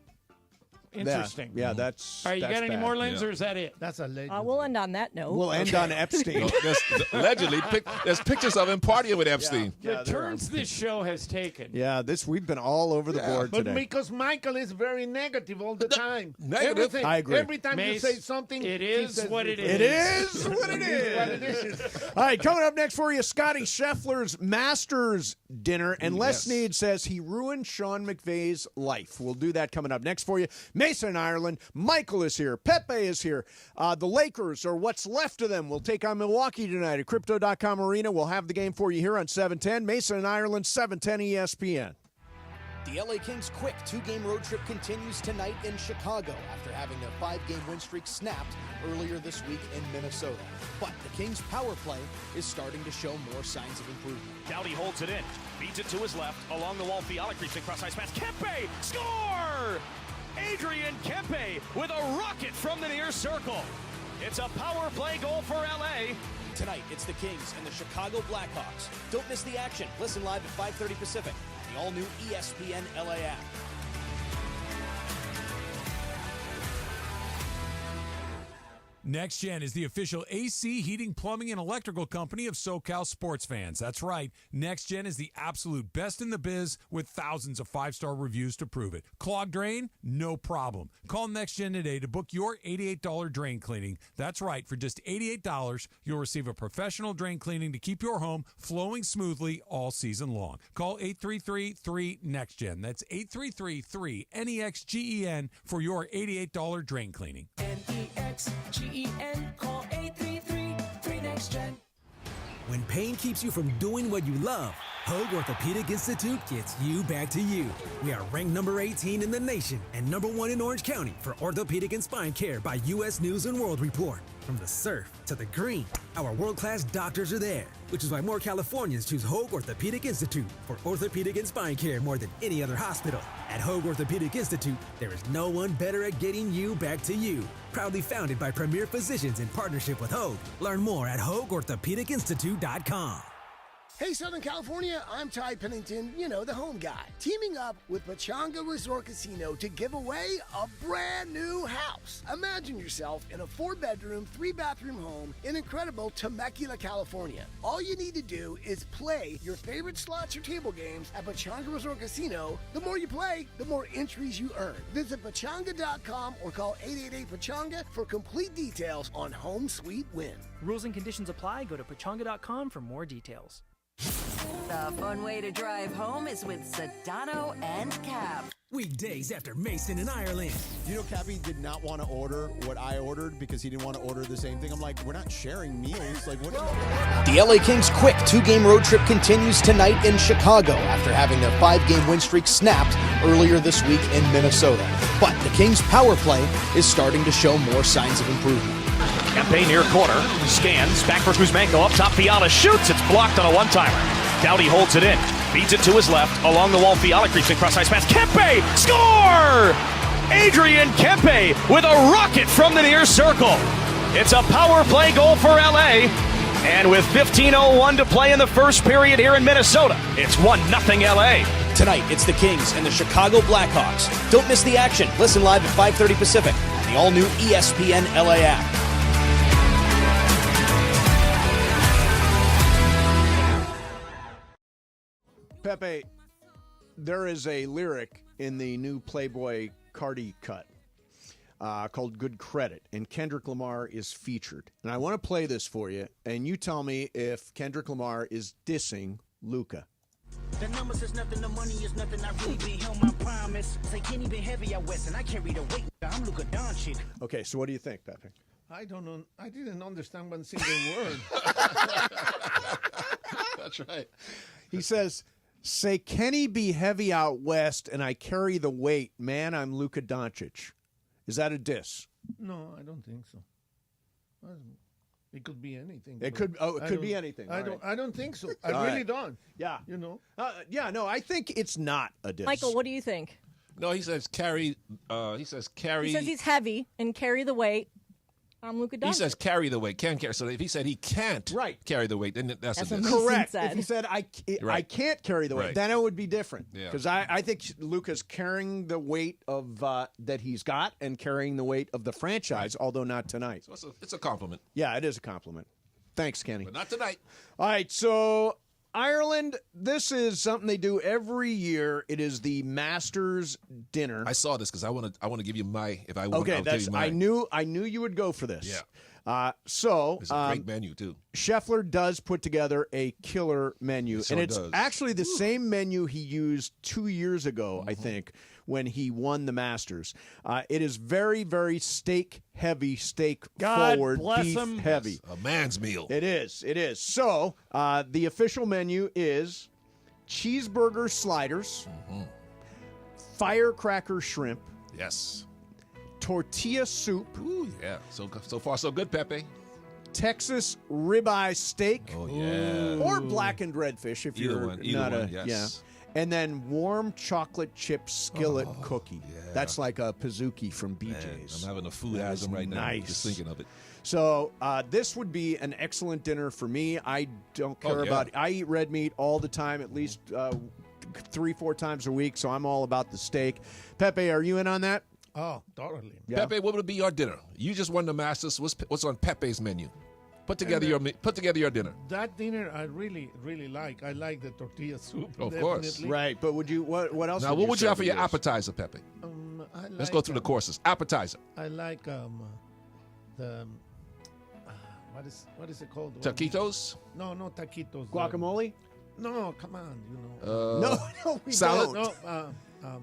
Interesting. Yeah, that's. All right, you that's got any bad. more, Lens, Yeah. or is that it? That's a legend. We'll end on that note. We'll end on Epstein. No, allegedly, there's pictures of him partying with Epstein. The turns this show has taken. Yeah, we've been all over the board But today. because Michael is very negative all the time. Negative? Everything, I agree. Every time Mace, you say something, it he is says what it different. It is what it is. All right, coming up next for you, Scotty Scheffler's Masters dinner. And Les Sneed says he ruined Sean McVay's life. We'll do that coming up next for you. Mason in Ireland. Michael is here. Pepe is here. The Lakers, or what's left of them, will take on Milwaukee tonight at Crypto.com Arena. We'll have the game for you here on 710. Mason in Ireland, 710 ESPN. The LA Kings' quick two-game road trip continues tonight in Chicago after having their 5-game win streak snapped earlier this week in Minnesota. But the Kings' power play is starting to show more signs of improvement. Dowdy holds it in, feeds it to his left, along the wall, Fiala creeps across ice pass, Kempe, score! Adrian Kempe with a rocket from the near circle. It's a power play goal for LA. Tonight, it's the Kings and the Chicago Blackhawks. Don't miss the action. Listen live at 5:30 Pacific on the all-new ESPN LA app. NextGen is the official AC, heating, plumbing, and electrical company of SoCal sports fans. That's right. NextGen is the absolute best in the biz with thousands of 5-star reviews to prove it. Clogged drain? No problem. Call NextGen today to book your $88 drain cleaning. That's right. For just $88, you'll receive a professional drain cleaning to keep your home flowing smoothly all season long. Call 833-3-NEXTGen. That's 833-3-NEXGEN for your $88 drain cleaning. NEXGEN, call 833-3NEXTGen. When pain keeps you from doing what you love, Hoag Orthopedic Institute gets you back to you. We are ranked number 18 in the nation and number 1 in Orange County for orthopedic and spine care by U.S. News & World Report. From the surf to the green, our world-class doctors are there, which is why more Californians choose Hoag Orthopedic Institute for orthopedic and spine care more than any other hospital. At Hoag Orthopedic Institute, there is no one better at getting you back to you. Proudly founded by premier physicians in partnership with Hoag. Learn more at HoagOrthopedicInstitute.com. Hey, Southern California, I'm Ty Pennington, the home guy. Teaming up with Pechanga Resort Casino to give away a brand new house. Imagine yourself in a 4-bedroom, 3-bathroom home in incredible Temecula, California. All you need to do is play your favorite slots or table games at Pechanga Resort Casino. The more you play, the more entries you earn. Visit Pechanga.com or call 888-PECHANGA for complete details on Home Sweet Win. Rules and conditions apply. Go to Pechanga.com for more details. The fun way to drive home is with Sedano and Cap. Weekdays after Mason in Ireland. You know, Cappy did not want to order what I ordered because he didn't want to order the same thing. I'm like, we're not sharing meals. Like, what? The LA Kings' quick 2-game road trip continues tonight in Chicago after having their 5-game win streak snapped earlier this week in Minnesota. But the Kings' power play is starting to show more signs of improvement. Kempe near corner, scans, back for Kuzmenko, up top, Fiala shoots, it's blocked on a one-timer. Doughty holds it in, feeds it to his left, along the wall, Fiala creeps in, cross ice pass, Kempe, score! Adrian Kempe with a rocket from the near circle. It's a power play goal for LA, and with 15:01 to play in the first period here in Minnesota, it's 1-0 LA. Tonight, it's the Kings and the Chicago Blackhawks. Don't miss the action. Listen live at 5:30 Pacific on the all-new ESPN LA app. Pepe, there is a lyric in the new Playboy Cardi cut called Good Credit, and Kendrick Lamar is featured. And I want to play this for you, and you tell me if Kendrick Lamar is dissing Luka. The numbers is nothing, the money is nothing. I really been held my promise. Say Kenny been heavy out west, and I carry the weight. I'm Luka Doncic. Okay, so what do you think, Pepe? I don't know. I didn't understand one single word. That's right. He says, say Kenny be heavy out west and I carry the weight. Man, I'm Luka Doncic. Is that a diss? No, I don't think so. It could be anything. It could be anything. I don't think so. I really don't. Yeah. You know? No, I think it's not a diss. Michael, what do you think? No, he says carry. He says he's heavy and carry the weight. I'm Luka Doncic. He says carry the weight, can't carry. So if he said he can't carry the weight, then that's a diss. Correct. If he said I can't carry the weight, then it would be different. Yeah. Because I think Luka's carrying the weight of that he's got and carrying the weight of the franchise, although not tonight. So it's a compliment. Yeah, it is a compliment. Thanks, Kenny. But not tonight. All right, so Ireland, this is something they do every year. It is the Masters dinner. I saw this because I want to give you my. If I want, okay, that's I knew you would go for this. Yeah. So it's a great menu too. Scheffler does put together a killer menu, It sure and it's does. actually the same menu he used 2 years ago, I think, when he won the Masters. It is very, very steak heavy, steak forward, beef heavy. Yes, a man's meal. It is. It is. So the official menu is cheeseburger sliders, firecracker shrimp. Yes. Tortilla soup. Ooh, yeah. So far, so good, Pepe. Texas ribeye steak. Oh, yeah. Or blackened redfish if Either you're one, not a yes. yeah. And then warm chocolate chip skillet cookie. Yeah. That's like a Pizookie from BJ's. Man, I'm having a food That asm is right now. nice. Just thinking of it. So this would be an excellent dinner for me. I don't care about I eat red meat all the time, at least 3-4 times a week, so I'm all about the steak. Pepe, are you in on that? Oh, totally. Pepe, what would be your dinner? You just won the Masters. What's on Pepe's menu? Put together your dinner. That dinner I really, really like. I like the tortilla soup. Of course. Right, but would you what else? Now, what would you have for your appetizer, Pepe? Let's go through the courses. Appetizer. I like the what is it called? Taquitos? No, no taquitos. Guacamole? No, come on, you know. No, we salad? No,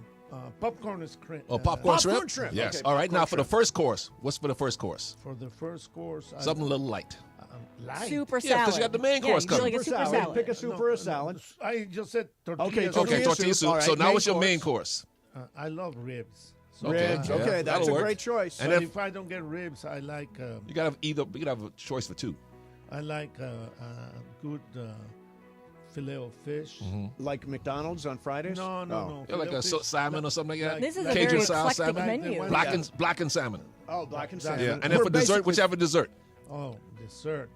popcorn is shrimp. Oh, popcorn shrimp? shrimp. Yes. Okay, all right, now for the shrimp. first course. What's for the first course? For the first course, Something a little light. light. Super Yeah, salad. because you got the main course you do coming. like a super salad. Pick a soup or a salad. I just said tortilla. Okay, soup. Okay, tortilla soup. All right, So now main what's your course. main course? I love ribs. Ribs. Yeah, Okay, that's that'll a work. great choice. And But if if I don't get ribs, I like you gotta have either, you gotta have a choice for two. I like good filet of fish. Like McDonald's on Fridays? No, no. Yeah, like a salmon or something like that. This is a Cajun very style eclectic salmon. menu. Blackened salmon. Oh, black and Yeah, salmon. Yeah, and then We're for dessert, basically- whichever dessert. Oh, dessert.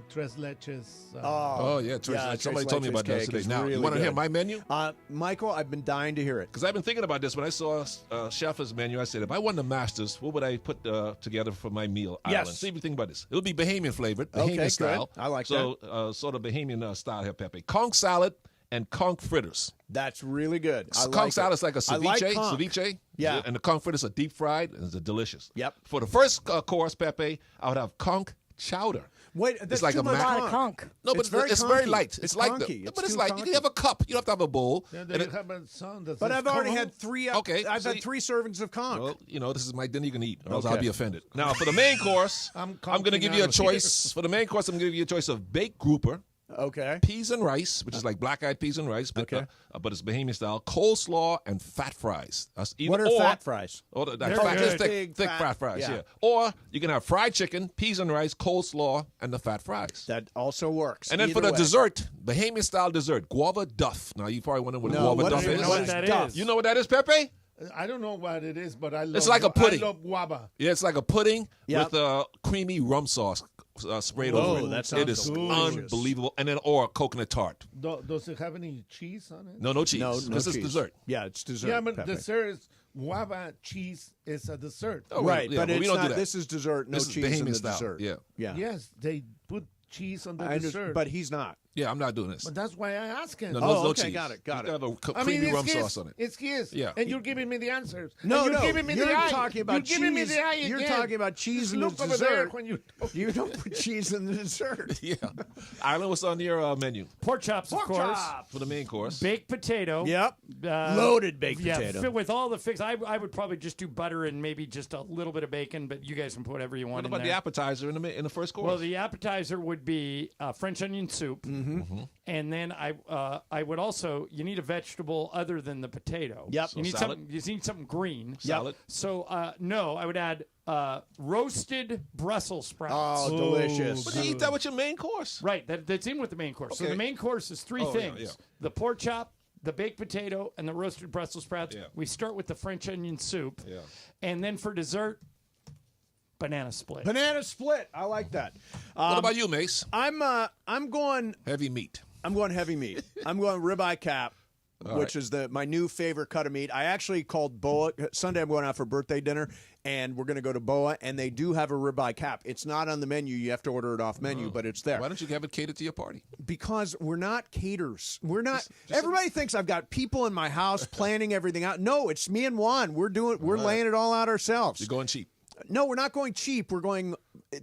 Tres leches. Oh yeah, somebody told me about that today. Now, you want to hear my menu? Michael, I've been dying to hear it. Because I've been thinking about this. When I saw Chef's menu, I said, if I won the Masters, what would I put together for my meal island? Yes. See if you think about this. It'll be Bahamian flavored, Bahamian Okay, good. style. I like that. Sort of Bahamian style here, Pepe. Conch salad and conch fritters. That's really good. I Conch like salad it. is like a I like ceviche. conch. Ceviche. Yeah. And the conch fritters are deep fried and it's delicious. Yep. For the first course, Pepe, I would have conch chowder. Wait, that's it's like too a much lot of conch. No, but It's very it's very conky. light. It's like conky. but It's it's too light. You conky. can have a cup. You don't have to have a bowl. Then And you have a son that But says I've already conch. had three. Okay, I've so had 3 servings of conch. Well, this is my dinner you can eat, or else Okay. I'll be offended. Now, for the main course, I'm going to give you a conking out of choice. For the main course, I'm going to give you a choice of baked grouper, Okay. peas and rice, which is like black-eyed peas and rice, but, Okay. But it's Bahamian style, coleslaw, and fat fries. That's either, What are fat fries? Or the They're fat, good. thick, Big thick fat- fat fries, yeah. yeah. Or you can have fried chicken, peas and rice, coleslaw, and the fat fries. That also works. And then for Either the way. dessert, Bahamian style dessert, guava duff. Now, you probably wondering what No, guava what duff is it? is. What that Duff. is? You know what that is, Pepe? I don't know what it is, but I love. It's like a pudding. I love guava. Yeah, it's like a pudding Yep. with creamy rum sauce sprayed Oh, over it. that sounds It is delicious. unbelievable. And then or coconut tart. Does it have any cheese on it? No cheese. No this is cheese. dessert. Yeah, it's dessert. Yeah, but Pepe. dessert is guava cheese is a dessert. Oh, Right, yeah, but we it's don't not. do that. This is dessert. No This is cheese in Bahamian the style. dessert. Yeah. Yeah. Yes, they put cheese on the I dessert. but he's not. Yeah, I'm not doing this. But that's why I asked him. No, Oh, no okay, cheese. got it, got You it. gotta have a I mean, creamy it's rum his. sauce on it. It's his. Yeah. And you're giving me the answers. No, and you're no, giving me you're the eye. talking about you're cheese. giving me the eye You're again. talking about cheese Just in the look over there dessert. when you. You don't put cheese in the dessert. Yeah. Ireland, what's on your menu Pork chops, of course. for the main course? Baked potato. Yep. Loaded baked potato. Yeah, with all the fix. I would probably just do butter and maybe just a little bit of bacon, but you guys can put whatever you want What in about there. the appetizer in the first course? Well, the appetizer would be French onion soup, and then I would also you need a vegetable other than the potato. Yep. You need salad? something. You need something green. Salad? So no, I would add roasted Brussels sprouts. Oh, delicious. But you eat that with your main course. Right, that's in with the main course. So Okay. the main course is three Oh, yeah, things: yeah. the pork chop, the baked potato, and the roasted Brussels sprouts. Yeah. We start with the French onion soup, Yeah. and then for dessert, banana split. Banana split. I like that. What about you, Mace? I'm going Heavy meat. I'm going heavy meat. I'm going ribeye cap, All which right. is my new favorite cut of meat. I actually called Boa Sunday. I'm going out for birthday dinner, and we're going to go to Boa, and they do have a ribeye cap. It's not on the menu. You have to order it off menu, but it's there. Why don't you have it catered to your party? Because we're not caterers. We're not. Everybody thinks I've got people in my house planning everything out. No, it's me and Juan. We're laying it all out ourselves. You're going cheap. No, we're not going cheap. We're going.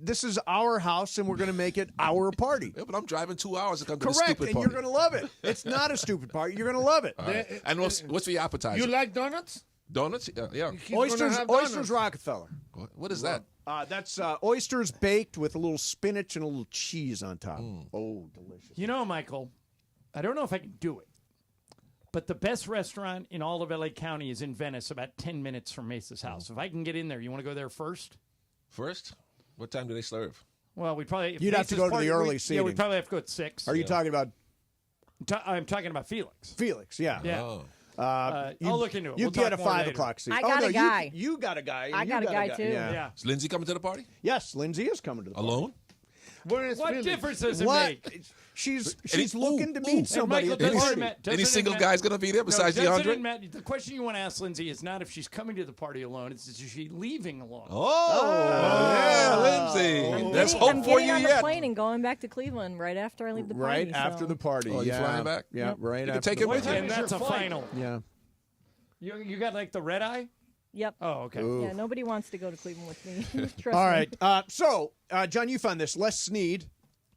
This is our house, and we're going to make it our party. Yeah, but I'm driving 2 hours to come to this Correct, stupid and party. you're going to love it. It's not a stupid party. You're going to love it. All right. And what's for your appetizer? You like donuts? Donuts? Yeah. He's gonna have Oysters donuts. Rockefeller. What is that? That's oysters baked with a little spinach and a little cheese on top. Oh, delicious. You know, Michael, I don't know if I can do it, but the best restaurant in all of LA County is in Venice, about 10 minutes from Mesa's house. If I can get in there, you want to go there first? First? What time do they serve? Well, we probably You'd have to go to the early Yeah, seating. we'd probably have to go at 6. Are you talking about I'm talking about Felix. Felix? Yeah. Yeah. Oh. I'll look into it. You We'll get talk a more 5 later. o'clock seat. I got a guy. You got a guy. I You got a guy, too. Yeah. Yeah. Is Lindsay coming to the party? Yes, Lindsay is coming to the party. Alone? What difference does it What? make? She's looking to meet somebody at the party. Any single guy's going to be there besides DeAndre? The question you want to ask Lindsay is not if she's coming to the party alone. It's is she leaving alone? Yeah, Lindsay. There's hope for you I'm getting on the yet. plane and going back to Cleveland right after I leave the party. Right after the party. Oh, you flying back? Yeah, right You after can take the it with party. you. And that's a final. Yeah. You got like the red eye? Yep. Oh, okay. Yeah, nobody wants to go to Cleveland with me. Trust All me. right. So, John, you found this. Les Sneed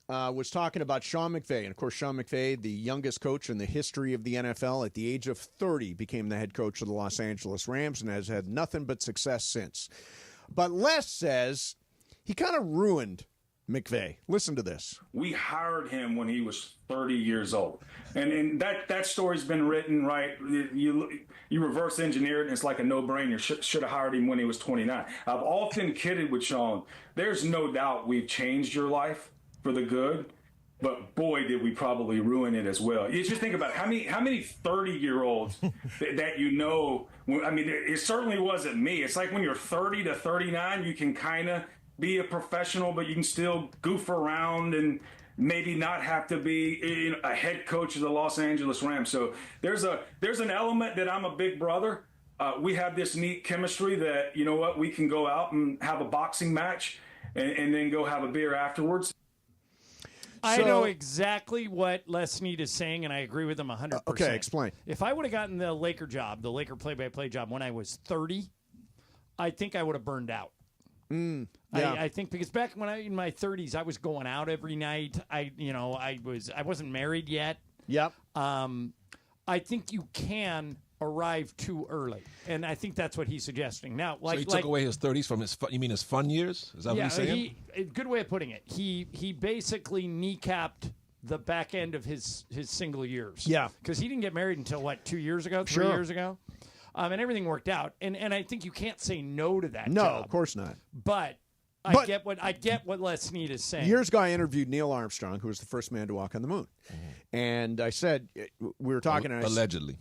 was talking about Sean McVay. And, of course, Sean McVay, the youngest coach in the history of the NFL, at the age of 30, became the head coach of the Los Angeles Rams and has had nothing but success since. But Les says he kind of ruined McVay. Listen to this. We hired him when he was 30 years old. And that story's been written, right? You reverse engineer it, and it's like a no-brainer. Should have hired him when he was 29. I've often kidded with Sean. There's no doubt we've changed your life for the good, but boy, did we probably ruin it as well. You just think about it. How many 30-year-olds that you know, I mean, it certainly wasn't me. It's like when you're 30 to 39, you can kind of be a professional, but you can still goof around and maybe not have to be a head coach of the Los Angeles Rams. So there's an element that I'm a big brother. We have this neat chemistry that, you know what, we can go out and have a boxing match and then go have a beer afterwards. I know exactly what Les Sneed is saying, and I agree with him 100%. Okay, explain. If I would have gotten the Laker job, the Laker play-by-play job, when I was 30, I think I would have burned out. Yeah. I think because back when in my 30s, I was going out every night. I wasn't married yet. Yep. I think you can arrive too early, and I think that's what he's suggesting. Now, So he took away his 30s from his you mean his fun years? Is that what he's saying? Good way of putting it. He basically kneecapped the back end of his single years. Yeah. Because he didn't get married until, 2 years ago, 3 Sure. years ago? And everything worked out. And I think you can't say no to that No, job. of course not. But I get what Les Sneed is saying. Years ago, I interviewed Neil Armstrong, who was the first man to walk on the moon. And I said, we were talking. And Allegedly.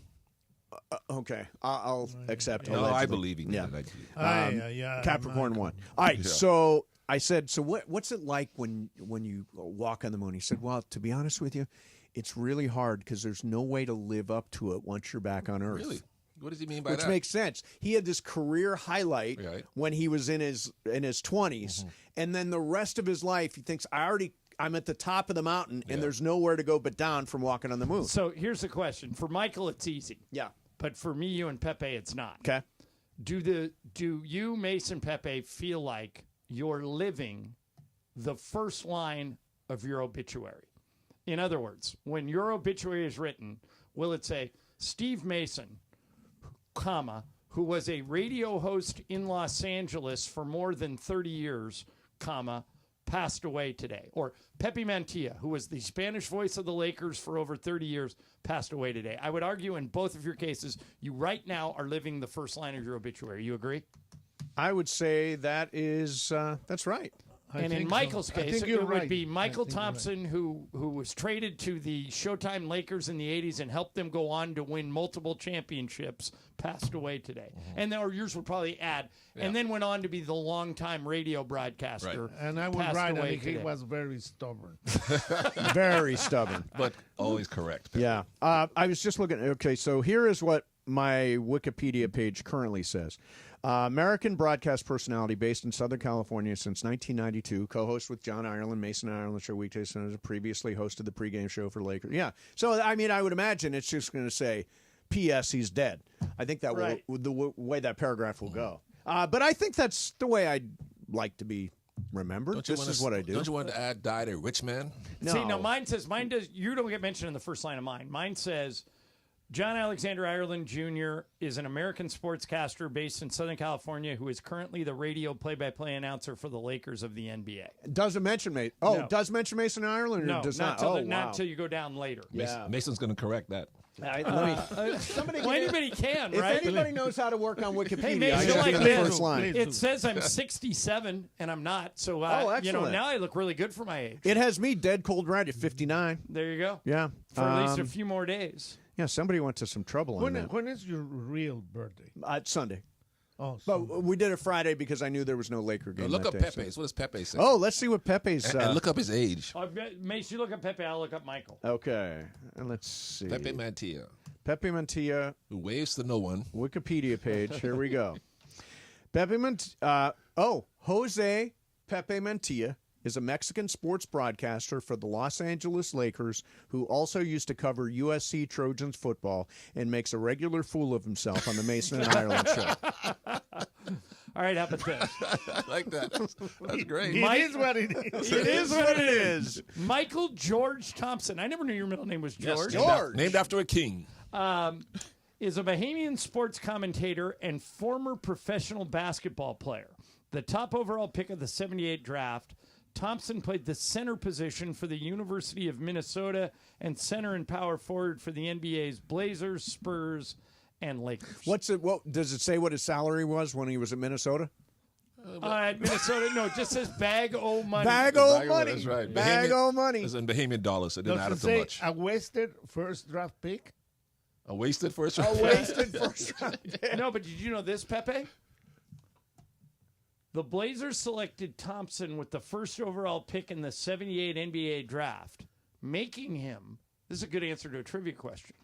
Okay, I'll accept. No, allegedly. I believe in yeah. it. Capricorn 1. All right, so I said, so what's it like when you walk on the moon? He said, well, to be honest with you, it's really hard because there's no way to live up to it once you're back on Earth. Really? What does he mean by that? Which makes sense. He had this career highlight when he was in his 20s, and then the rest of his life, he thinks, I'm at the top of the mountain, and there's nowhere to go but down from walking on the moon. So here's the question. For Michael, it's easy. Yeah. But for me, you, and Pepe, it's not. Okay. Do you, Mason, Pepe, feel like you're living the first line of your obituary? In other words, when your obituary is written, will it say, Steve Mason, comma, who was a radio host in Los Angeles for more than 30 years, comma, passed away today? Or Pepe Mantilla, who was the Spanish voice of the Lakers for over 30 years, passed away today. I would argue in both of your cases, you right now are living the first line of your obituary. You agree? I would say that's right. And in Michael's case, it would be Michael Thompson, who was traded to the Showtime Lakers in the 80s and helped them go on to win multiple championships, passed away today. And or yours would probably add, and then went on to be the longtime radio broadcaster. Right. And I would passed write away that he today. was very stubborn. Very stubborn. But always correct. Yeah. I was just looking. Okay, so here is what my Wikipedia page currently says. American broadcast personality based in Southern California since 1992, co-host with John Ireland, Mason Ireland Show weekdays, and has previously hosted the pregame show for Lakers. Yeah. So, I mean, I would imagine it's just going to say, P.S. he's dead. I think that will the way that paragraph will go. But I think that's the way I'd like to be remembered. This is what I do. Don't you want to add died a rich man? No. See, no, mine does. You don't get mentioned in the first line of mine. Mine says, John Alexander Ireland Jr. is an American sportscaster based in Southern California who is currently the radio play-by-play announcer for the Lakers of the NBA. Doesn't mention Mason. No. Does mention Mason Ireland? Or No, does not not. not until you go down later. Mason's going to correct that. Anybody can, right? If anybody knows how to work on Wikipedia, Hey, Mason, I should like be in the this. first line. It says I'm 67, and I'm not. So, excellent. now I look really good for my age. It has me dead cold right at 59. There you go. Yeah. For at least a few more days. Yeah, somebody went to some trouble on that. When is your real birthday? Sunday. Oh, but we did it Friday because I knew there was no Laker game. Look that up day, Pepe's. What does Pepe say? Oh, let's see what Pepe's. And look up his age. Mace, you look up Pepe. I'll look up Michael. Okay, and let's see. Pepe Mantilla. Pepe Mantilla. Who waves to no one. Wikipedia page. Here we go. Pepe Mantilla. Jose Pepe Mantilla is a Mexican sports broadcaster for the Los Angeles Lakers who also used to cover USC Trojans football and makes a regular fool of himself on the Mason and Ireland show. All right, how about this? I like that. That's great. It is what it is. It is what it is. Michael George Thompson. I never knew your middle name was George. Yes, named after a king. Is a Bahamian sports commentator and former professional basketball player. The top overall pick of the 78 draft, Thompson played the center position for the University of Minnesota and center and power forward for the NBA's Blazers, Spurs, and Lakers. What does it say? What his salary was when he was at Minnesota? At Minnesota, no, it just says bag o' money. Bag o' money. That's right. Bag o' money. It's in Bahamian dollars. It didn't add up Does it too say much. a wasted first draft pick? A wasted first round. A wasted first round pick. No, but did you know this, Pepe? The Blazers selected Thompson with the first overall pick in the 78 NBA draft, making him, this is a good answer to a trivia question,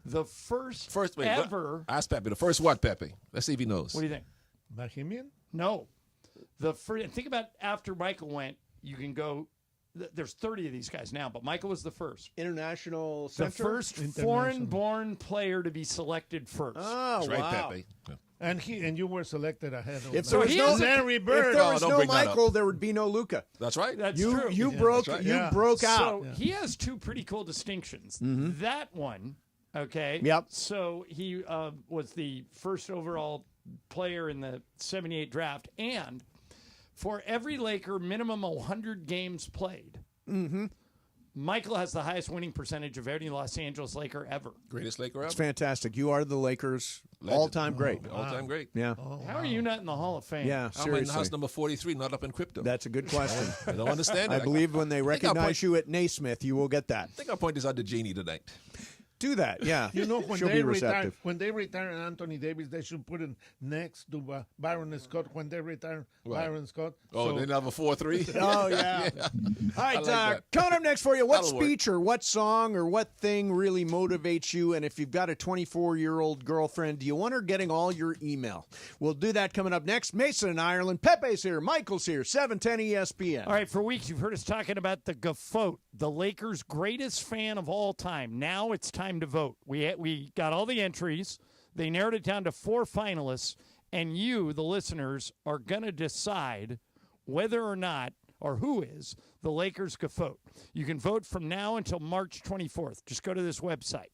the first ever. Ask Pepe. The first what, Pepe? Let's see if he knows. What do you think? Bahamian? No. The first, think about after Michael went, you can go, there's 30 of these guys now, but Michael was the first. International The center? first foreign-born player to be selected first. Oh, That's right, wow. Pepe. Yeah. And you were selected ahead of If there was no Larry Bird. If there was don't no bring that Michael, there would be no Luca. That's right. That's you true. you broke that's right. you broke out. So he has two pretty cool distinctions. That one, okay. Yep. So he was the first overall player in the 78 draft, and for every Laker, minimum 100 games played. Michael has the highest winning percentage of any Los Angeles Laker ever. Greatest Laker It's ever. fantastic. You are the Lakers' Legend. all-time great. All-time great. Yeah. How are you not in the Hall of Fame? Yeah, I'm in seriously. house number 43, not up in crypto. That's a good question. I don't understand it. I believe when they think I'll recognize point- you at Naismith, you will get that. I think I'll point this out to Jeannie tonight. Do that, yeah. You know, when She'll they be retire, receptive. when they retire Anthony Davis, they should put him next to Byron Scott. When they retire Byron Scott. Oh, they have a 4-3? Oh, yeah. All right, I like that. coming up next for you, what That'll work. speech or what song or what thing really motivates you? And if you've got a 24-year-old girlfriend, do you want her getting all your email? We'll do that coming up next. Mason in Ireland, Pepe's here, Michael's here, 710 ESPN. All right, for weeks you've heard us talking about the GOAT, the Lakers' greatest fan of all time. Now it's time to vote. We got all the entries. They narrowed it down to 4 finalists, and you, the listeners, are going to decide whether or not, or who is, the Lakers' GOAT. You can vote from now until March 24th. Just go to this website,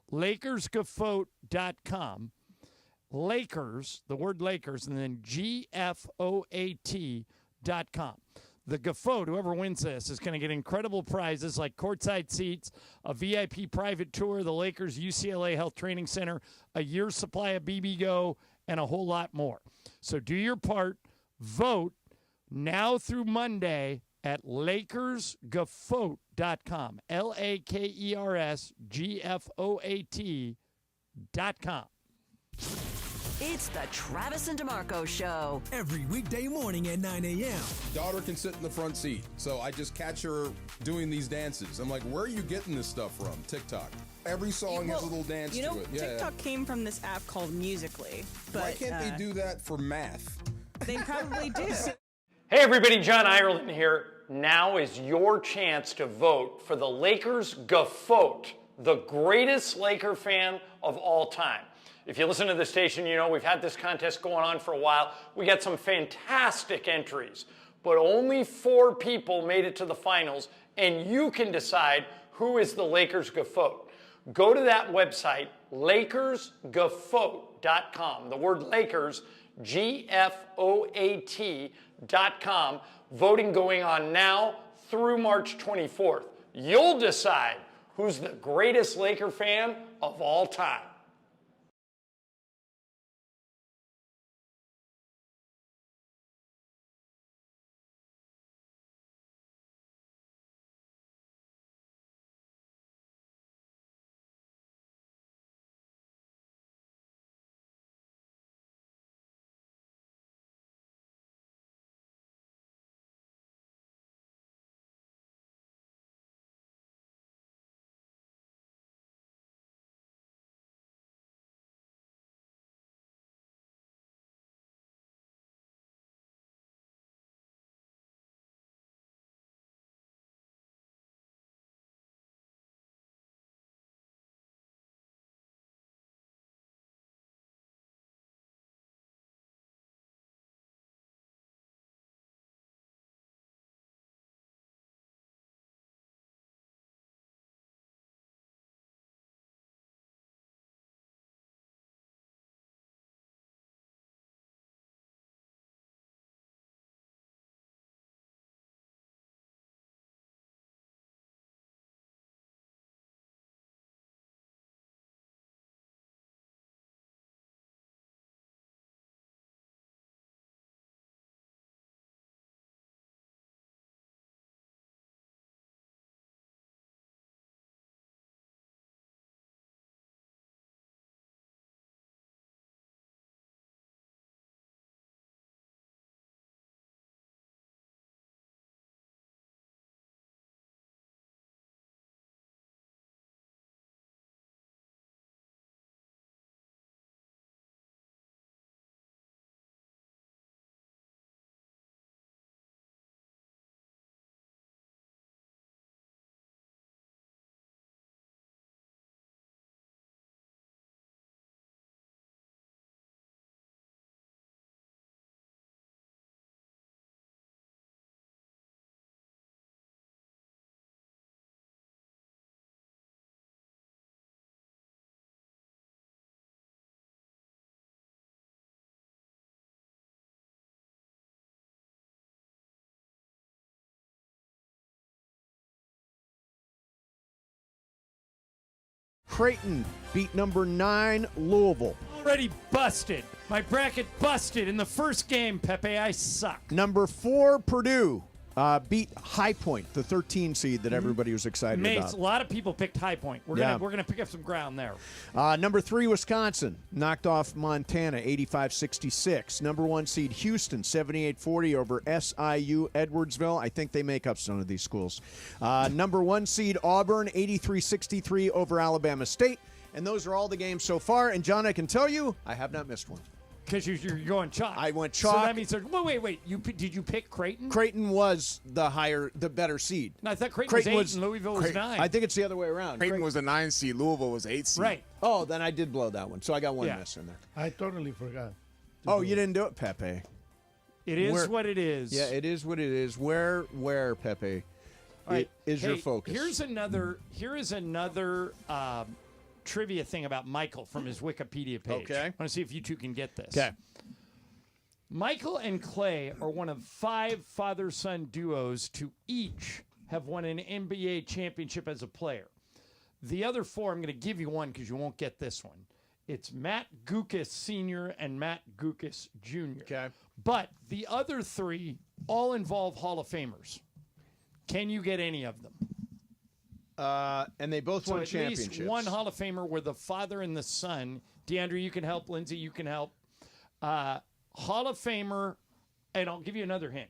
LakersGoat.com. Lakers, the word Lakers, and then GFOAT.com. The GOAT, whoever wins this, is going to get incredible prizes like courtside seats, a VIP private tour of the Lakers UCLA Health Training Center, a year's supply of BB Go, and a whole lot more. So do your part. Vote now through Monday at LakersGoat.com. LakersGFOAT.com. It's the Travis and DeMarco Show. Every weekday morning at 9 a.m. Daughter can sit in the front seat, so I just catch her doing these dances. I'm like, where are you getting this stuff from? TikTok. Every song has a little dance You know, to it. Yeah. TikTok came from this app called Musical.ly. But, Why can't they do that for math? They probably do. Hey everybody, John Ireland here. Now is your chance to vote for the Lakers' GOAT, the greatest Laker fan of all time. If you listen to the station, you know we've had this contest going on for a while. We got some fantastic entries, but only 4 people made it to the finals, and you can decide who is the Lakers' GOAT. Go to that website, LakersGoat.com. The word Lakers, GFOAT.com. Voting going on now through March 24th. You'll decide who's the greatest Laker fan of all time. Creighton beat number 9 Louisville. Already busted. My bracket busted in the first game, Pepe. I suck. Number 4 Purdue beat High Point, the 13 seed that everybody was excited about. A lot of people picked High Point. We're gonna pick up some ground there. Number 3 Wisconsin knocked off Montana 85-66. Number 1 seed Houston 78-40 over SIU Edwardsville. I think they make up some of these schools. Number 1 seed Auburn 83-63 over Alabama State. And those are all the games so far. And John, I can tell you, I have not missed one. Because you're going chalk. I went chalk. So that means wait. Did you pick Creighton? Creighton was the better seed. No, I thought Creighton was 8 and Louisville was 9. I think it's the other way around. Creighton was the 9 seed. Louisville was 8 seed. Right. Oh, then I did blow that one. So I got one miss in there. I totally forgot. Oh, you didn't do it, Pepe. It is what it is. Yeah, it is what it is. Where, Pepe? All right. Is your focus? Here is another trivia thing about Michael from his Wikipedia page. Okay. I want to see if you two can get this. Okay. Michael and Clay are one of 5 father-son duos to each have won an NBA championship as a player. The other 4, I'm going to give you one because you won't get this one. It's Matt Guokas Sr. and Matt Guokas Jr. Okay. But the other 3 all involve Hall of Famers. Can you get any of them? And they both won championships. At least one Hall of Famer were the father and the son. DeAndre, you can help. Lindsay, you can help. Hall of Famer, and I'll give you another hint.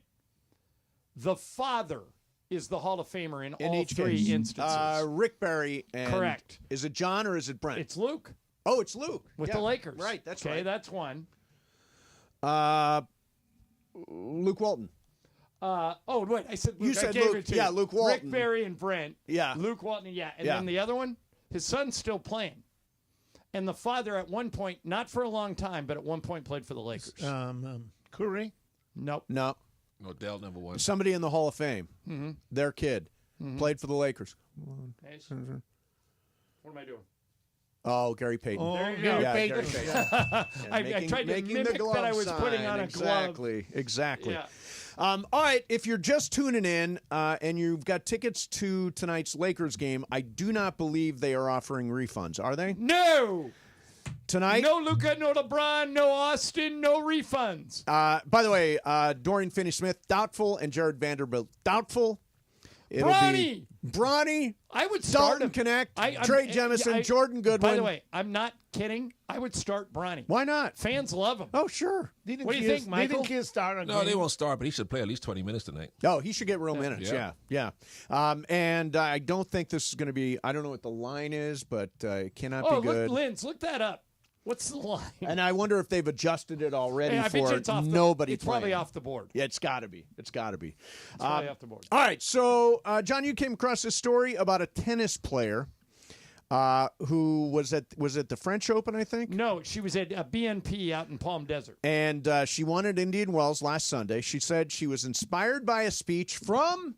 The father is the Hall of Famer in all each 3 case. instances. Rick Barry. And correct. Is it John or is it Brent? It's Luke. Oh, it's Luke. With the Lakers. Right, that's okay, right. that's one. Luke Walton. Wait, I said Luke. You said I gave Luke. it to Yeah, you. Luke Walton. Rick Barry and Brent. Yeah. Luke Walton, yeah. And Yeah. then the other one, his son's still playing. And the father at one point, not for a long time, but at one point played for the Lakers. Curry? Nope. No. No, Dell never won. Somebody in the Hall of Fame. Mhm. Their kid. Played for the Lakers. What am I doing? Oh, Gary Payton. Oh, There you Gary go. Payton. Gary Payton. I tried to making mimic the glove that I was putting sign. on a glove. Exactly. Yeah. All right, if you're just tuning in and you've got tickets to tonight's Lakers game, I do not believe they are offering refunds. Are they? No. Tonight? No Luka, no LeBron, no Austin, no refunds. By the way, Dorian Finney-Smith, doubtful, and Jared Vanderbilt, doubtful. Bronny! Bronny. I would start Dalton him. Connect, I'm- Trey Jemison, Jordan Goodwin. By the way, I'm not kidding. I would start Bronny. Why not? Fans love him. Oh, sure. What do you think, Michael? Didn't Kidd start a No, game? they won't start, but he should play at least 20 minutes tonight. Oh, he should get real minutes. Yeah. And I don't think this is going to be. I don't know what the line is, but it cannot be good. Linz, look that up. What's the line? And I wonder if they've adjusted it already Hey, I bet you for it's off the- nobody it's playing. probably off the board. Yeah, it's got to be. It's got to be. It's probably off the board. All right. So, John, you came across this story about a tennis player who was at the French Open, I think? No, she was at BNP out in Palm Desert. And she won at Indian Wells last Sunday. She said she was inspired by a speech from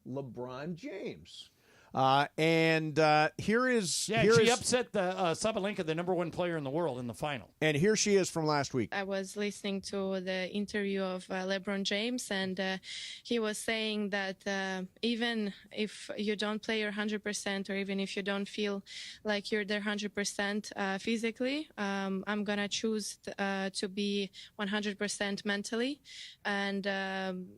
LeBron James. Here is... Yeah, here she is- upset the Sabalenka, the number 1 player in the world, in the final. And here she is from last week. I was listening to the interview of LeBron James, and he was saying that even if you don't play your 100%, or even if you don't feel like you're there 100% physically, I'm going to choose to be 100% mentally. And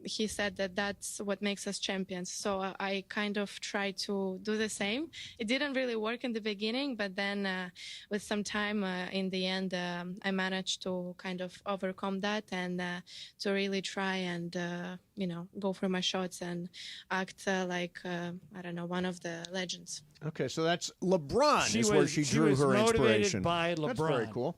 he said that that's what makes us champions. So I kind of try to do the same. It didn't really work in the beginning, but then with some time in the end, I managed to kind of overcome that and to really try and, go for my shots and act like, I don't know, one of the legends. Okay, so that's LeBron where she drew was her motivated inspiration. by LeBron. That's very cool.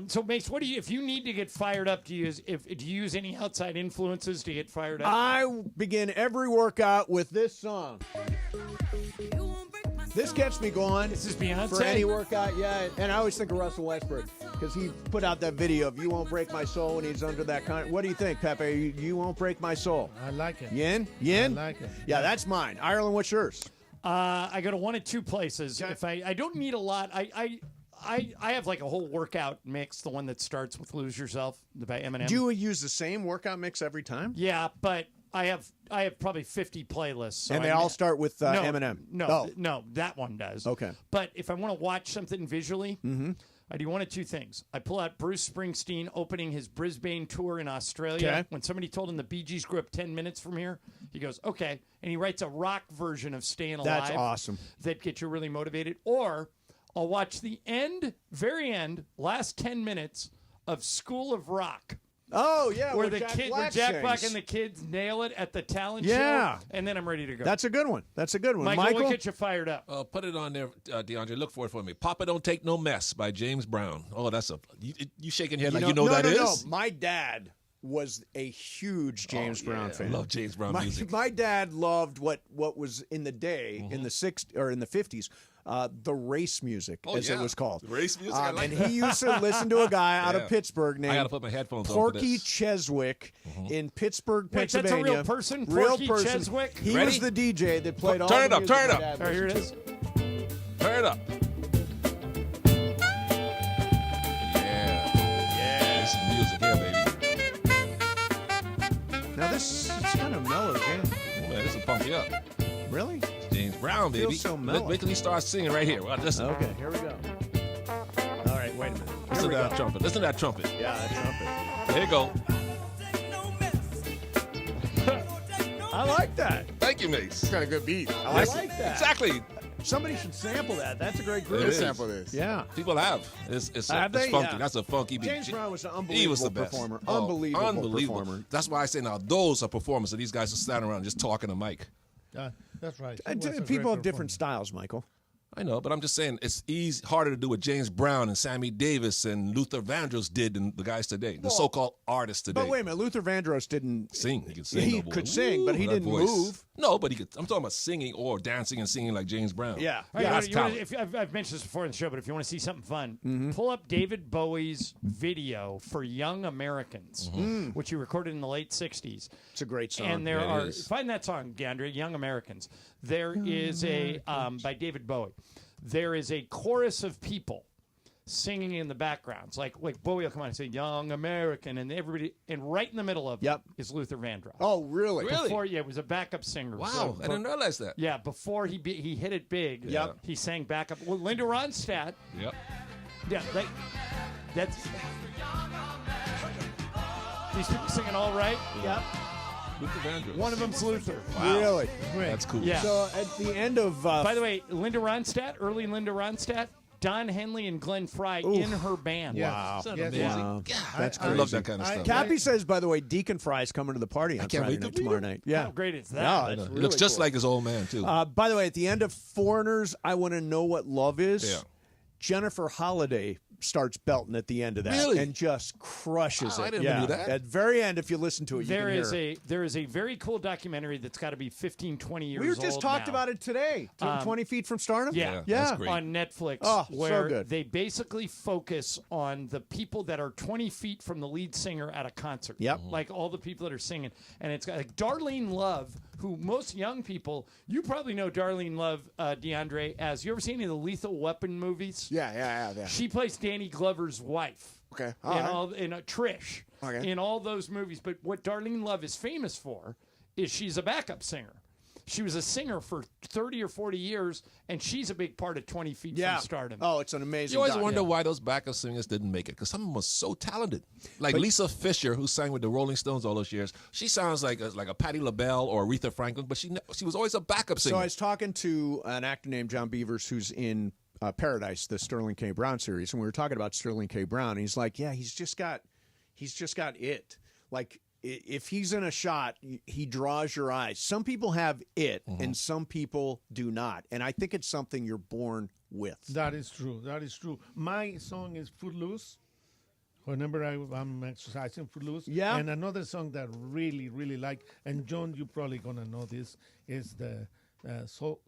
So, Mace, what do you? If you need to get fired up, do you use any outside influences to get fired up? I begin every workout with this song. This gets me going. This is Beyonce? For any workout, yeah. And I always think of Russell Westbrook because he put out that video of "You Won't Break My Soul" when he's under that kind. What do you think, Pepe? You won't break my soul. I like it. Yin? I like it. Yeah, that's mine. Ireland, what's yours? I go to one of 2 places. Okay. If I don't need a lot, I have like a whole workout mix. The one that starts with "Lose Yourself" by Eminem. Do you use the same workout mix every time? Yeah, but I have probably 50 playlists. So And they all start with Eminem? No, that one does. Okay. But if I want to watch something visually, Mm-hmm. I do one of two things. I pull out Bruce Springsteen opening his Brisbane tour in Australia. Okay. When somebody told him the Bee Gees grew up 10 minutes from here, he goes, okay. And he writes a rock version of Staying Alive. That's awesome. That gets you really motivated. Or I'll watch the very end, last 10 minutes of School of Rock. Oh, yeah. Where where Jack sings. Black and the kids nail it at the talent Yeah. show. And then I'm ready to go. That's a good one. Michael, what gets you fired up? Put it on there, DeAndre. Look for it for me. Papa Don't Take No Mess by James Brown. Oh, that's you shaking your head like you know that is? No. My dad was a huge James Brown fan. I love James Brown music. My dad loved what was in the day in the 60s or in the 50s. The race music, as it was called. Race music, I like and that. he used to listen to a guy out of Pittsburgh named I gotta put my headphones on for Porky this. Cheswick in Pittsburgh, Wait, that's a Pennsylvania. real person? Real Porky person. Cheswick? He Ready? was the DJ that played all Turn the it up, music turn it my up. dad All right, here it listened is. Turn it up. Yeah. This is music here, baby. to. Now this is kind of mellow, James. Oh, man, this will pump you up. Really? James Brown, baby. Feels so mellow. Wait till he starts singing right here. Well, listen. Okay, here we go. All right, wait a minute. Listen to that trumpet. Listen to that trumpet. Yeah, that trumpet. There you go. I like that. Thank you, Mace. It's got a good beat. I like that. Exactly. Somebody should sample that. That's a great It group. is. Sample this. Yeah. People have. It's Have they? funky. Yeah. That's a funky beat. James Brown was an He was unbelievable the best. performer. Oh, Unbelievable performer. That's why I say now those are performers. And these guys are standing around just talking to Mike. That's right. He was a People great have different performer. styles, Michael. I know, but I'm just saying it's harder to do what James Brown and Sammy Davis and Luther Vandross did than the guys today, the so-called artists today. But wait a minute, Luther Vandross didn't sing. He could sing. He though, boy. could sing, but he Ooh, didn't that voice. move. No, but he could. I'm talking about singing or dancing and singing like James Brown. Yeah. All right, that's you wanna- talent. if I've mentioned this before in the show, but if you want to see something fun, Mm-hmm. pull up David Bowie's video for Young Americans, which he recorded in the late 60s. It's a great song. And there Yeah, it are, is. find that song, DeAndre, Young Americans. There is a, by David Bowie, there is a chorus of people singing in the backgrounds. Like Bowie will come on and say, Young American, and everybody, and right in the middle of it is Luther Vandross. Oh, really? Before, yeah, it was a backup singer. Wow, So, I didn't realize that. yeah, before he hit it big, Yep. he sang backup. Well, Linda Ronstadt, Yep. yeah, that's these people singing all right. Yep. Luther Vandross. One of them's Luther. Really? That's cool. Yeah. So at the end of By the way, Linda Ronstadt, early Linda Ronstadt, Don Henley and Glenn Fry in her band. Yeah. Wow. Isn't that Yes. amazing? Wow. God, That's I love crazy. that kind of stuff. Cappy says, by the way, Deacon Fry's coming to the party on can't Friday wait to night, meet tomorrow him. night. Yeah. How great is that? Yeah, I it's know. really He looks just cool. like his old man too. By the way, at the end of Foreigners, I Want to Know What Love Is, Yeah. Jennifer Holliday starts belting at the end of that Really? and just crushes Wow, it. I didn't yeah. do that. At the very end, if you listen to it, There you is can hear there is a very cool documentary that's got to be 15, 20 years We old were just talked now. about it today. 20 Feet from Stardom? Yeah. Yeah, that's great. On Netflix, Oh, so where good. they basically focus on the people that are 20 feet from the lead singer at a concert. Yep. Like all the people that are singing. And it's got like Darlene Love, who most young people, you probably know Darlene Love, DeAndre, as you ever seen any of the Lethal Weapon movies? Yeah. She plays Danny Glover's wife. Okay. In Trish. Okay. In all those movies. But what Darlene Love is famous for is she's a backup singer. She was a singer for 30 or 40 years, and she's a big part of 20 Feet Yeah. from Stardom. Oh, it's an amazing You always doc. wonder why those backup singers didn't make it, because some of them were so talented. Like Lisa Fisher, who sang with the Rolling Stones all those years, she sounds like a Patti LaBelle or Aretha Franklin, but she was always a backup singer. So I was talking to an actor named John Beavers who's in Paradise, the Sterling K. Brown series, and we were talking about Sterling K. Brown. And he's like, yeah, he's just got it. Like if he's in a shot, he draws your eyes. Some people have it, and some people do not. And I think it's something you're born with. That is true. That is true. My song is Footloose. Whenever I'm exercising, Footloose. Yeah. And another song that really, really like, and John, you probably gonna know this, is the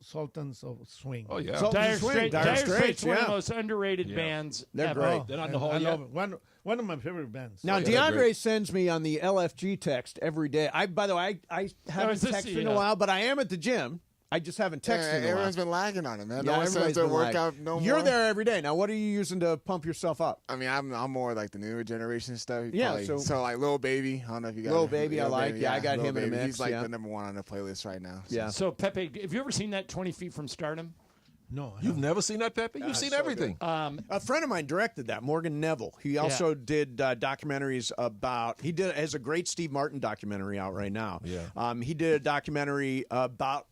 Sultans of Swing. Oh yeah. Dire Straits, one of yeah. the most underrated bands They're ever. great. They're not in the hall I yet? love it. One of my favorite bands. Now, Yeah, they're DeAndre great. sends me on the LFG text every day. By the way, I haven't is this texted the, in a while, but I am at the gym. I just haven't texted in a while. Everyone's been lagging on it, man. Yeah, No one says everybody's to been work lagging. out no more. You're there every day. Now, what are you using to pump yourself up? I mean, I'm more like the newer generation stuff. Yeah, Probably, so like Lil Baby. I don't know if you got Lil Baby, I like. Yeah, I got Lil him in a Baby. mix. He's like yeah. the number one on the playlist right now. So. Yeah. So, Pepe, have you ever seen that 20 Feet from Stardom? No. You've never seen that, Pepe? You've seen everything. A friend of mine directed that, Morgan Neville. He also did documentaries about. He has a great Steve Martin documentary out right now. Yeah. He did a documentary about.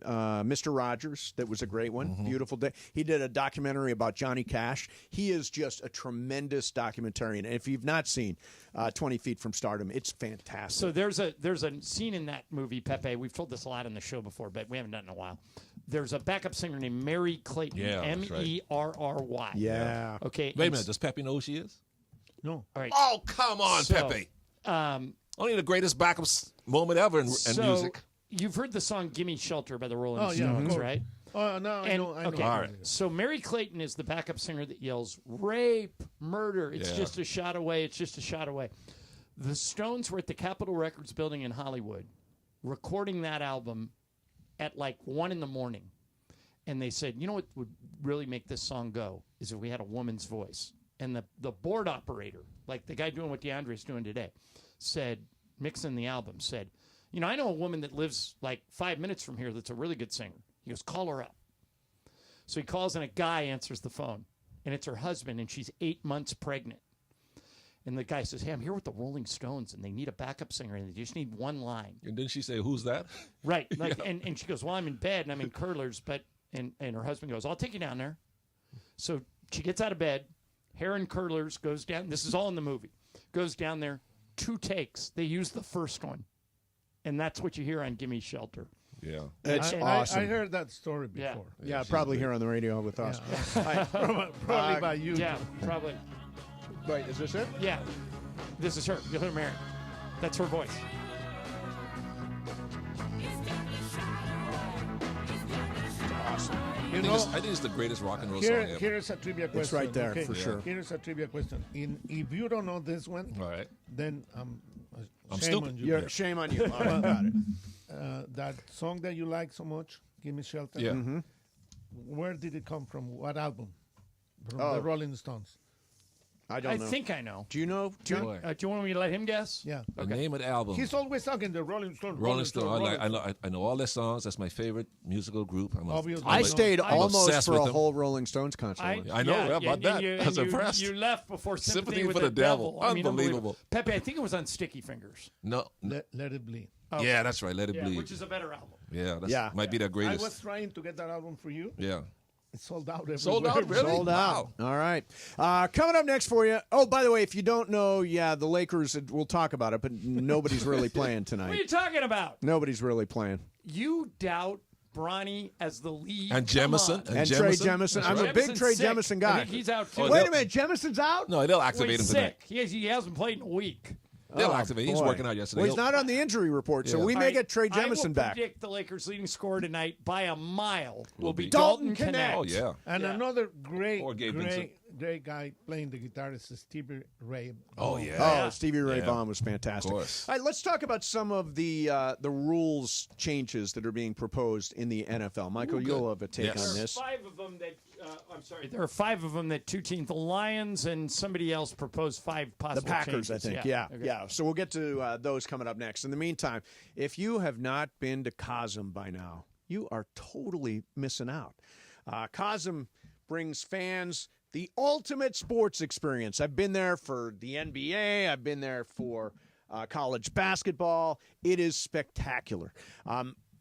Mr. Rogers, that was a great one. Beautiful day. He did a documentary about Johnny Cash. He is just a tremendous documentarian. And if you've not seen 20 Feet from Stardom, it's fantastic. So there's a scene in that movie, Pepe. We've told this a lot on the show before, but we haven't done it in a while. There's a backup singer named Mary Clayton. Yeah, that's right. Merry. Yeah. Okay. Wait a minute. Does Pepe know who she is? No. All right. Oh, come on, So, Pepe. Only the greatest backup moment ever in music. You've heard the song "Gimme Shelter" by the Rolling Oh, yeah, of Stones, course. right? Oh, no, I know. Okay. All right. So Mary Clayton is the backup singer that yells "rape, murder." It's just a shot away. It's just a shot away. The Stones were at the Capitol Records building in Hollywood, recording that album at like 1 a.m, and they said, "You know what would really make this song go is if we had a woman's voice." And the board operator, like the guy doing what DeAndre's doing today, said, mixing the album, said, "You know, I know a woman that lives like 5 minutes from here that's a really good singer." He goes, "Call her up." So he calls and a guy answers the phone. And it's her husband, and she's 8 months pregnant. And the guy says, "Hey, I'm here with the Rolling Stones, and they need a backup singer, and they just need one line." And then she say, "Who's that?" Right. Like, and she goes, "Well, I'm in bed, and I'm in curlers." And her husband goes, "I'll take you down there." So she gets out of bed, hair in curlers, goes down. This is all in the movie. Goes down there, 2 takes. They use the first one. And that's what you hear on "Gimme Shelter." Yeah. It's awesome. I heard that story before. Yeah, probably here on the radio with us. Probably by you. Yeah, probably. Wait, is this it? Yeah. This is her. You'll hear Mary. That's her voice. Awesome. You I know, think it's the greatest rock and roll song ever. here's a trivia question. It's right there, okay? for sure. Here's a trivia question. If you don't know this one, All right. then I'm shame stupid. on you. Yeah, shame on you. All right, got it. That song that you like so much, "Give Me Shelter." Yeah. Where did it come from? What album? From Oh. the Rolling Stones. I don't know. I think I know. Do you know? Do Boy. you want me to let him guess? Yeah. The name of the album. He's always talking the Rolling Stones. Rolling Stone. Rolling I know all their songs. That's my favorite musical group. Obviously. I stayed I'm almost obsessed for with a them. whole Rolling Stones concert. I know yeah, about and that. You, I was and impressed. You left before Sympathy, Sympathy with for the Devil. I mean, Unbelievable. Pepe, I think it was on Sticky Fingers. No. Let It Bleed. Yeah, that's right. Let It Bleed. Which is a better album. Yeah, that's Yeah. might be their I greatest. was trying to get that album for you. Yeah. It's sold out everywhere. Sold out, really? Sold out. Wow. All right. Coming up next for you. Oh, by the way, if you don't know, the Lakers, we'll talk about it, but nobody's really playing What are tonight. you talking about? Nobody's really playing. You doubt Bronny as the lead. And Come Jemison. on. And Trey Jemison. I'm a big Trey sick. Jemison I guy. think he's out too. Oh, Wait a minute. Jemison's out? No, they'll Well, activate him he's tonight. sick. He hasn't played in a week. They'll Oh, activate. He's boy. working out yesterday. Well, he's He'll- not on the injury report, so Yeah. we All may right, get Trey I will Jemison back. predict the Lakers' leading scorer tonight by a mile will be Dalton Dalton Knecht. Knecht. Oh, yeah. And Yeah. another great, Or Gabe great guy playing the guitar is Stevie Ray. Oh, yeah. Oh, Stevie Ray Yeah. Vaughan was fantastic. Of course. All right, let's talk about some of the rules changes that are being proposed in the NFL. Michael, you'll have a take Yes. on There are this. 5 of them that there are 5 of them that 2 teams, the Lions and somebody else proposed 5 The possible Packers, changes. I think. Okay. Yeah. So we'll get to those coming up next. In the meantime, if you have not been to Cosm by now, you are totally missing out. Cosm brings fans the ultimate sports experience. I've been there for the NBA. I've been there for college basketball. It is spectacular.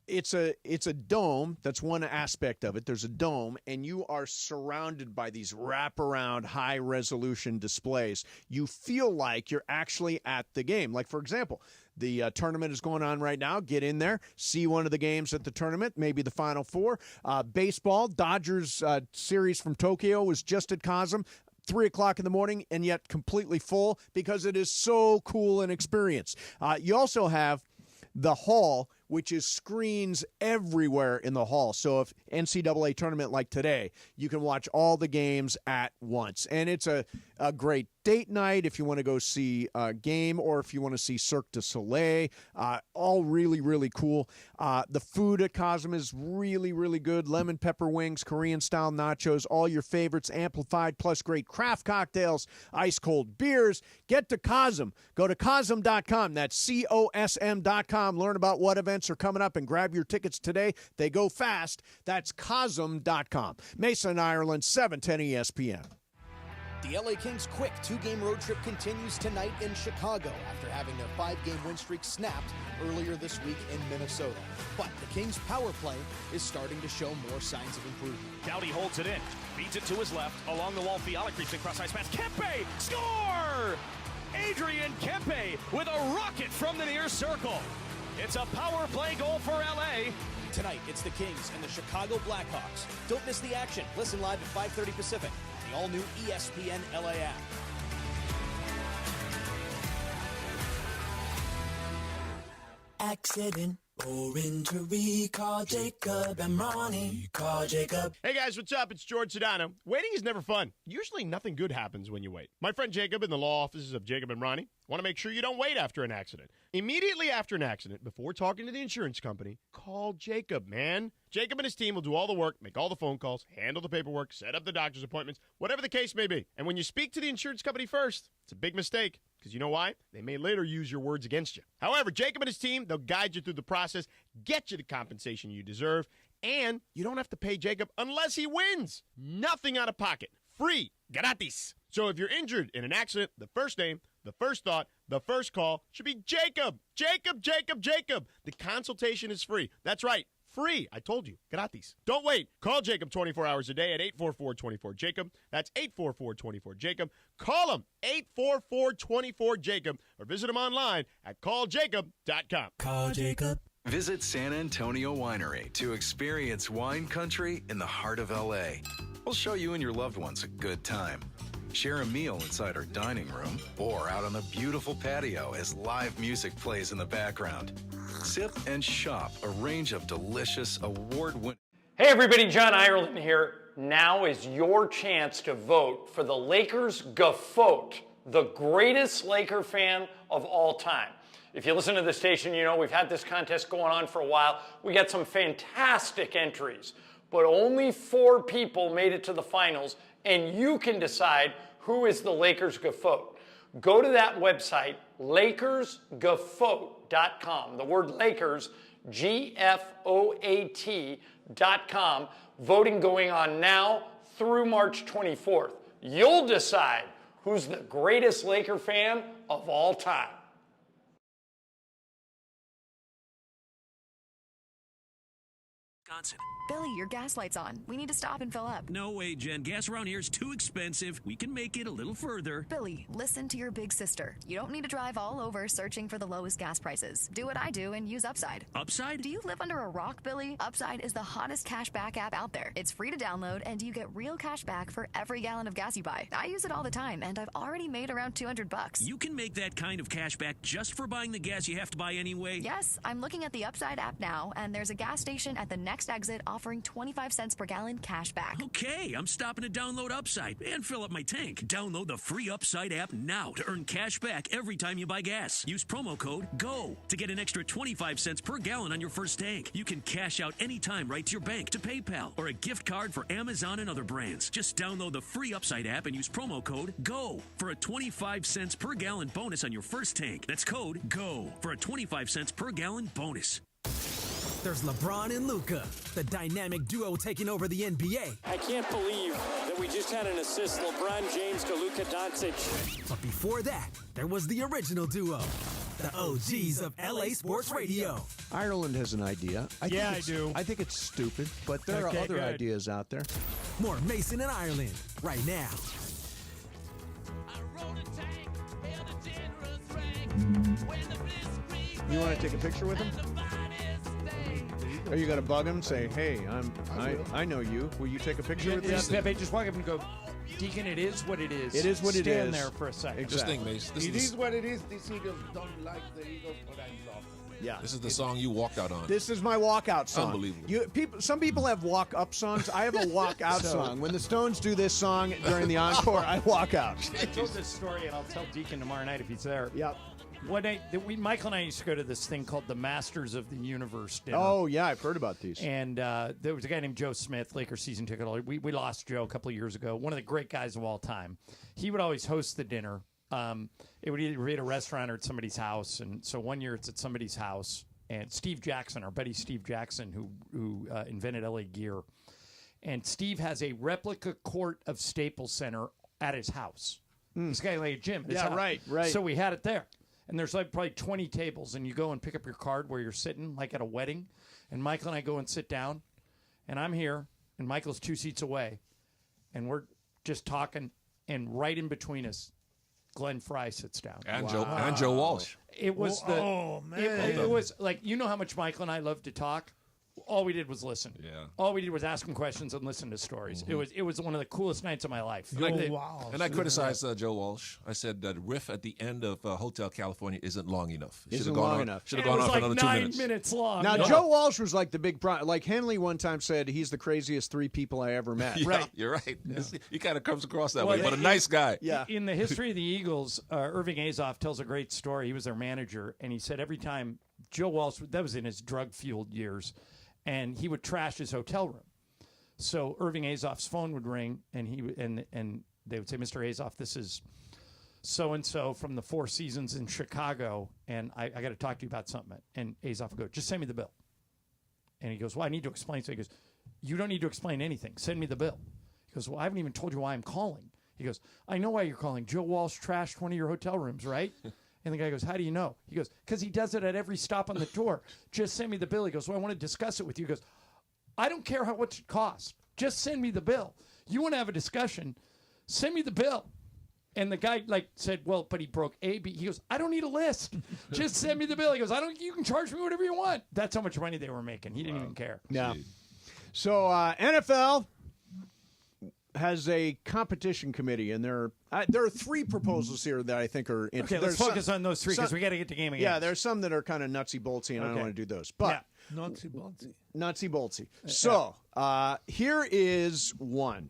It's a dome. That's one aspect of it. There's a dome, and you are surrounded by these wraparound high-resolution displays. You feel like you're actually at the game. Like, for example, the tournament is going on right now. Get in there, see one of the games at the tournament, maybe the Final Four. Baseball, Dodgers series from Tokyo was just at Cosm. 3 o'clock in the morning, and yet completely full because it is so cool an experience. You also have the hall which is screens everywhere in the hall. So if NCAA tournament like today, you can watch all the games at once. And it's a great date night if you want to go see a game or if you want to see Cirque du Soleil. All really, really cool. The food at Cosm is really, really good. Lemon pepper wings, Korean-style nachos, all your favorites amplified, plus great craft cocktails, ice-cold beers. Get to Cosm. Go to Cosm.com. That's COSM.com. Learn about what events are coming up and grab your tickets today. They go fast. That's Cosm.com. Mason, Ireland, 710 ESPN. The LA Kings' quick 2-game road trip continues tonight in Chicago after having their 5-game win streak snapped earlier this week in Minnesota. But the Kings' power play is starting to show more signs of improvement. Doughty holds it in, beats it to his left, along the wall, Fiala creeps across ice pass, Kempe, score! Adrian Kempe with a rocket from the near circle. It's a power play goal for LA. Tonight, it's the Kings and the Chicago Blackhawks. Don't miss the action. Listen live at 5:30 Pacific. The all-new ESPN LA app. Accident or injury, call Jacob and Ronnie. Call Jacob. Hey guys, what's up? It's George Sedano. Waiting is never fun. Usually nothing good happens when you wait. My friend Jacob in the law offices of Jacob and Ronnie want to make sure you don't wait after an accident. Immediately after an accident, before talking to the insurance company, call Jacob, man. Jacob and his team will do all the work, make all the phone calls, handle the paperwork, set up the doctor's appointments, whatever the case may be. And when you speak to the insurance company first, it's a big mistake. Because you know why? They may later use your words against you. However, Jacob and his team, they'll guide you through the process, get you the compensation you deserve, and you don't have to pay Jacob unless he wins. Nothing out of pocket. Free. Gratis. So if you're injured in an accident, the first name, the first thought, the first call should be Jacob. Jacob, Jacob, Jacob. The consultation is free. That's right. Free. I told you. Gratis. Don't wait. Call Jacob 24 hours a day at 844-24-JACOB. That's 844-24-JACOB. Call him 844-24-JACOB or visit him online at calljacob.com. Call Jacob. Visit San Antonio Winery to experience wine country in the heart of LA. We'll show you and your loved ones a good time. Share a meal inside our dining room or out on the beautiful patio as live music plays in the background. Sip and shop a range of delicious award-winning. Hey everybody, John Ireland here. Now is your chance to vote for the Lakers GOAT, the greatest Laker fan of all time. If you listen to the station, you know we've had this contest going on for a while. We got some fantastic entries, but only 4 people made it to the finals, and you can decide who is the Lakers GOAT. Go to that website, LakersGoat.com. The word Lakers, GFOAT.com. Voting going on now through March 24th. You'll decide who's the greatest Laker fan of all time. Billy, your gas light's on. We need to stop and fill up. No way, Jen. Gas around here is too expensive. We can make it a little further. Billy, listen to your big sister. You don't need to drive all over searching for the lowest gas prices. Do what I do and use Upside. Upside? Do you live under a rock, Billy? Upside is the hottest cash back app out there. It's free to download, and you get real cash back for every gallon of gas you buy. I use it all the time, and I've already made around $200. You can make that kind of cash back just for buying the gas you have to buy anyway? Yes, I'm looking at the Upside app now, and there's a gas station at the next exit offering 25 cents per gallon cash back. Okay, I'm stopping to download Upside and fill up my tank. Download the free Upside app now to earn cash back every time you buy gas. Use promo code GO to get an extra 25 cents per gallon on your first tank. You can cash out anytime right to your bank, to PayPal, or a gift card for Amazon and other brands. Just download the free Upside app and use promo code GO for a 25 cents per gallon bonus on your first tank. That's code GO for a 25 cents per gallon bonus. There's LeBron and Luka, the dynamic duo taking over the NBA. I can't believe that we just had an assist, LeBron James to Luka Doncic. But before that, there was the original duo, the OGs of LA Sports Radio. Ireland has an idea. I do. I think it's stupid, but there are other ideas out there. More Mason and Ireland right now. You want to take a picture with him? Are you going to bug him? Say, hey, I know you. Will you take a picture with me? Yeah, Pepe, just walk up and go, Deacon, it is what it is. It is what it is. Stand there for a second. Exactly. It is what it is. These Eagles don't like the Eagles, but I love them. Yeah. This is the song you walked out on. This is my walkout song. Unbelievable. Some people have walk-up songs. I have a walkout song. When the Stones do this song during the encore, I walk out. I told this story, and I'll tell Deacon tomorrow night if he's there. Yep. Michael and I used to go to this thing called the Masters of the Universe dinner. Oh, yeah, I've heard about these. And there was a guy named Joe Smith, Lakers season ticket holder. We lost Joe a couple of years ago. One of the great guys of all time. He would always host the dinner. It would either be at a restaurant or at somebody's house. And so one year it's at somebody's house. And Steve Jackson, our buddy Steve Jackson, who invented LA Gear. And Steve has a replica court of Staples Center at his house. This guy like a gym. At his house. Right. So we had it there. And there's like probably 20 tables, and you go and pick up your card where you're sitting, like at a wedding. And Michael and I go and sit down, and I'm here, and Michael's 2 seats away, and we're just talking, and right in between us, Glenn Fry sits down. And Joe Walsh. It was it was like, you know how much Michael and I love to talk? All we did was listen. Yeah. All we did was ask him questions and listen to stories. It was one of the coolest nights of my life. And I criticized Joe Walsh. I said that riff at the end of Hotel California isn't long enough. It should have gone on. Should have gone on for another 2 minutes. 9 minutes long. Now, Joe Walsh was like the big like Henley one time said he's the craziest 3 people I ever met. Yeah, Right. You're right. Yeah. He kind of comes across that way, but a nice guy. Yeah. In the history of the Eagles, Irving Azoff tells a great story. He was their manager, and he said every time Joe Walsh, that was in his drug-fueled years, and he would trash his hotel room. So Irving Azoff's phone would ring, and they would say, "Mr. Azoff, this is so-and-so from the Four Seasons in Chicago, and I got to talk to you about something." And Azoff would go, "Just send me the bill." And he goes, "Well, I need to explain." So he goes, "You don't need to explain anything. Send me the bill." He goes, "Well, I haven't even told you why I'm calling." He goes, "I know why you're calling. Joe Walsh trashed one of your hotel rooms, right?" And the guy goes, "How do you know?" He goes, "Because he does it at every stop on the tour. Just send me the bill." He goes, "Well, I want to discuss it with you." He goes, "I don't care how much it costs. Just send me the bill. You want to have a discussion, send me the bill." And the guy said, "Well, but he broke A, B." He goes, "I don't need a list. Just send me the bill." He goes, "You can charge me whatever you want." That's how much money they were making. He didn't even care. Yeah. So NFL has a competition committee, and there are 3 proposals here that I think are interesting. Okay, let's focus on those 3 because we got to get to game again. Yeah, there's some that are kind of nutsy-boltsy, and I don't want to do those. But nutsy-boltsy. So here is one.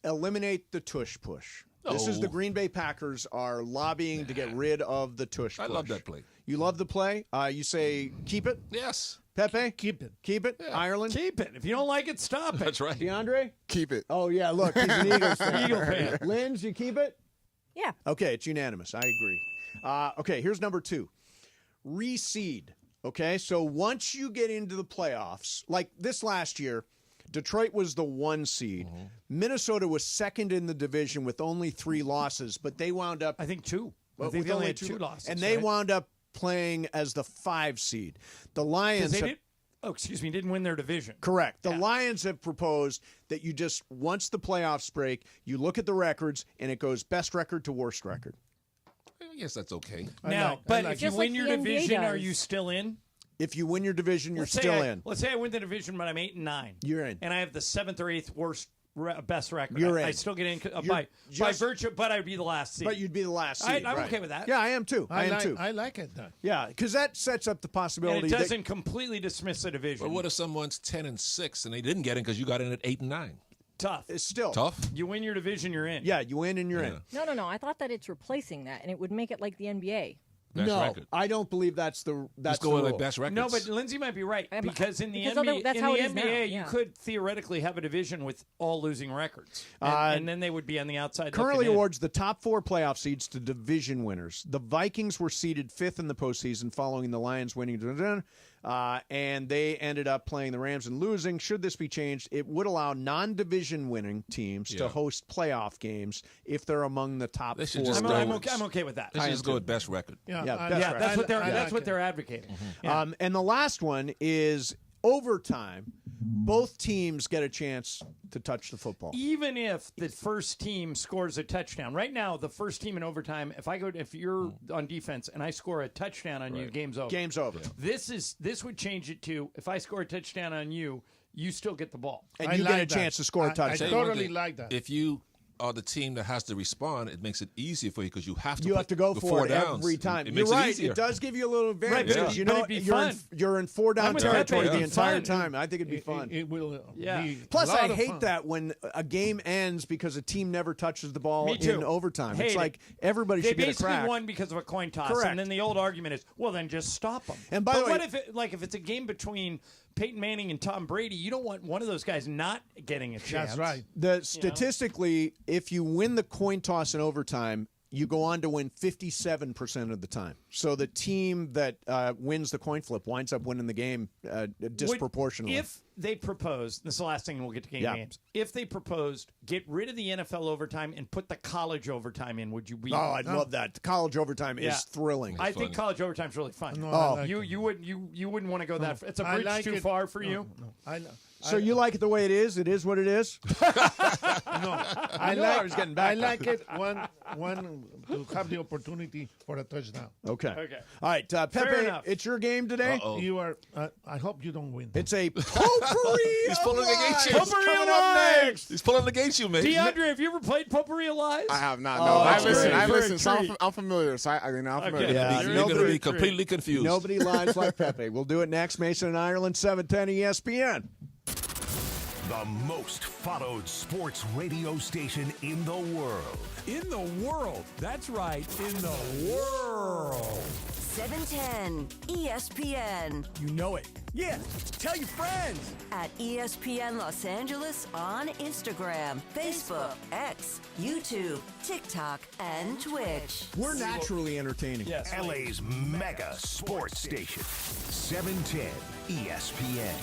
Eliminate the tush push. This is the Green Bay Packers are lobbying to get rid of the tush push. I love that play. You love the play? You say keep it? Yes. Pepe? Keep it. Keep it? Yeah. Ireland? Keep it. If you don't like it, stop it. That's right. DeAndre? Keep it. Oh, yeah, look, he's an Eagles fan. Eagle fan. Linz, you keep it? Yeah. Okay, it's unanimous. I agree. Okay, here's number 2. Reseed. Okay, so once you get into the playoffs, like this last year, Detroit was the 1 seed. Minnesota was second in the division with only 3 losses, but they wound up... I think 2. I think with they only only had 2 losses. And they right? wound up playing as the 5 seed. The Lions... didn't win their division. Correct. The Lions have proposed that you just, once the playoffs break, you look at the records, and it goes best record to worst record. I guess that's okay. Now, if you win your division, are you still in? If you win your division, you're still in. Let's say I win the division, but I'm 8-9. You're in. And I have the 7th or 8th worst best record. You're in. I still get in by virtue, but I'd be the last seed. But you'd be the last seed. I'm okay with that. Yeah, I am too. I am too. I like it, though. Yeah, because that sets up the possibility. And it doesn't completely dismiss the division. But what if someone's 10-6 and they didn't get in because you got in at 8-9? Tough. It's still tough. You win your division, you're in. Yeah, you win and you're in. No. I thought that it's replacing that, and it would make it like the NBA. Best record. I don't believe that's the Just go with like best records. No, but Lindsay might be right because in the because NBA, that's how it is now, you yeah. could theoretically have a division with all losing records, and then they would be on the outside. Currently looking in. awards the top 4 playoff seeds to division winners. The Vikings were seeded 5th in the postseason following the Lions winning, and they ended up playing the Rams and losing. Should this be changed, it would allow non-division winning teams to host playoff games if they're among the top 4. I'm okay with that. Let's just go with best record. That's what they're advocating. Yeah. And the last one is overtime. Both teams get a chance to touch the football. Even if the first team scores a touchdown. Right now, the first team in overtime, if you're on defense and I score a touchdown on you, game's over. Game's over. Yeah. This would change it to if I score a touchdown on you, you still get the ball. And you get a chance to score a touchdown. I totally like that. If you are the team that has to respond, it makes it easier for you because you have to. You have to go for it downs. every time. It You're makes right. It easier. It does give you a little advantage. Right, Because you know you're in 4-down territory the entire time. I think it'd be fun. It will be Plus, a lot I of hate fun. that when a game ends because a team never touches the ball Me too. in overtime. Hate it's it. like everybody They should get a basically crack. won because of a coin toss, Correct. and then the old argument is, well, then just stop them. And by but the way- what if it's a game between Peyton Manning and Tom Brady? You don't want one of those guys not getting a chance. That's right. Statistically, if you win the coin toss in overtime, you go on to win 57% of the time. So the team that wins the coin flip winds up winning the game disproportionately. If they proposed, this is the last thing, and we'll get to game Yeah. games. If they proposed, get rid of the NFL overtime and put the college overtime in, would you be? Oh, I'd love that. College overtime Yeah. is thrilling. I think college overtime is really fun. No, I like you wouldn't want to go that. It's a I bridge like too it. far for No, you. no. So you like it the way it is? It is what it is? I knew I was getting back. I like it one to have the opportunity for a touchdown. Okay. All right, Pepe, it's your game today. You are. I hope you don't win. It's a potpourri. He's pulling against you. Potpourri of Coming up Lies. next. He's pulling against you, man. DeAndre, have you ever played Popery of Lies? I have not. Oh, No, I that's listen. great. I You're a listen. So treat. I'm familiar. So I'm familiar. Yeah, You're going to be completely confused. Nobody lies like Pepe. We'll do it next. Mason and Ireland, 710 ESPN. The most followed sports radio station in the world. In the world. That's right. In the world. 710 ESPN. You know it. Yeah. Tell your friends. At ESPN Los Angeles on Instagram, Facebook, X, YouTube, TikTok, and Twitch. We're naturally entertaining. Yes. LA's mega sports station. 710 ESPN.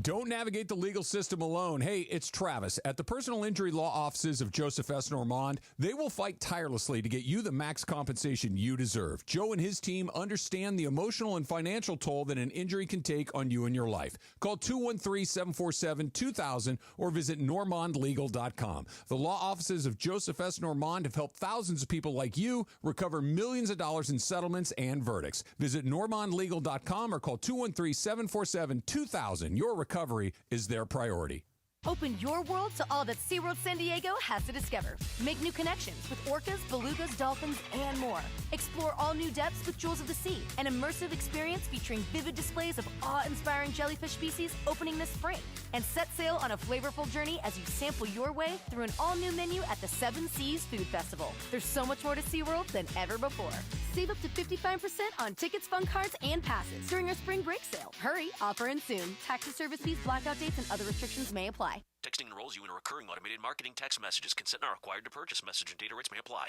Don't navigate the legal system alone. Hey, it's Travis. At the personal injury law offices of Joseph S. Normand, they will fight tirelessly to get you the max compensation you deserve. Joe and his team understand the emotional and financial toll that an injury can take on you and your life. Call 213-747-2000 or visit normandlegal.com. The law offices of Joseph S. Normand have helped thousands of people like you recover millions of dollars in settlements and verdicts. Visit normandlegal.com or call 213-747-2000. Your recovery is their priority. Open your world to all that SeaWorld San Diego has to discover. Make new connections with orcas, belugas, dolphins, and more. Explore all new depths with Jewels of the Sea, an immersive experience featuring vivid displays of awe-inspiring jellyfish species opening this spring. And set sail on a flavorful journey as you sample your way through an all-new menu at the Seven Seas Food Festival. There's so much more to SeaWorld than ever before. Save up to 55% on tickets, fun cards, and passes during our spring break sale. Hurry, offer ends soon. Taxes, service fees, blackout dates, and other restrictions may apply. Texting enrolls you in a recurring automated marketing text messages. Consent not required to purchase. Message and data rates may apply.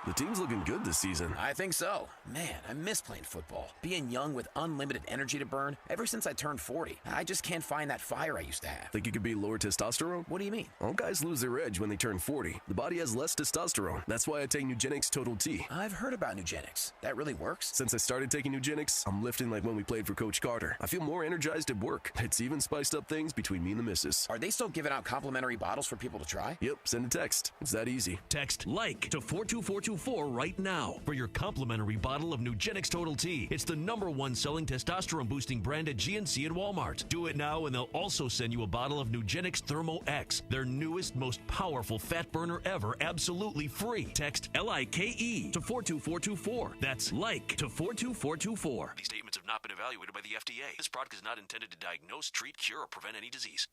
The team's looking good this season. I think so. Man, I miss playing football. Being young with unlimited energy to burn. Ever since I turned 40, I just can't find that fire I used to have. Think you could be lower testosterone? What do you mean? All guys lose their edge when they turn 40. The body has less testosterone. That's why I take Nugenix Total T. I've heard about Nugenix. That really works? Since I started taking Nugenix, I'm lifting like when we played for Coach Carter. I feel more energized at work. It's even spiced up things between me and the missus. Are they still giving out complimentary bottles for people to try? Yep, send a text. It's that easy. Text LIKE to 42424 right now for your complimentary bottle of Nugenix Total T. It's the #1 selling testosterone boosting brand at GNC and Walmart. Do it now and they'll also send you a bottle of Nugenix Thermo X, their newest, most powerful fat burner ever, absolutely free. Text LIKE to 42424. That's LIKE to 42424. These statements have not been evaluated by the FDA. This product is not intended to diagnose, treat, cure, or prevent any disease.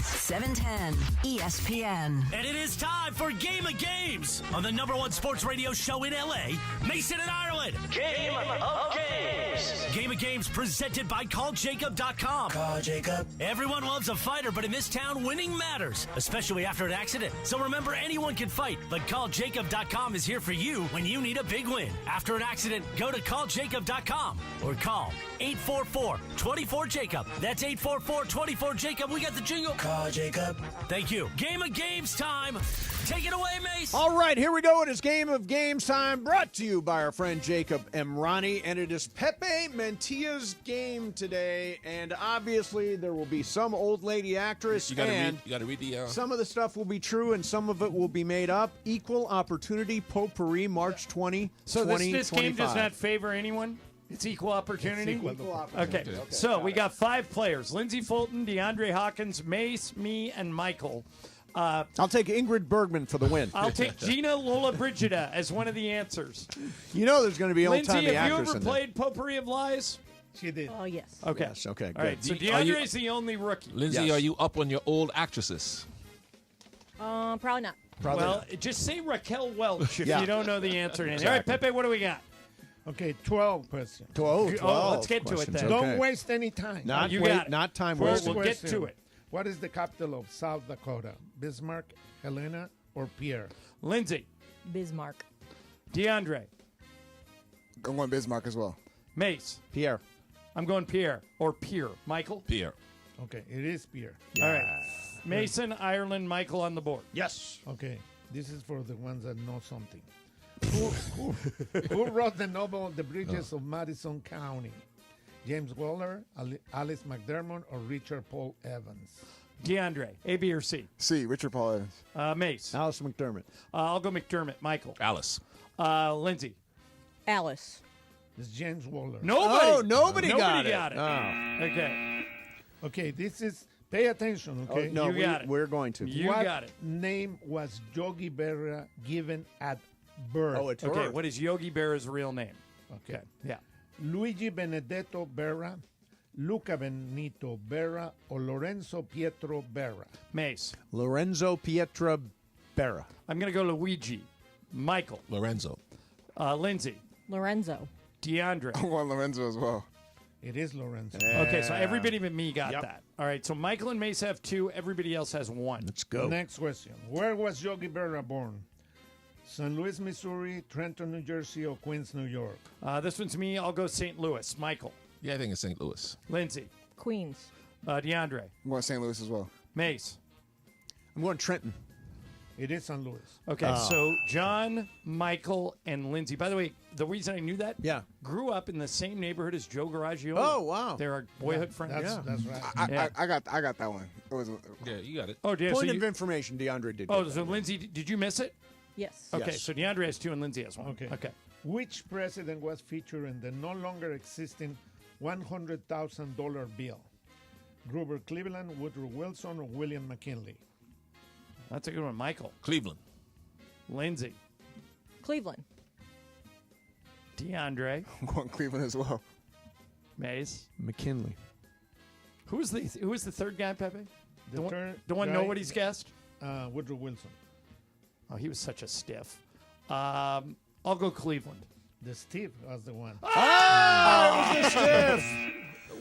710 ESPN. And it is time for Game of Games on the #1 sports radio show in LA, Mason and Ireland. Game of Games. Game of Games presented by CallJacob.com. Call Jacob. Everyone loves a fighter, but in this town, winning matters, especially after an accident. So remember, anyone can fight, but CallJacob.com is here for you when you need a big win. After an accident, go to CallJacob.com or call 844-24-JACOB. That's 844-24-JACOB. We got the jingle. Call Jacob. Thank you. Game of Games time. Take it away, Mace. All right, here we go. It is Game of Games time, brought to you by our friend Jacob Emrani, and it is Pepe Mantilla's game today. And obviously, there will be some old lady actress, You gotta read the. some of the stuff will be true, and some of it will be made up. Equal Opportunity Potpourri, March 20, So 2025. this game does not favor anyone? It's equal opportunity? It's equal opportunity. Okay, so we got 5 players. Lindsey Fulton, DeAndre Hawkins, Mace, me, and Michael. I'll take Ingrid Bergman for the win. I'll take Gina Lola Brigida as one of the answers. You know there's going to be Lindsay, old-timey have you actors ever in there. played Potpourri of Lies? She did. Oh, yes. Okay. Yes, okay, All good. right, so DeAndre's the only rookie. Lindsay, Yes. are you up on your old actresses? Probably not. Well, just say Raquel Welch if Yeah. you don't know the answer. All right, Pepe, what do we got? Okay, 12 questions. 12. Oh, let's get to it then. Don't waste any time. Not You wait, got it. not time First wasted. We'll get question. to it. What is the capital of South Dakota? Bismarck, Helena, or Pierre? Lindsay, Bismarck. DeAndre, I'm going Bismarck as well. Mace. Pierre. I'm going Pierre or Pierre. Michael? Pierre. Okay, it is Pierre. All right. Mason, Ireland, Michael on the board. Yes. Okay, this is for the ones that know something. Who wrote the novel The Bridges of Madison County? James Waller, Alice McDermott, or Richard Paul Evans? DeAndre, A, B, or C? C. Richard Paul Evans. Mace. Alice McDermott. I'll go McDermott. Michael. Alice. Lindsay. Alice. It's James Waller. Nobody. Oh, nobody got it. Oh. Okay. Okay, this is, pay attention, okay? No, You got it. we're going to. You What got it. name was Yogi Berra given at birth? Oh, it's Okay, Earth. what is Yogi Berra's real name? Okay. Yeah. Luigi Benedetto Berra, Luca Benito Berra, or Lorenzo Pietro Berra? Mace. Lorenzo Pietra Berra. I'm going to go Luigi. Michael. Lorenzo. Lindsay. Lorenzo. DeAndre. I'm going Lorenzo as well. It is Lorenzo. Okay, so everybody but me got Yep. that. All right, so Michael and Mace have 2. Everybody else has 1. Let's go. Next question. Where was Yogi Berra born? St. Louis, Missouri, Trenton, New Jersey, or Queens, New York? This one's me. I'll go St. Louis. Michael. Yeah, I think it's St. Louis. Lindsay. Queens. DeAndre. I'm going St. Louis as well. Mace. I'm going Trenton. It is St. Louis. Okay, so John, Michael, and Lindsay. By the way, the reason I knew that, grew up in the same neighborhood as Joe Garagiola. Oh, wow. They're our boyhood friends. That's right. I got that one. It was. Yeah, you got it. Oh, yeah. Point So of information, DeAndre did. oh, get so that. Lindsay, did you miss it? Yes. Okay, Yes. so DeAndre has 2 and Lindsay has 1. Okay. Okay. Which president was featured in the no longer existing $100,000 bill? Grover Cleveland, Woodrow Wilson, or William McKinley? That's a good one. Michael. Cleveland. Lindsay. Cleveland. DeAndre. I'm going Cleveland as well. Maze. McKinley. Who was the third guy, Pepe? The third The one guy- nobody's guessed? Woodrow Wilson. Oh, he was such a stiff. I'll go Cleveland. The Steve was the one. Oh, it was a stiff.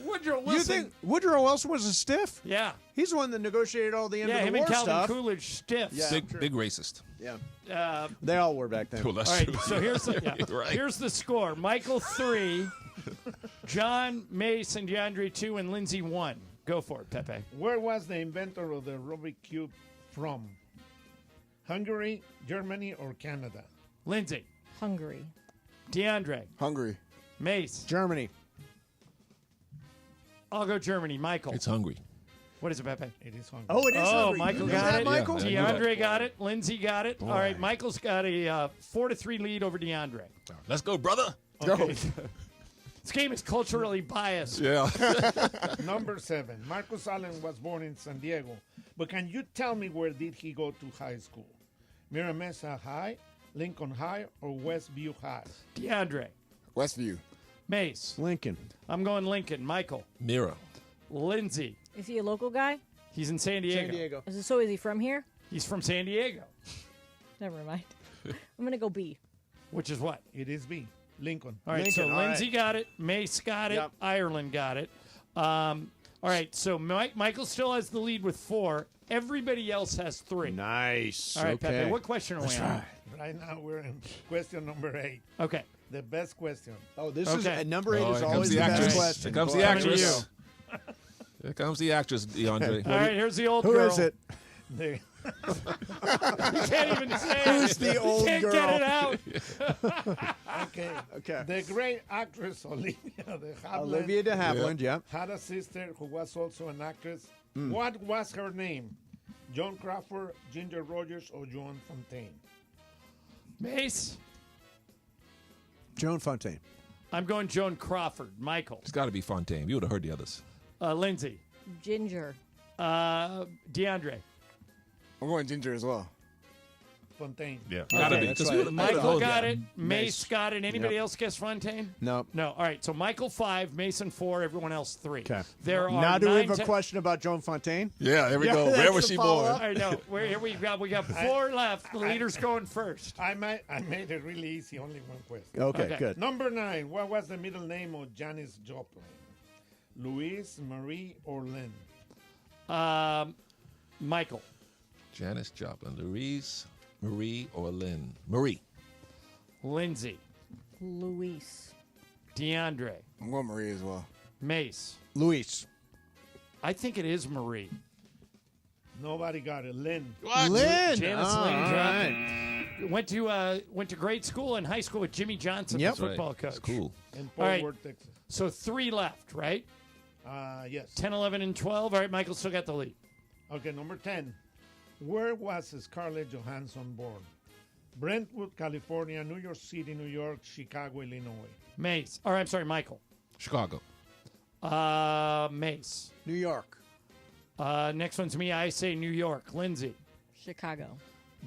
Woodrow Wilson. You think Woodrow Wilson was a stiff? Yeah. He's the one that negotiated all the end Yeah, of him the and war Calvin stuff. Coolidge stiffs. Yeah. Big racist. Yeah. They all were back then. Well, that's All right, true. so here's the, Right. here's the score. Michael 3, John, Mace, and DeAndre 2, and Lindsay 1. Go for it, Pepe. Where was the inventor of the Rubik Cube from? Hungary, Germany, or Canada? Lindsay. Hungary. DeAndre. Hungary. Mace. Germany. I'll go Germany. Michael. It's hungry. What is it, Pepe? It is Hungary. Oh, it is. Oh, Hungary. Michael You knew got that, it. Michael? Yeah, I knew DeAndre that. got it. Lindsay got it. All right, Michael's got a 4-3 lead over DeAndre. Let's go, brother. Okay. This game is culturally biased. Yeah. Number 7. Marcus Allen was born in San Diego, but can you tell me where did he go to high school? Mira Mesa High, Lincoln High, or Westview High? DeAndre. Westview. Mace. Lincoln. I'm going Lincoln. Michael. Mira. Lindsay. Is he a local guy? He's in San Diego. San Diego. So is he from here? He's from San Diego. Never mind. I'm going to go B. Which is what? It is B. Lincoln. All right, so Lincoln, all Lindsay right. got it. Mace got it. Yep. Ireland got it. All right, so Michael still has the lead with 4. Everybody else has 3. Nice. All right, okay. Pepe, what question are we on? Right now we're in question number 8. Okay. The best question. Oh, this Okay. is number 8 Oh, is here comes always the the actress. best question. Here comes the Go ahead. actress. Here comes the actress, DeAndre. All right, here's the old Who girl. is it? The, You can't even say it. Who's the old You can't girl? get it out. okay. Okay. The great actress Olivia de Havilland Olivia de Havilland, yeah. had a sister who was also an actress. What was her name? Joan Crawford, Ginger Rogers, or Joan Fontaine? Mace. Joan Fontaine. I'm going Joan Crawford. Michael. It's got to be Fontaine. You would have heard the others. Lindsay. Ginger. DeAndre. I'm going ginger as well. Fontaine. Yeah, Okay. gotta be. That's 'Cause right. we- Michael yeah. got it. Mace got it. Anybody Yep. else guess Fontaine? No. No. All right. So Michael 5, Mason 4, everyone else 3. Okay. There are Now, do we 9, have a 10 question about Joan Fontaine? Yeah, there we go. that's Where was the she follow-up. born? I know. Here we got 4 left. The leader's going first. I made it really easy. Only one question. Okay, good. Number 9. What was the middle name of Janis Joplin? Louise, Marie, or Lynn? Michael. Janis Joplin, Louise, Marie, or Lynn? Marie. Lindsay. Luis. DeAndre. I'm going Marie as well. Mace. Luis. I think it is Marie. Nobody got it. Lynn. Lynn. Janice Oh, Lynn all Joplin. Went to grade school and high school with Jimmy Johnson, Yep. the football Right. coach. That's cool. In All right. Fort Worth, Texas. So 3 left, right? Yes. 10, 11, and 12. All right, Michael still got the lead. Okay, number 10. Where was Scarlett Johansson born? Brentwood, California, New York City, New York, Chicago, Illinois. Mace. Or I'm sorry, Michael. Chicago. Mace. New York. Next one's me. I say New York. Lindsay. Chicago.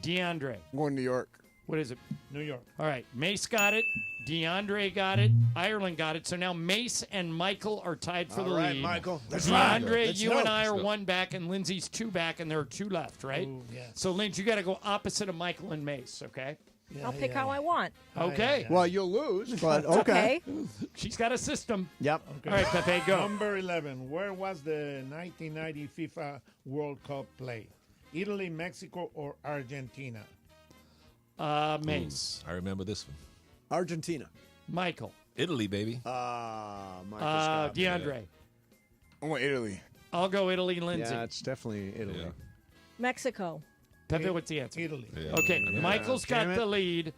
DeAndre. I'm going New York. What is it? New York. All right. Mace got it. DeAndre got it. Ireland got it. So now Mace and Michael are tied for the All right, lead. Michael. Let's DeAndre, Let's you go. and I are Let's go. 1 back, and Lindsay's 2 back, and there are 2 left, right? Ooh, yes. So, Lindsay, you got to go opposite of Michael and Mace, okay? Yeah, I'll pick yeah. how I want. Okay. Well, you'll lose, but okay. She's got a system. Yep. All right, Pepe, go. Number 11. Where was the 1990 FIFA World Cup played? Italy, Mexico, or Argentina? Mace. I remember this one. Argentina. Michael. Italy, baby. DeAndre. I'm going Italy. I'll go Italy, Lindsay. Yeah, it's definitely Italy. Yeah. Mexico. Pepe, what's the answer? Italy. Yeah. Okay, Yeah. Michael's got Damn it. the lead.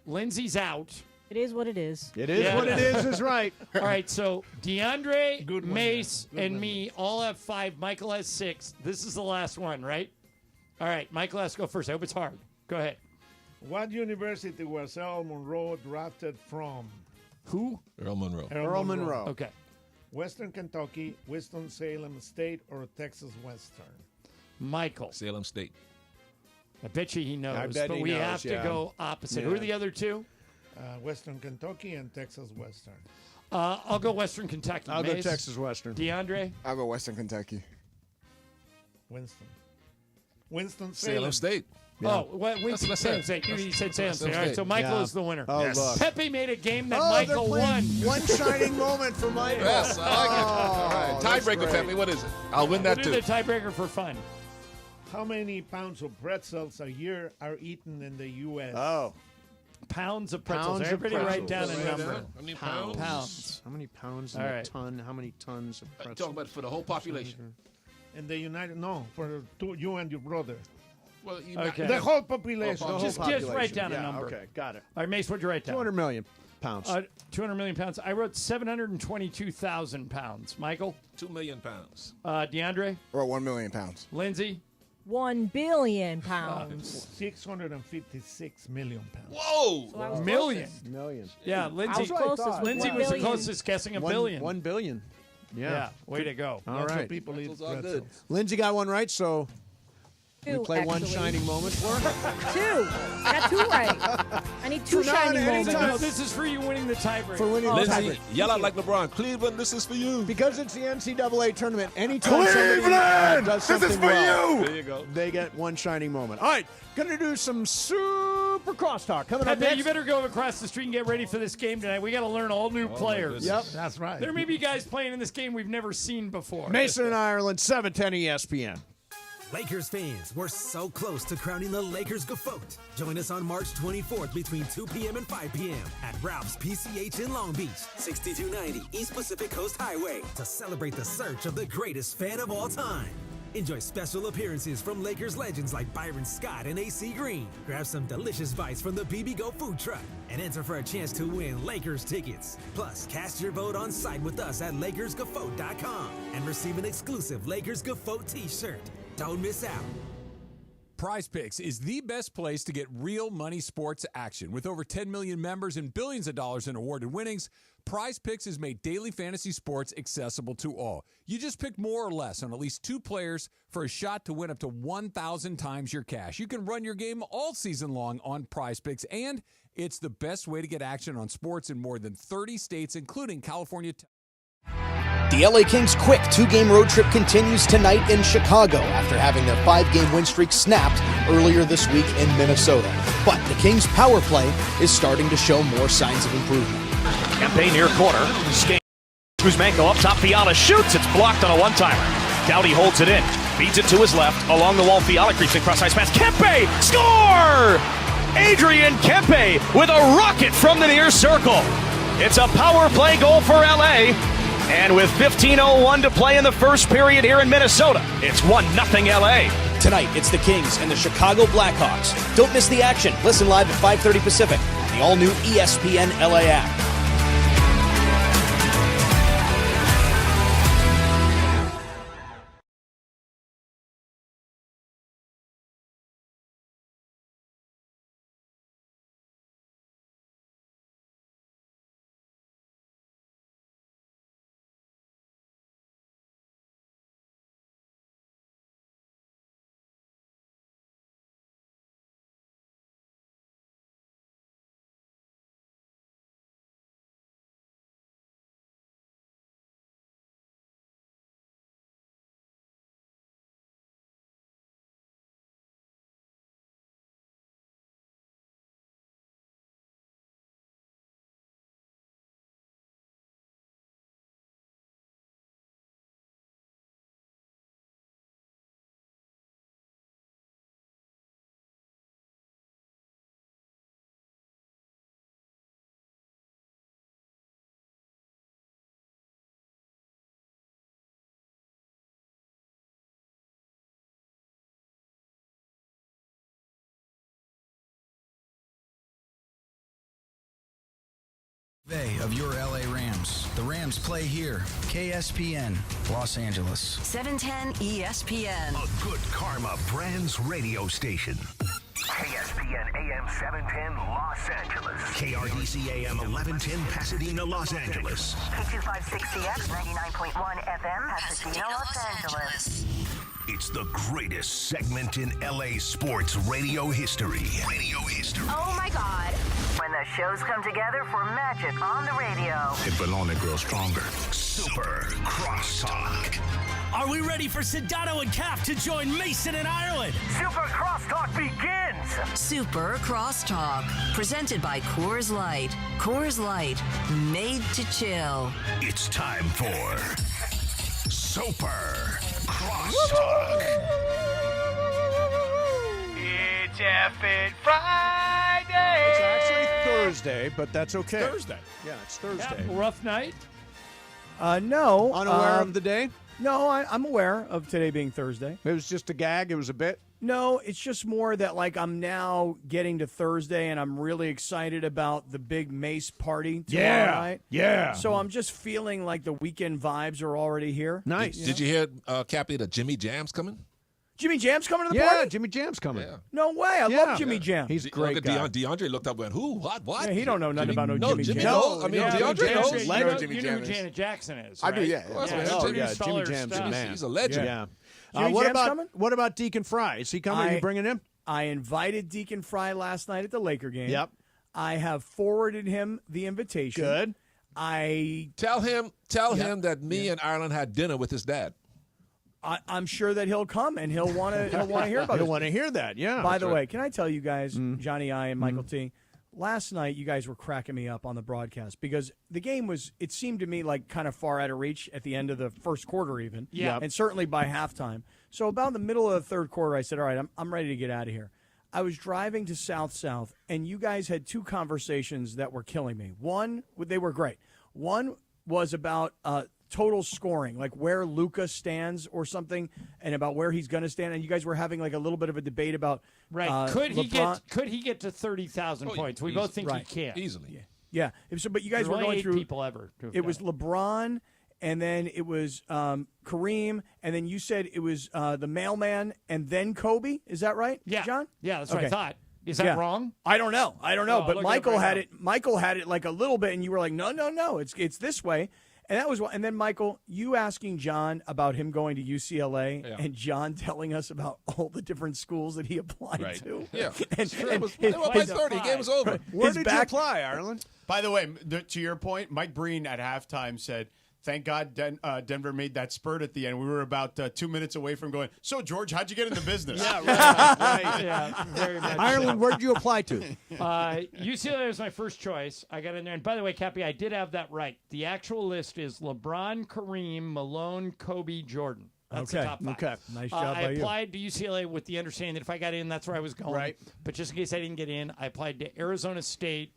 Lindsay's out. It is what it is. It is Yeah. what it is right. All right, so DeAndre, Good one, Mace, man. Good and one, me all have 5. Michael has 6. This is the last one, right? All right, Michael has to go first. I hope it's hard. Go ahead. What university was Earl Monroe drafted from? Who? Earl Monroe. Earl Monroe. Okay. Western Kentucky, Winston-Salem State, or Texas Western? Michael. Salem State. I bet you he knows, I bet but he we knows, have to yeah. go opposite. Yeah. Who are the other 2? Western Kentucky and Texas Western. I'll go Western Kentucky. I'll go Mace? Texas Western. DeAndre? I'll go Western Kentucky. Winston. Winston-Salem. Salem State. Oh, what? That's what I Salem said. State. You said Salem State. Salem All right, so State. Michael Yeah. is the winner. Oh, Yes. look. Pepe made a game that Oh, Michael they're won. playing One shining moment for Michael. Yes, I like it. All right. that's Tiebreaker, great. Pepe. What is it? I'll win We'll that do too. the tiebreaker for fun. How many pounds of pretzels a year are eaten in the U.S.? Oh. Pounds of pretzels. Pounds of Everybody write pretzels. down a Write it number. down. How many pounds? Pounds. How many pounds All in a right. ton? How many tons of I'm pretzels? talking about for the whole population. In the United... No, for you and your brother. Well, you Okay. The whole population. The whole Just population. write down a Yeah, number. Okay, got it. All right, Mace, what'd you write down? 200 million pounds. 200 million pounds. I wrote 722,000 pounds. Michael? 2 million pounds. DeAndre? Or 1 million pounds. Lindsay? 1 billion pounds. 656 million pounds. Whoa! So I was Million. Million. Yeah, I Lindsay. was closest with Lindsay 1 was the billion. closest, guessing a billion. 1 billion. Yeah. Way to go. All Lots right. of people eat Pretzels are pretzels. good. Lindsay got one right, so we 2, play one actually. shining moment for her. 2. I got 2 right. I need 2 So now shiny anytime- moments. No, this is for you winning the tiebreaker. For winning Lindsay, the tiebreaker. yell out like LeBron. Cleveland, this is for you. Because it's the NCAA tournament, anytime somebody does something well, There you go. they get one shining moment. All right, going to do some super crosstalk. Coming up Pepe, next. you better go across the street and get ready for this game tonight. We got to learn all new players. Yep. That's right. There may be guys playing in this game we've never seen before. Mason and Ireland, 710 ESPN. Lakers fans, we're so close to crowning the Lakers GOAT. Join us on March 24th between 2 p.m. and 5 p.m. at Ralph's PCH in Long Beach, 6290 East Pacific Coast Highway, to celebrate the search of the greatest fan of all time. Enjoy special appearances from Lakers legends like Byron Scott and AC Green. Grab some delicious bites from the BB Go food truck and enter for a chance to win Lakers tickets. Plus, cast your vote on site with us at LakersGoFoat.com and receive an exclusive Lakers GOAT t-shirt. Don't miss out. Prize Picks is the best place to get real money sports action. With over 10 million members and billions of dollars in awarded winnings, Prize Picks has made daily fantasy sports accessible to all. You just pick more or less on at least 2 players for a shot to win up to 1,000 times your cash. You can run your game all season long on Prize Picks, and it's the best way to get action on sports in more than 30 states, including California. The LA Kings' quick 2-game road trip continues tonight in Chicago after having their 5-game win streak snapped earlier this week in Minnesota. But the Kings' power play is starting to show more signs of improvement. Kempe near corner. Kuzmenko up top. Fiala shoots. It's blocked on a one-timer. Doughty holds it in. Feeds it to his left. Along the wall, Fiala creeps across ice pass. Kempe! Score! Adrian Kempe with a rocket from the near circle. It's a power play goal for LA. And with 15:01 to play in the first period here in Minnesota, it's 1-0 LA. Tonight, it's the Kings and the Chicago Blackhawks. Don't miss the action. Listen live at 5:30 Pacific. The all-new ESPN LA app. Of your LA Rams. The Rams play here. KSPN, Los Angeles. 710 ESPN. A good karma brands radio station. KSPN AM 710 Los Angeles. KRDC AM 1110 Pasadena, Los Angeles. K256CX 99.1 FM Pasadena, Los Angeles. It's the greatest segment in LA sports radio history. Oh my God. When the shows come together for magic on the radio. It will only grow stronger. Super Crosstalk. Are we ready for Sedano and Cap to join Mason and Ireland? Super Crosstalk begins. Super Crosstalk. Presented by Coors Light. Coors Light. Made to chill. It's time for Super Crosstalk. It's effing Friday. It's actually Thursday, but that's okay. It's Thursday. Yeah, it's Thursday. Yeah, rough night? No. Unaware of the day? No, I'm aware of today being Thursday. It was just a gag? It was a bit? No, it's just more that, like, I'm now getting to Thursday, and I'm really excited about the big Mace party tomorrow night. Yeah. So I'm just feeling like the weekend vibes are already here. Nice. Did you hear, Cappy, that Jimmy Jam's coming? Jimmy Jam's coming to the party? Yeah, Jimmy Jam's coming. Yeah. No way. I love Jimmy Jam. He's a great guy. DeAndre looked up and went, who? What? Yeah, he don't know nothing about Jimmy Jam. No, I mean, DeAndre knows. You know who Janet Jackson is, right? I do, yeah. Jimmy Jam's a man. He's a legend. Yeah. Jimmy Jam's coming? What about Deacon Fry? Is he coming? Are you bringing him? I invited Deacon Fry last night at the Laker game. Yep. I have forwarded him the invitation. Good. Tell him that me and Ireland had dinner with his dad. I'm sure that he'll come and he'll want to hear about it. He'll want to hear that, yeah. By the way, can I tell you guys, Johnny I and Michael T, last night you guys were cracking me up on the broadcast because the game was, it seemed to me like kind of far out of reach at the end of the first quarter even. Yeah. And certainly by halftime. So about the middle of the third quarter, I said, all right, I'm ready to get out of here. I was driving to South, and you guys had two conversations that were killing me. One, they were great. One was about total scoring, like where Luka stands or something, and about where he's going to stand. And you guys were having like a little bit of a debate about Could LeBron. he get to 30,000 points? We both think he can easily. Yeah. So, but you guys were going through people ever. It was LeBron and then it was Kareem, and then you said it was the mailman, and then Kobe. Is that right? Yeah, John? Yeah, that's what I thought. Is that wrong? I don't know. Oh, but look Michael it up right had now. it. Michael had it like a little bit, and you were like, no, it's this way. And that was what. And then Michael, you asking John about him going to UCLA, and John telling us about all the different schools that he applied to. Yeah, and they were by 30. Game was over. Where did you apply, Ireland? By the way, to your point, Mike Breen at halftime said, thank God Denver made that spurt at the end. We were about 2 minutes away from going, so, George, how'd you get into business? Right. Yeah, very much. Ireland, where did you apply to? UCLA was my first choice. I got in there. And by the way, Cappy, I did have that right. The actual list is LeBron, Kareem, Malone, Kobe, Jordan. That's the top 5. Okay. Nice job I by you. applied to UCLA with the understanding that if I got in, that's where I was going. Right. But just in case I didn't get in, I applied to Arizona State,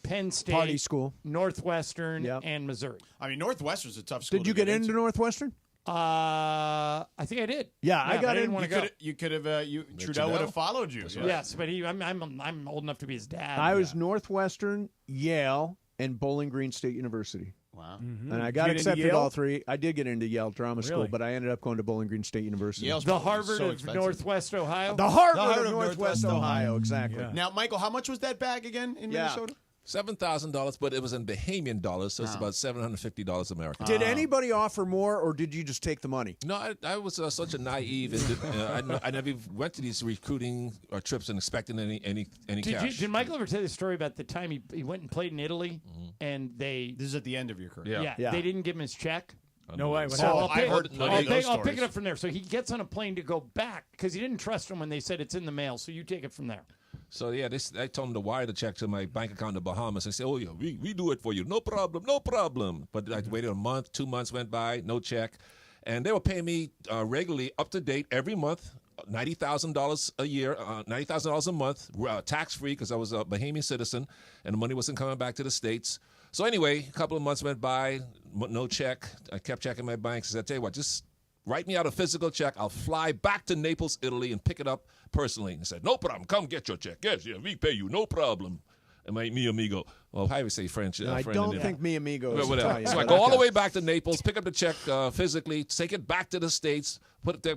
Penn State, Party school. Northwestern, and Missouri. I mean, Northwestern's a tough school. Did you get into Northwestern? I think I did. Yeah, I got but in. didn't want to go. You could have. Trudell would have followed you. Yes, but I'm old enough to be his dad. I was Northwestern, Yale, and Bowling Green State University. Wow. Mm-hmm. And I got accepted all 3. I did get into Yale Drama School, Really? but I ended up going to Bowling Green State University. Yale's The probably Harvard so of expensive. Northwest Ohio. The Harvard of Northwest Ohio, exactly. Yeah. Now, Michael, how much was that bag again in Minnesota? $7,000, but it was in Bahamian dollars, so it's about $750 American. Did anybody offer more, or did you just take the money? No, I was such a naive. I never went to these recruiting trips and expecting any cash. Did Michael ever tell you the story about the time he went and played in Italy, and they? This is at the end of your career. Yeah, they didn't give him his check. No way. What So happened? I'll pick it up from there. So he gets on a plane to go back because he didn't trust him when they said it's in the mail. So you take it from there. So, yeah, I told them to wire the check to my bank account in the Bahamas. I said, oh, yeah, we do it for you. No problem, no problem. But I waited a month, 2 months went by, no check. And they were paying me regularly, up to date, every month, $90,000 a year, $90,000 a month, tax-free because I was a Bahamian citizen, and the money wasn't coming back to the States. So anyway, a couple of months went by, no check. I kept checking my bank. I said, I tell you what, just write me out a physical check. I'll fly back to Naples, Italy, and pick it up personally. And he said, no problem. Come get your check. Yes, yeah, we pay you. No problem. And my mi amigo. Well, how do you say French? I don't think mi amigo is whatever. Italian. So I go all the way back to Naples, pick up the check physically, take it back to the States, put it there,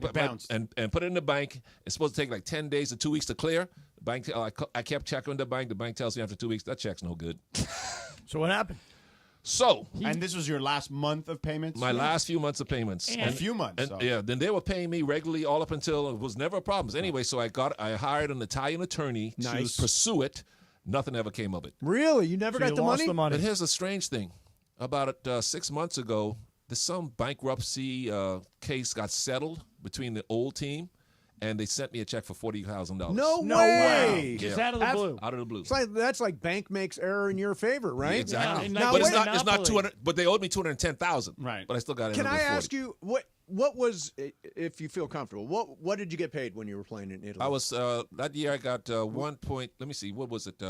and put it in the bank. It's supposed to take like 10 days to 2 weeks to clear. The bank, I kept checking the bank. The bank tells me after 2 weeks, that check's no good. So what happened? So, and this was your last month of payments? My last few months of payments. A few months. And, yeah, then they were paying me regularly all up until it was never a problem. Anyway, so I hired an Italian attorney to pursue it. Nothing ever came of it. Really? You never got the money? But here's the strange thing. About 6 months ago, some bankruptcy case got settled between the old team, and they sent me a check for $40,000. No way! Yeah. Just out of the blue. Out of the blue. That's like bank makes error in your favor, right? Yeah, exactly. Yeah, Now, but it's not 200. But they owed me $210,000. Right. But I still got it. Can I ask you what was, if you feel comfortable, what did you get paid when you were playing in Italy? I was that year. I got Let me see. What was it?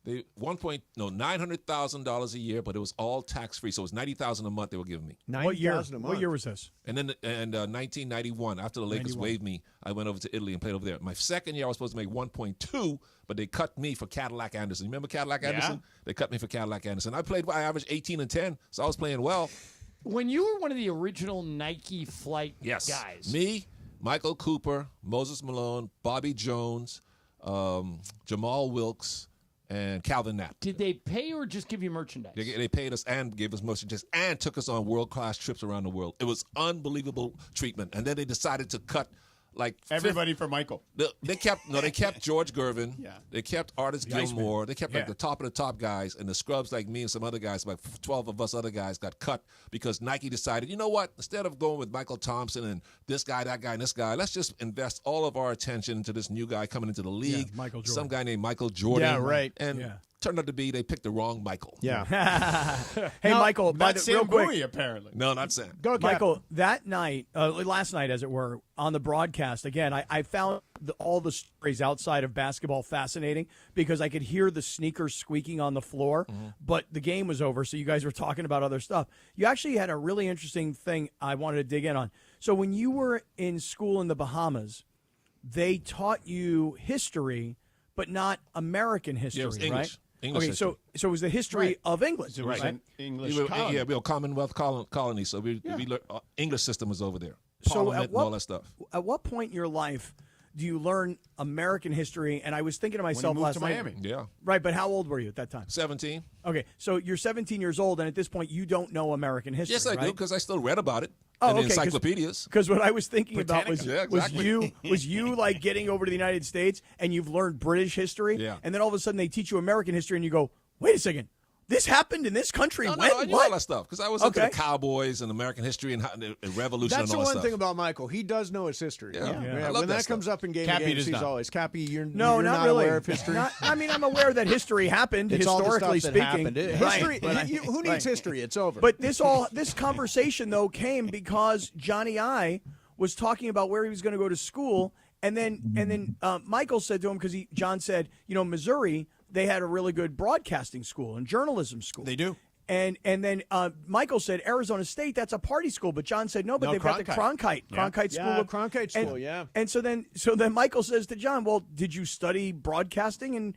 $900,000 a year, but it was all tax free. So it was $90,000 a month they were giving me. What year? What year was this? And then 1991, after the Lakers waived me, I went over to Italy and played over there. My second year, I was supposed to make 1.2, but they cut me for Cadillac Anderson. You remember Cadillac Anderson? They cut me for Cadillac Anderson. I averaged 18 and 10, so I was playing well. When you were one of the original Nike flight guys. Me, Michael Cooper, Moses Malone, Bobby Jones, Jamal Wilkes, and Calvin Knapp. Did they pay or just give you merchandise? They paid us and gave us merchandise and took us on world-class trips around the world. It was unbelievable treatment. And then they decided to cut everybody for Michael. They kept George Gervin. Yeah. They kept Artis Gilmore. They kept the top of the top guys, and the scrubs like me and some other guys, like 12 of us other guys, got cut because Nike decided, you know what? Instead of going with Michael Thompson and this guy, that guy, and this guy, let's just invest all of our attention into this new guy coming into the league. Yeah, Michael Jordan. Some guy named Michael Jordan. Yeah, right. And turned out to be they picked the wrong Michael. Yeah. Hey, Michael, Not real Sam quick. Bowie, apparently. No, not Sam. Go, Michael, that night, last night, as it were, on the broadcast, again, I found all the stories outside of basketball fascinating because I could hear the sneakers squeaking on the floor, but the game was over, so you guys were talking about other stuff. You actually had a really interesting thing I wanted to dig in on. So when you were in school in the Bahamas, they taught you history, but not American history, Yeah, it was English. right? English Okay, history. so it was the history of England, It was right? an English We were, colony. yeah, we were Commonwealth colony, so we learned, English system was over there. So Parliament at and all that stuff. At what point in your life do you learn American history? And I was thinking to myself moved last to night. Miami. Yeah. Right, but how old were you at that time? 17. Okay, so you're 17 years old, and at this point, you don't know American history. Yes, I do, right? because I still read about it Oh, in the okay, encyclopedias. Because what I was thinking about was Yeah, exactly. was you like getting over to the United States and you've learned British history, Yeah. and then all of a sudden they teach you American history, and you go, wait a second, this happened in this country. No, when? I knew What? all that stuff because I was into Okay. the cowboys and American history and the revolution That's and the all that one stuff. thing about Michael. He does know his history. Yeah. Yeah. I love When that that stuff. comes up in game Cappy of games, does he's not. always Cappy. You're No, you're not not really. aware of history. I mean, I'm aware that history happened It's all the historically stuff that speaking. happened. Right, History. but I- Who needs right. history? It's over. But this conversation though came because Johnny I was talking about where he was going to go to school, and then Michael said to him because John said, Missouri, they had a really good broadcasting school and journalism school. They do. And then Michael said Arizona State, that's a party school, but John said no, but No, they've got the Cronkite school. Yeah, Cronkite school, and, yeah. And so then Michael says to John, well, did you study broadcasting? And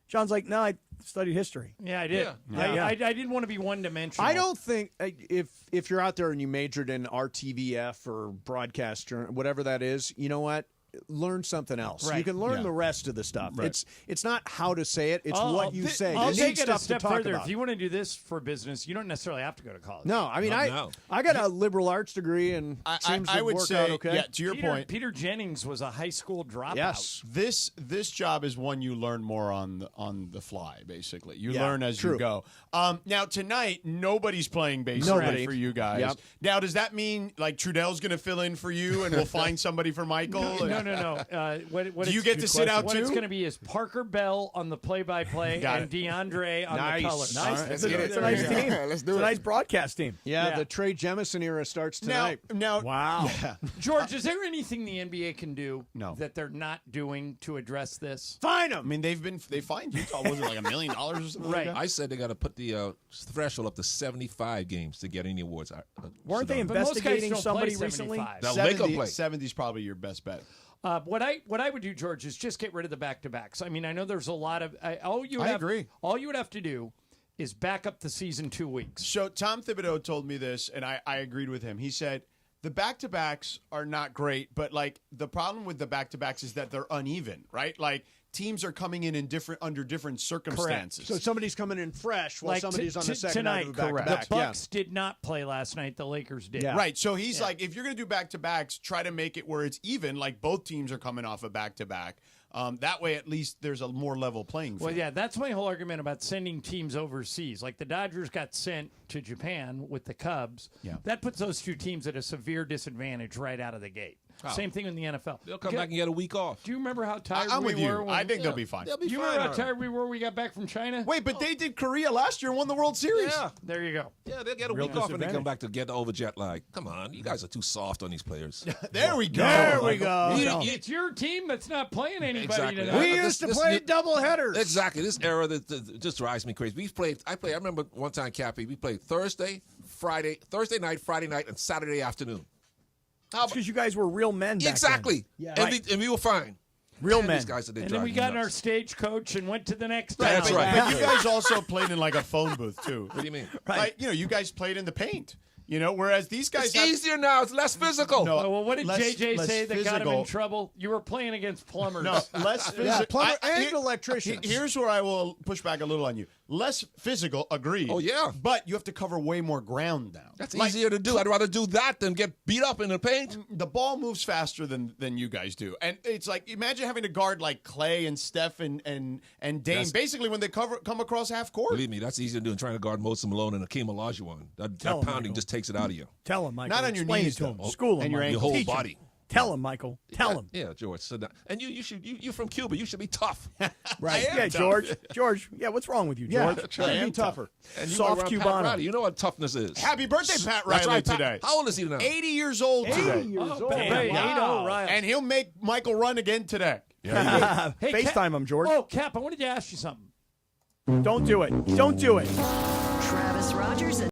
John's like, no, I studied history. Yeah, I did. Yeah. I didn't want to be one-dimensional. I don't think if you're out there and you majored in RTVF or broadcast or whatever that is, you know what? Learn something else. Right. You can learn Yeah. the rest of the stuff. Right. It's not how to say it. It's what you say. I'll You take need it a stuff step to talk further. about. If you want to do this for business, you don't necessarily have to go to college. No, I mean No. I got a liberal arts degree and seems I to would work say, out okay. yeah, to your point, Peter Jennings was a high school dropout. Yes. this job is one you learn more on the fly. Basically, you Yeah, learn as true. you go. Now tonight, nobody's playing baseball Nobody. for you guys. Yep. Now, does that mean like Trudell's going to fill in for you, and we'll find somebody for Michael? No. What Do you get to sit out What it's too? going to be is Parker Bell on the play-by-play Got and it. DeAndre on Nice. the color. Nice. All right, It's let's get a nice team. Let's do It's a it. nice broadcast team. Yeah, the Trey Jemison era starts tonight. Now, Wow. George, is there anything the NBA can do No. that they're not doing to address this? Fine I them. mean, they fined Utah. Was it like $1 million or something? Right. Like that? I said they got to put the threshold up to 75 games to get any awards. Weren't they But most guys investigating don't somebody play recently? 75. They'll make 'em 70 play. 70 is probably your best bet. What I would do, George, is just get rid of the back-to-backs. I mean, I know there's a lot of all you I have, agree. All you would have to do is back up the season 2 weeks. So Tom Thibodeau told me this, and I agreed with him. He said the back-to-backs are not great, but like the problem with the back-to-backs is that they're uneven, right? Like teams are coming in under different circumstances. So somebody's coming in fresh while Like somebody's on the second tonight, night of a back-to-back. the Bucks did not play last night. The Lakers did. Yeah. Right. So he's like, if you're going to do back-to-backs, try to make it where it's even, like both teams are coming off a back-to-back. That way, at least there's a more level playing field. Well, yeah, that's my whole argument about sending teams overseas. Like the Dodgers got sent to Japan with the Cubs. Yeah. That puts those two teams at a severe disadvantage right out of the gate. How? Same thing in the NFL. They'll come back and get a week off. Do you remember how tired I'm we with you. were? I think they'll be fine. They'll be Do you fine. remember how already. tired we were when we got back from China? Wait, but they did Korea last year and won the World Series. Yeah. There you go. Yeah, they'll get a Real week off and they disadvantage. come back to get over jet lag. Come on, you guys are too soft on these players. There we go. There we go. It's your team that's not playing anybody Exactly. tonight. We This- used to this- play this- double headers. Exactly. This era that just drives me crazy. I remember one time, Cappy, we played Thursday night, Friday night, and Saturday afternoon. Because you guys were real men back Exactly. then. And we were fine. Real Man, men. These guys, And then we got in our stagecoach and went to the next town. That's right. But you guys also played in like a phone booth too. What do you mean? Like, you guys played in the paint. Whereas these guys It's have easier now. It's less physical. No, Oh, well, what did less- JJ less say that got him in physical. trouble? You were playing against plumbers. No, less physical. Yeah, plumber and electricians. Here's where I will push back a little on you. Less physical, agreed. Oh, yeah. But you have to cover way more ground now. That's easier to do. I'd rather do that than get beat up in the paint. The ball moves faster than you guys do. And it's like, imagine having to guard like Clay and Steph and Dame, That's- basically when they come across half court. Believe me, that's easier to do than trying to guard Moses Malone and Akeem Olajuwon. That Tell him, pounding Michael. just takes it out of you. Tell him, Michael. Not on your Explain knees, it to him. though. School him, And your Michael. Your whole Teach him. body. Tell him, Michael. Tell him. Yeah, George. Sit down. And you're from Cuba. You should be tough. Right. I am Yeah, tough. George. Yeah, what's wrong with you, Yeah, George? try to be tougher. And you Soft were around Pat Cubano. Riley. You know what toughness is. Happy birthday, Pat That's Riley, right, Pat. today. How old is he now? 80 years old today. 80 years old. Oh, Hey, Wow. Riley. And he'll make Michael run again today. Hey, FaceTime him, George. Oh, Cap, I wanted to ask you something. Don't do it. Don't do it. Travis Rogers and